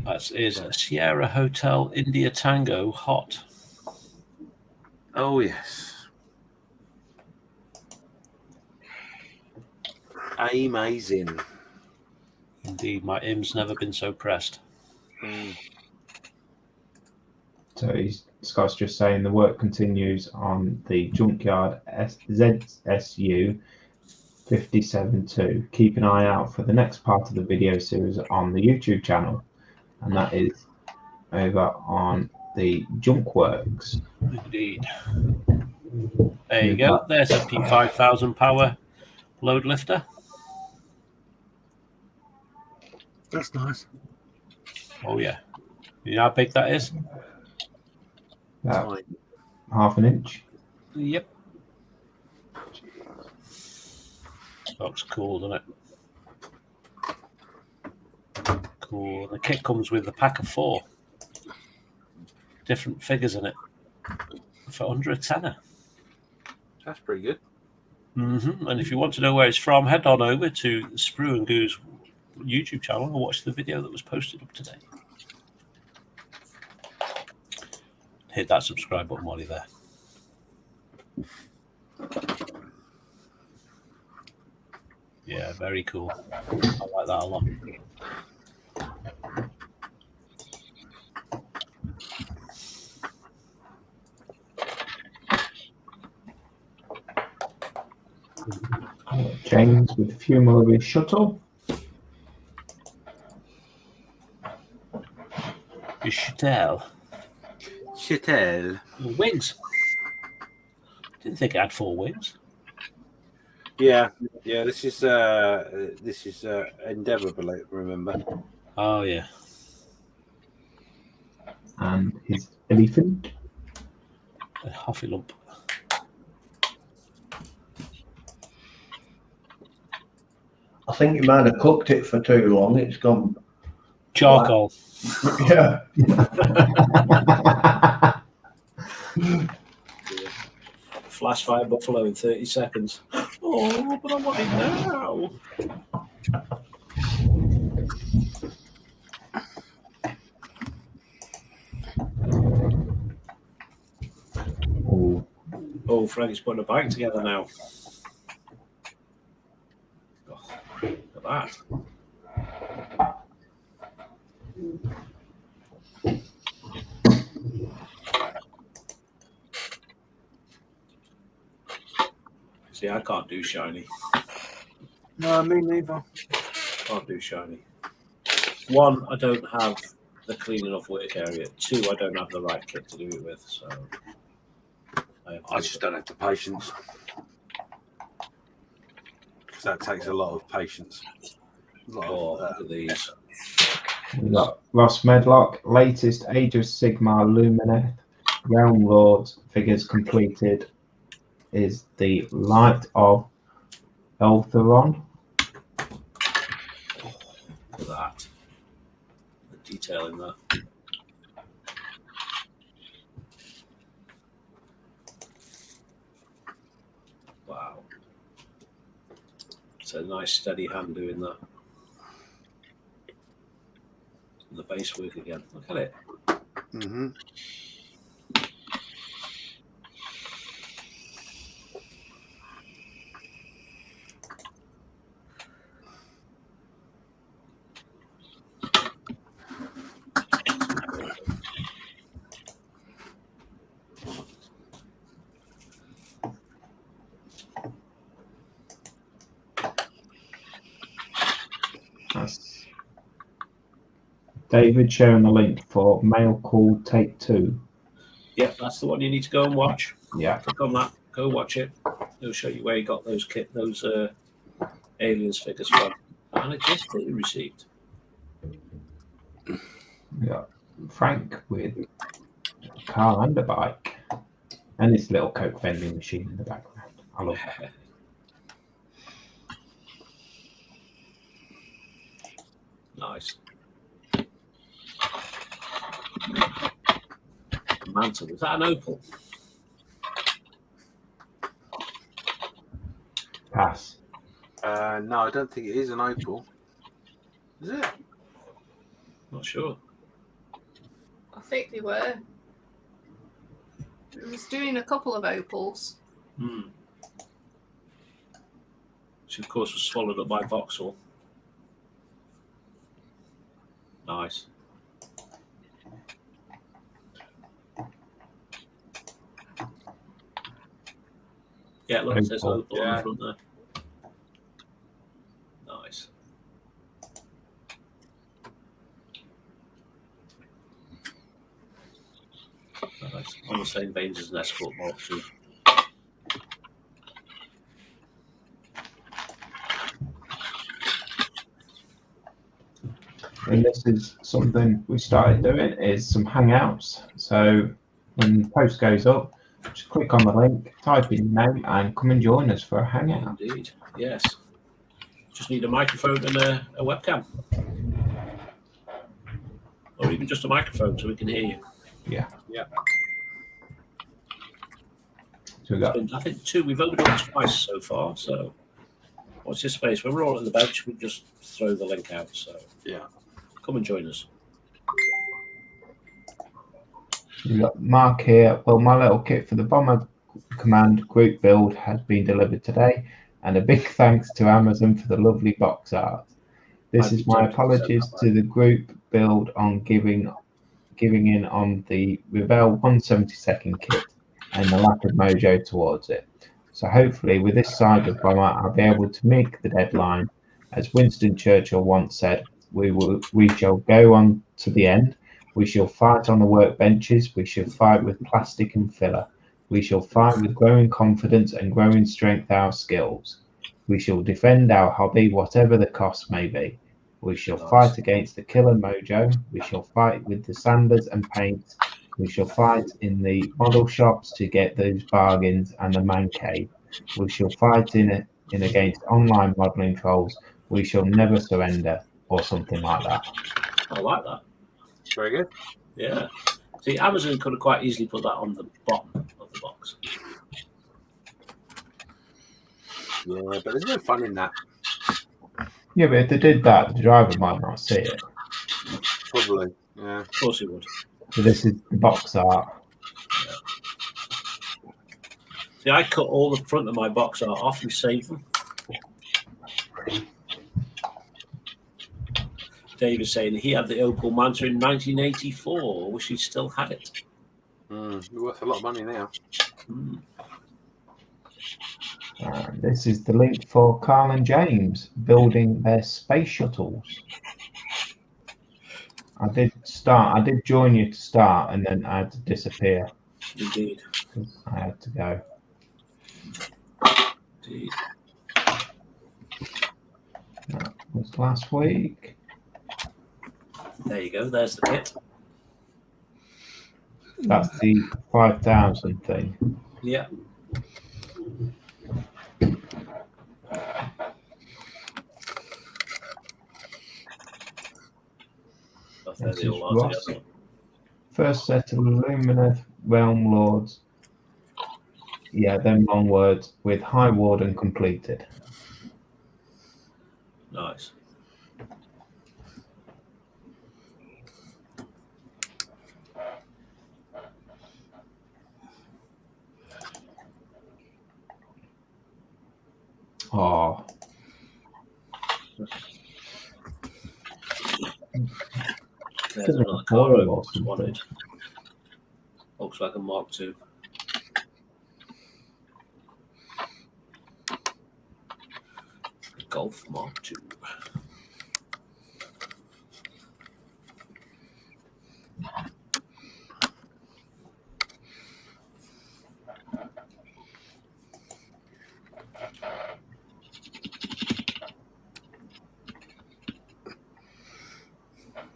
That is Sierra Hotel India Tango Hot.
Oh, yes. Amazing.
Indeed, my IM's never been so pressed.
So Scott's just saying the work continues on the Junkyard ZSU 57.2. Keep an eye out for the next part of the video series on the YouTube channel, and that is over on the Junkworks.
Indeed. There you go. There's a P5000 power load lifter.
That's nice.
Oh, yeah. You know how big that is?
About half an inch.
Yep. Looks cool, doesn't it? Cool. The kit comes with a pack of 4 different figures in it for under a tenner.
That's pretty good.
And if you want to know where it's from, head on over to Sprue and Goo's YouTube channel and watch the video that was posted up today. Hit that subscribe button while you're there. Yeah, very cool. I like that a lot.
James with fuel of his shuttle.
His shuttle.
Shuttle.
Wings. Didn't think it had 4 wings.
Yeah. This is Endeavour, remember?
Oh yeah.
And his elephant.
A Huffy Lump.
I think you might have cooked it for too long. It's gone
charcoal.
Yeah.
Flash fire buffalo in 30 seconds. Oh, but I want it now. Oh, Frankie's putting a bike together now. Oh, look at that. See, I can't do shiny.
No, me neither.
Can't do shiny. 1, I don't have the clean enough work area. 2, I don't have the right kit to do it with. So
I just don't have the patience. Because that takes a lot of patience.
Look at these.
We've got Ross Medlock, latest Age of Sigmar Lumineth Realm Lords figures completed is the Light of Eltheron.
Look at that. The detail in that. Wow. It's a nice steady hand doing that. And the base work again. Look at it.
Mm-hmm.
That's David sharing the link for Mail Call Take 2.
Yeah, that's the one you need to go and watch.
Yeah.
Click on that. Go watch it. It'll show you where you got those aliens figures from, and a gift that you received.
Yeah. Frank with a car and a bike, and this little Coke vending machine in the background. I love that.
Nice. Mantle. Is that an opal?
Pass.
No, I don't think it is an opal. Is it?
Not sure.
I think they were. It was doing a couple of opals.
Which, of course, was swallowed up by Vauxhall. Nice. Yeah, look, it says opal on the front there. Nice. Nice. On the same veins as an Escort Mark II.
And this is something we started doing, is some hangouts. So when the post goes up, just click on the link, type in your name, and come and join us for a hangout.
Indeed, yes. Just need a microphone and a webcam. Or even just a microphone so we can hear you.
Yeah.
Yeah.
So we got,
I think we've only done twice so far, so watch this space. When we're all at the bench, we just throw the link out. So
yeah.
Come and join us.
we got Mark here. Well, my little kit for the Bomber Command group build has been delivered today, and a big thanks to Amazon for the lovely box art. This is my apologies to the group build on giving in on the Revell 172nd kit and the lack of mojo towards it. So hopefully with this side of Bomber, I'll be able to make the deadline. As Winston Churchill once said, we shall go on to the end. We shall fight on the workbenches. We shall fight with plastic and filler. We shall fight with growing confidence and growing strength our skills. We shall defend our hobby, whatever the cost may be. We shall fight against the killer mojo. We shall fight with the sanders and paints. We shall fight in the model shops to get those bargains and the man cave. We shall fight in against online modelling trolls. We shall never surrender, or something like that.
I like that.
Very good.
Yeah. See, Amazon could have quite easily put that on the bottom of the box.
Yeah, but there's no fun in that.
Yeah, but if they did that, the driver might not see it.
Probably. Yeah.
Of course it would.
So this is the box art.
Yeah. See, I cut all the front of my box art off and saved them. Dave is saying he had the Opal Manta in 1984. Wish he still had it.
It's worth a lot of money now.
This is the link for Carl and James building their space shuttles. I did join you to start, and then I had to disappear.
Indeed.
I had to go.
Indeed.
That was last week.
There you go. There's the kit.
That's the 5,000 thing.
Yeah.
This is Ross. First set of Lumineth Realm Lords. Yeah, them long words with High Warden completed.
Nice.
Oh.
There's another car I wanted. Volkswagen Mark II. Golf Mark II.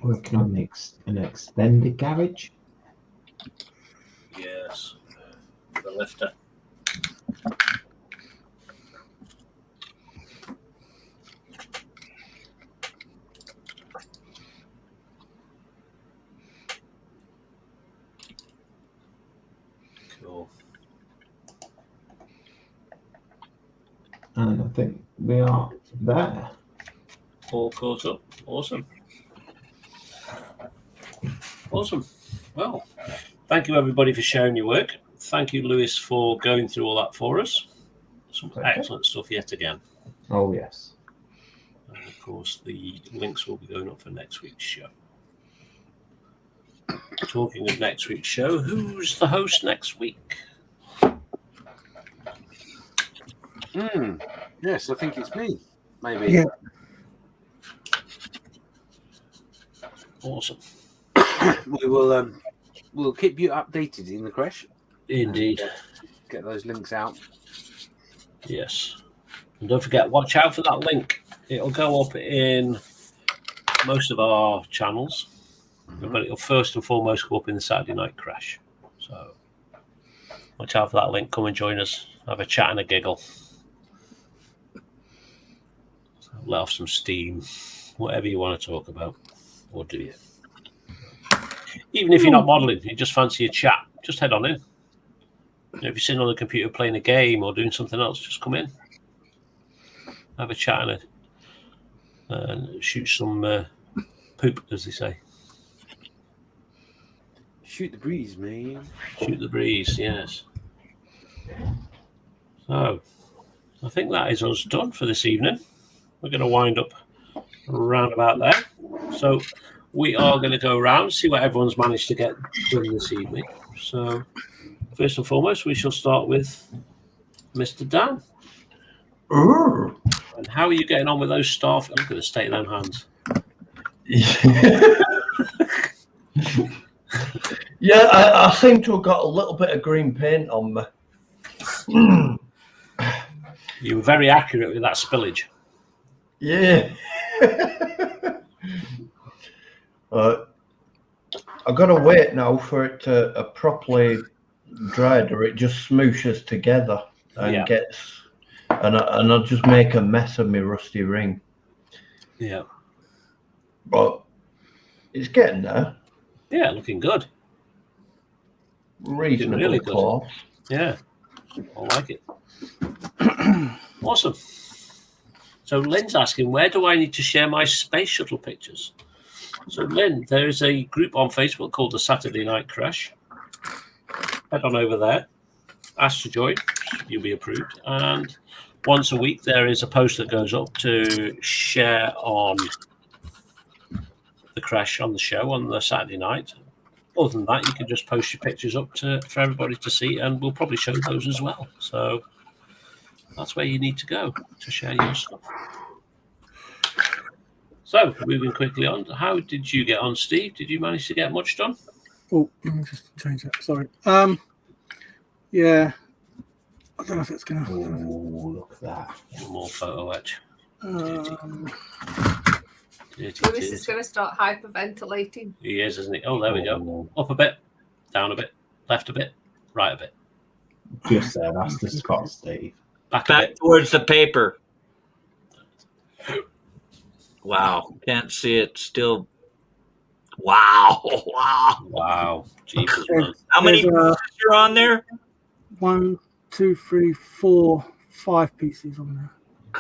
Working on an extended garage.
Yes. The lifter. Cool.
And I think we are there.
All caught up. Awesome. Awesome. Well, thank you everybody for sharing your work. Thank you, Lewis, for going through all that for us. Some excellent stuff yet again.
Oh, yes.
And of course, the links will be going up for next week's show. Talking of next week's show, who's the host next week?
Yes, I think it's me. Maybe.
Yeah.
Awesome.
We will. We'll keep you updated in the creche.
Indeed.
Get those links out.
Yes. And don't forget, watch out for that link. It'll go up in most of our channels, but it'll first and foremost go up in the Saturday Night Creche. So watch out for that link. Come and join us. Have a chat and a giggle. Let off some steam. Whatever you want to talk about. Or do you? Even if you're not modelling, you just fancy a chat, just head on in. If you're sitting on the computer playing a game or doing something else, just come in. Have a chat and shoot some poop, as they say.
Shoot the breeze, man.
Shoot the breeze, yes. So, I think that is us done for this evening. We're going to wind up around about there. So, we are going to go around, see what everyone's managed to get done this evening. So, first and foremost, we shall start with Mr. Dan. And how are you getting on with those staff? Look at the state of them hands.
Yeah, I seem to have got a little bit of green paint on me.
You were very accurate with that spillage.
Yeah. I've got to wait now for it to properly dried, or it just smooshes together and gets, and I'll just make a mess of my rusty ring.
Yeah.
But it's getting there.
Yeah, looking good.
Reasonably
really good.
close.
Yeah, I like it. Awesome. So Lynn's asking, where do I need to share my space shuttle pictures? So Lynn, there is a group on Facebook called the Saturday Night Creche. Head on over there. Ask to join. You'll be approved. And once a week, there is a post that goes up to share on the creche on the show on the Saturday night. Other than that, you can just post your pictures up for everybody to see, and we'll probably show those as well. So that's where you need to go to share your stuff. So, moving quickly on, how did you get on, Steve? Did you manage to get much done?
Oh, let me just change that. Sorry. Yeah. I don't know if it's going to...
Oh, look at that.
More photo etch.
Lewis is going to start hyperventilating.
He is, isn't he? Oh, there we go. Up a bit, down a bit, left a bit, right a bit.
Just there, that's the spot, Steve.
Back
towards the paper. Wow. Can't see it still. Wow. Wow.
Wow. Jesus, man.
How many pieces are on there?
1, 2, 3, 4, 5 pieces on there.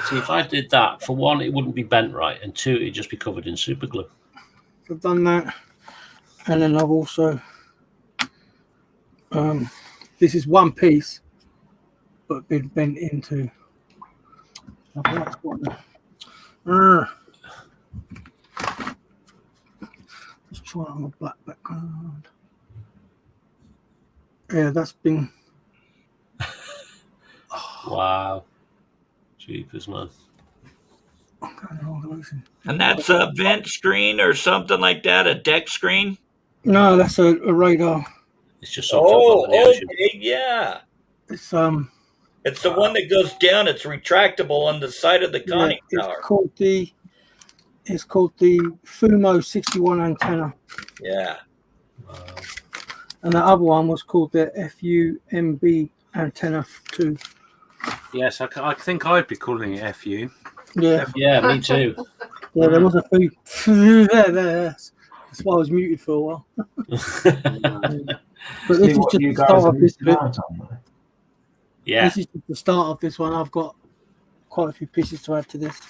See, if I did that, for one, it wouldn't be bent right, and two, it'd just be covered in super glue.
I've done that. And then I've also... this is one piece, but been bent into... Let's try it on a black background. Yeah, that's been...
Wow. Jeepers, man.
And that's a vent screen or something like that, a deck screen?
No, that's a radar.
It's just something up in the ocean.
Okay, yeah.
It's
It's the one that goes down. It's retractable on the side of the conning tower.
It's called the It's called the Fumo 61 antenna.
Yeah.
And the other one was called the FUMB antenna 2.
Yes, I think I'd be calling it FU.
Yeah.
Yeah, me too.
Yeah, there was a few there. That's why I was muted for a while. But this is just the start of this bit.
Yeah.
This is just the start of this one. I've got quite a few pieces to add to this.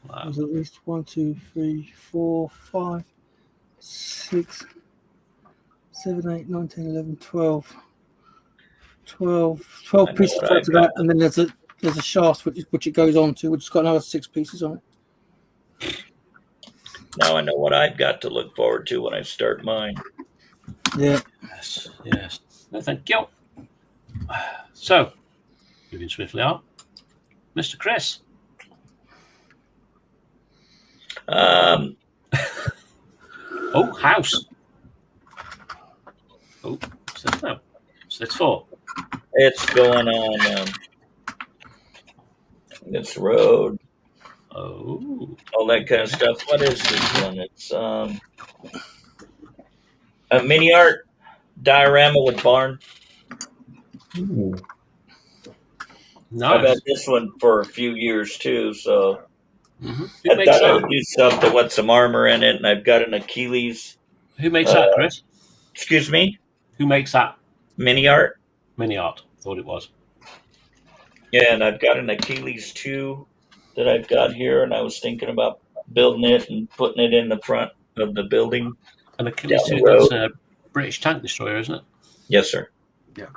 Wow.
There's at least 1, 2, 3, 4, 5, 6, 7, 8, 9, 10, 11, 12. 12 pieces to add to that, and then there's a shaft which it goes on to, which has got another 6 pieces on it.
Now I know what I've got to look forward to when I start mine.
Yeah.
Yes. No, thank you. So, moving swiftly on, Mr. Chris.
Um.
Oh, house. Oh, what's this now? What's this for?
It's going on this road.
Oh.
All that kind of stuff. What is this one? It's a mini art diorama with barn.
Ooh.
Nice.
I've had this one for a few years too, so
Who
I
makes
thought I
that?
would do something with some armor in it, and I've got an Achilles.
Who makes that, Chris?
Excuse me?
Who makes that?
Mini art.
Mini art. Thought it was.
Yeah, and I've got an Achilles 2 that I've got here, and I was thinking about building it and putting it in the front of the building.
An Achilles
down the
2, that's
road.
a British tank destroyer, isn't it?
Yes, sir.
Yeah.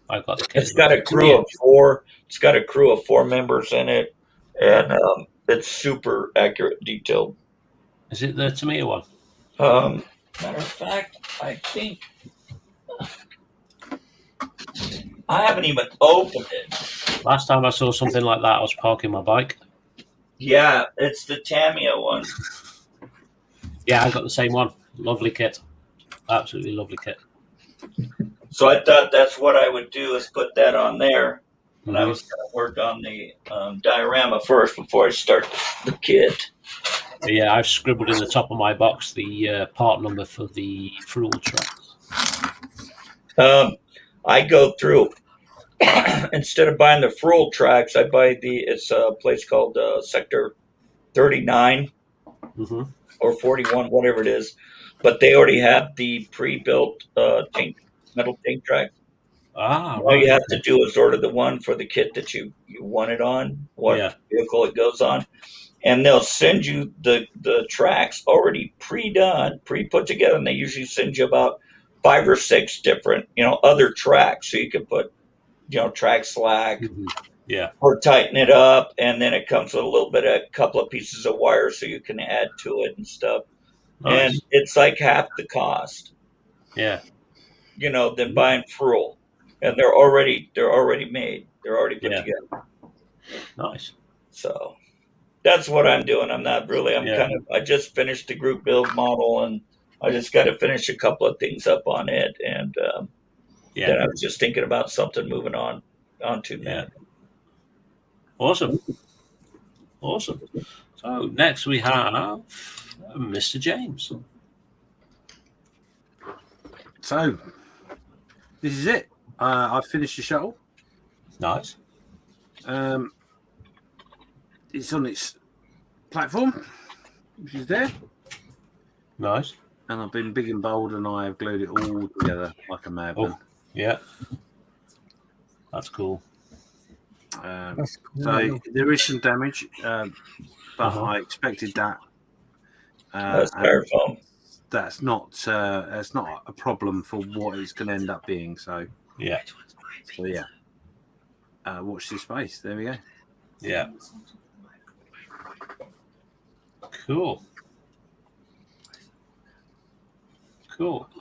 I've got the kit.
It's got a crew of 4. It's got a crew of 4 members in it, and it's super accurate, detailed.
Is it the Tamiya one?
Matter of fact, I think I haven't even opened it.
Last time I saw something like that, I was parking my bike.
Yeah, it's the Tamiya one.
Yeah, I got the same one. Lovely kit. Absolutely lovely kit.
So I thought that's what I would do, is put that on there. And I was going to work on the diorama first before I start the kit.
Yeah, I've scribbled in the top of my box the part number for the Frual tracks.
I go through, instead of buying the Frual tracks, I buy it's a place called Sector 39 or 41, whatever it is. But they already have the pre-built metal tank track. All you have to do is order the one for the kit that you want it on, what vehicle it goes on. And they'll send you the tracks already pre-done, pre-put together, and they usually send you about 5 or 6 different, other tracks, so you can put, track slack, or tighten it up, and then it comes with a couple of pieces of wire, so you can add to it and stuff.
Nice.
And it's like half the cost.
Yeah.
Than buying Frual, and they're already made. They're already put together.
Nice.
So that's what I'm doing. I'm not really. I just finished the group build model, and I just got to finish a couple of things up on it. And then I was just thinking about something moving onto that.
Awesome. So next we have Mr. James.
So this is it. I've finished the shuttle.
Nice.
It's on its platform, which is there.
Nice.
And I've been big and bold, and I have glued it all together like a madman.
Yeah. That's cool.
That's cool.
So there is some damage, but I expected that.
That's styrofoam.
That's not a problem for what it's going to end up being. So
yeah.
Watch this space. There we go.
Yeah. Cool.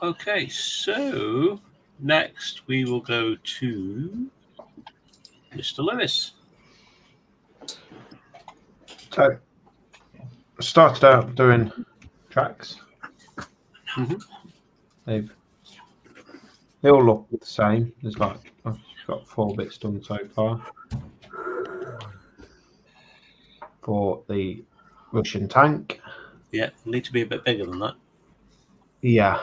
Okay, so next we will go to Mr. Lewis.
So I started out doing tracks. They all look the same. I've got 4 bits done so far. For the Russian tank.
Yeah, need to be a bit bigger than that.
Yeah.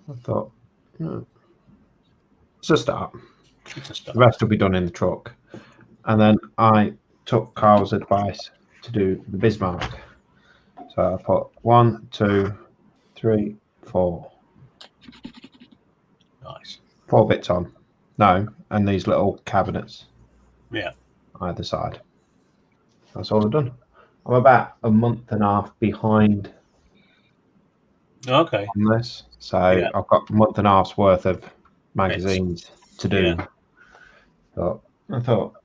I thought, it's a start. The rest will be done in the truck. And then I took Carl's advice to do the Bismarck. So I put 1, 2, 3, 4.
Nice.
4 bits on. No, and these little cabinets.
Yeah.
Either side. That's all I've done. I'm about a month and a half behind
Okay.
on this. So I've got a month and a half's worth of magazines to do.
Yeah.
But I thought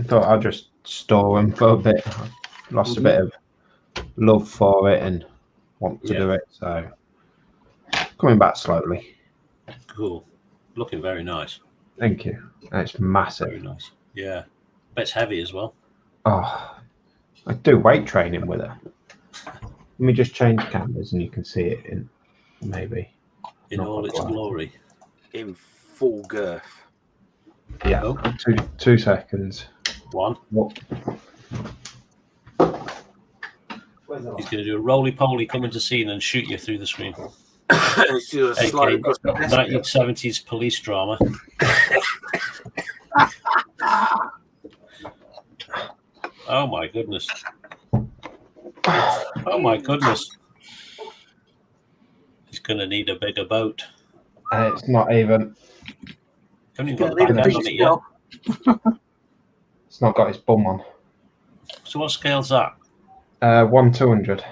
I'd just store them for a bit. I lost a bit of love for it and want to do it. So coming back slowly.
Cool. Looking very nice.
Thank you. And it's massive.
Very nice. Yeah. But it's heavy as well.
Oh, I do weight training with it. Let me just change cameras and you can see it in maybe.
In all its glory.
In full girth.
Yeah.
Oh.
2 seconds.
1.
What?
He's going to do a roly-poly, come into scene and shoot you through the screen.
AKA
1970s police drama. Oh my goodness. Oh my goodness. He's going to need a bigger boat.
It's not even.
Haven't even got the back end on it yet.
It's not got its bum on.
So what scale's that?
1/200.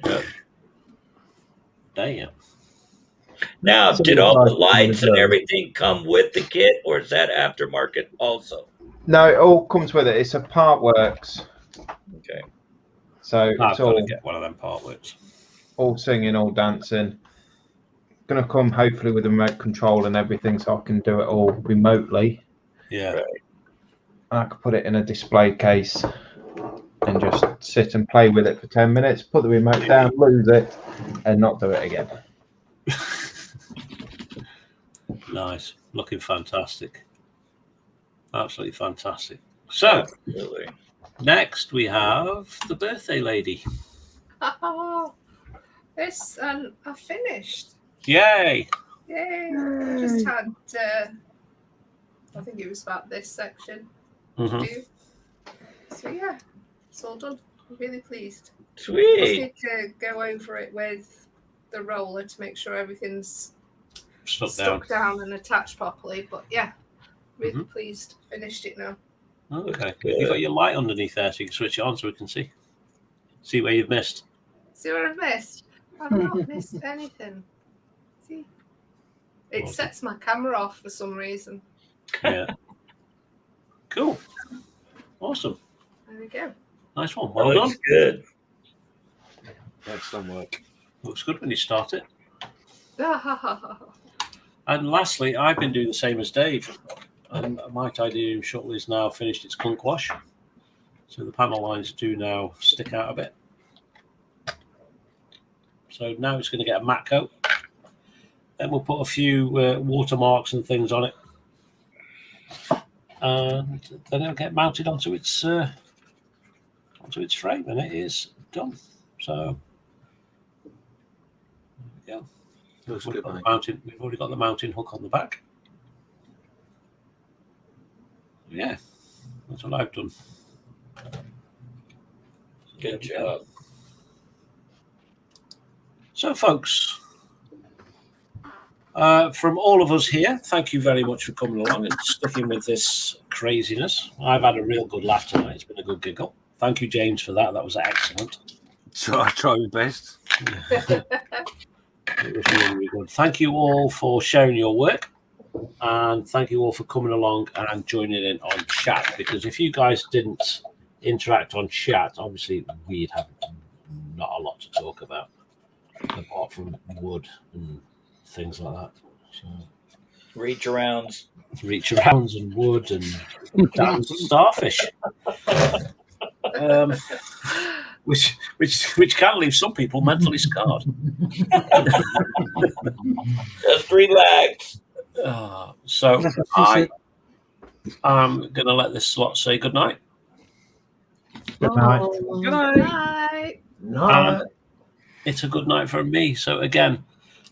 Yeah. Damn.
Now, did all the lights and everything come with the kit, or is that aftermarket also?
No, it all comes with it. It's a part works.
Okay.
So
I've
it's
got
all
to get one of them part works.
all singing, all dancing. Gonna come hopefully with a remote control and everything, so I can do it all remotely.
Yeah.
Right.
I could put it in a display case and just sit and play with it for 10 minutes, put the remote down, lose it, and not do it again.
Nice. Looking fantastic. Absolutely fantastic. So, next we have the birthday lady.
Oh, this I finished.
Yay!
Yay! Just had, I think it was about this section to do. So yeah, it's all done. I'm really pleased.
Sweet.
Just need to go over it with the roller to make sure everything's stuck down and attached properly. But yeah, really pleased. Finished it now.
Okay. You got your light underneath there, so you can switch it on so we can see where you've missed.
See what I've missed? I've not missed anything. See, it sets my camera off for some reason.
Yeah. Cool. Awesome.
There we go.
Nice one. Well done.
Good.
Excellent work.
Looks good when you start it. And lastly, I've been doing the same as Dave. And my titanium shuttle is now finished its clunk wash. So the panel lines do now stick out a bit. So now it's going to get a matte coat. Then we'll put a few watermarks and things on it. And then it'll get mounted onto its frame, and it is done. So there we go.
Looks
We've
good,
already got the mounting hook on the back. Yeah, that's what I've done.
Good job.
So, folks, from all of us here, thank you very much for coming along and sticking with this craziness. I've had a real good laugh tonight. It's been a good giggle. Thank you, James, for that. That was excellent.
So I try my best.
It was really, really good. Thank you all for sharing your work. And thank you all for coming along and joining in on chat. Because if you guys didn't interact on chat, obviously we'd have not a lot to talk about, apart from wood and things like that. So,
reach arounds
and wood and dance and starfish, which can leave some people mentally scarred.
Just relax.
So I am going to let this slot say goodnight.
Good night.
Good night.
Night.
It's a good night from me. So again,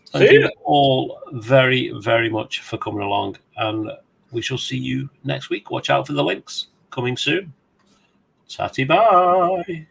See
thank you
ya.
all very, very much for coming along, and we shall see you next week. Watch out for the links coming soon. Tatty bye.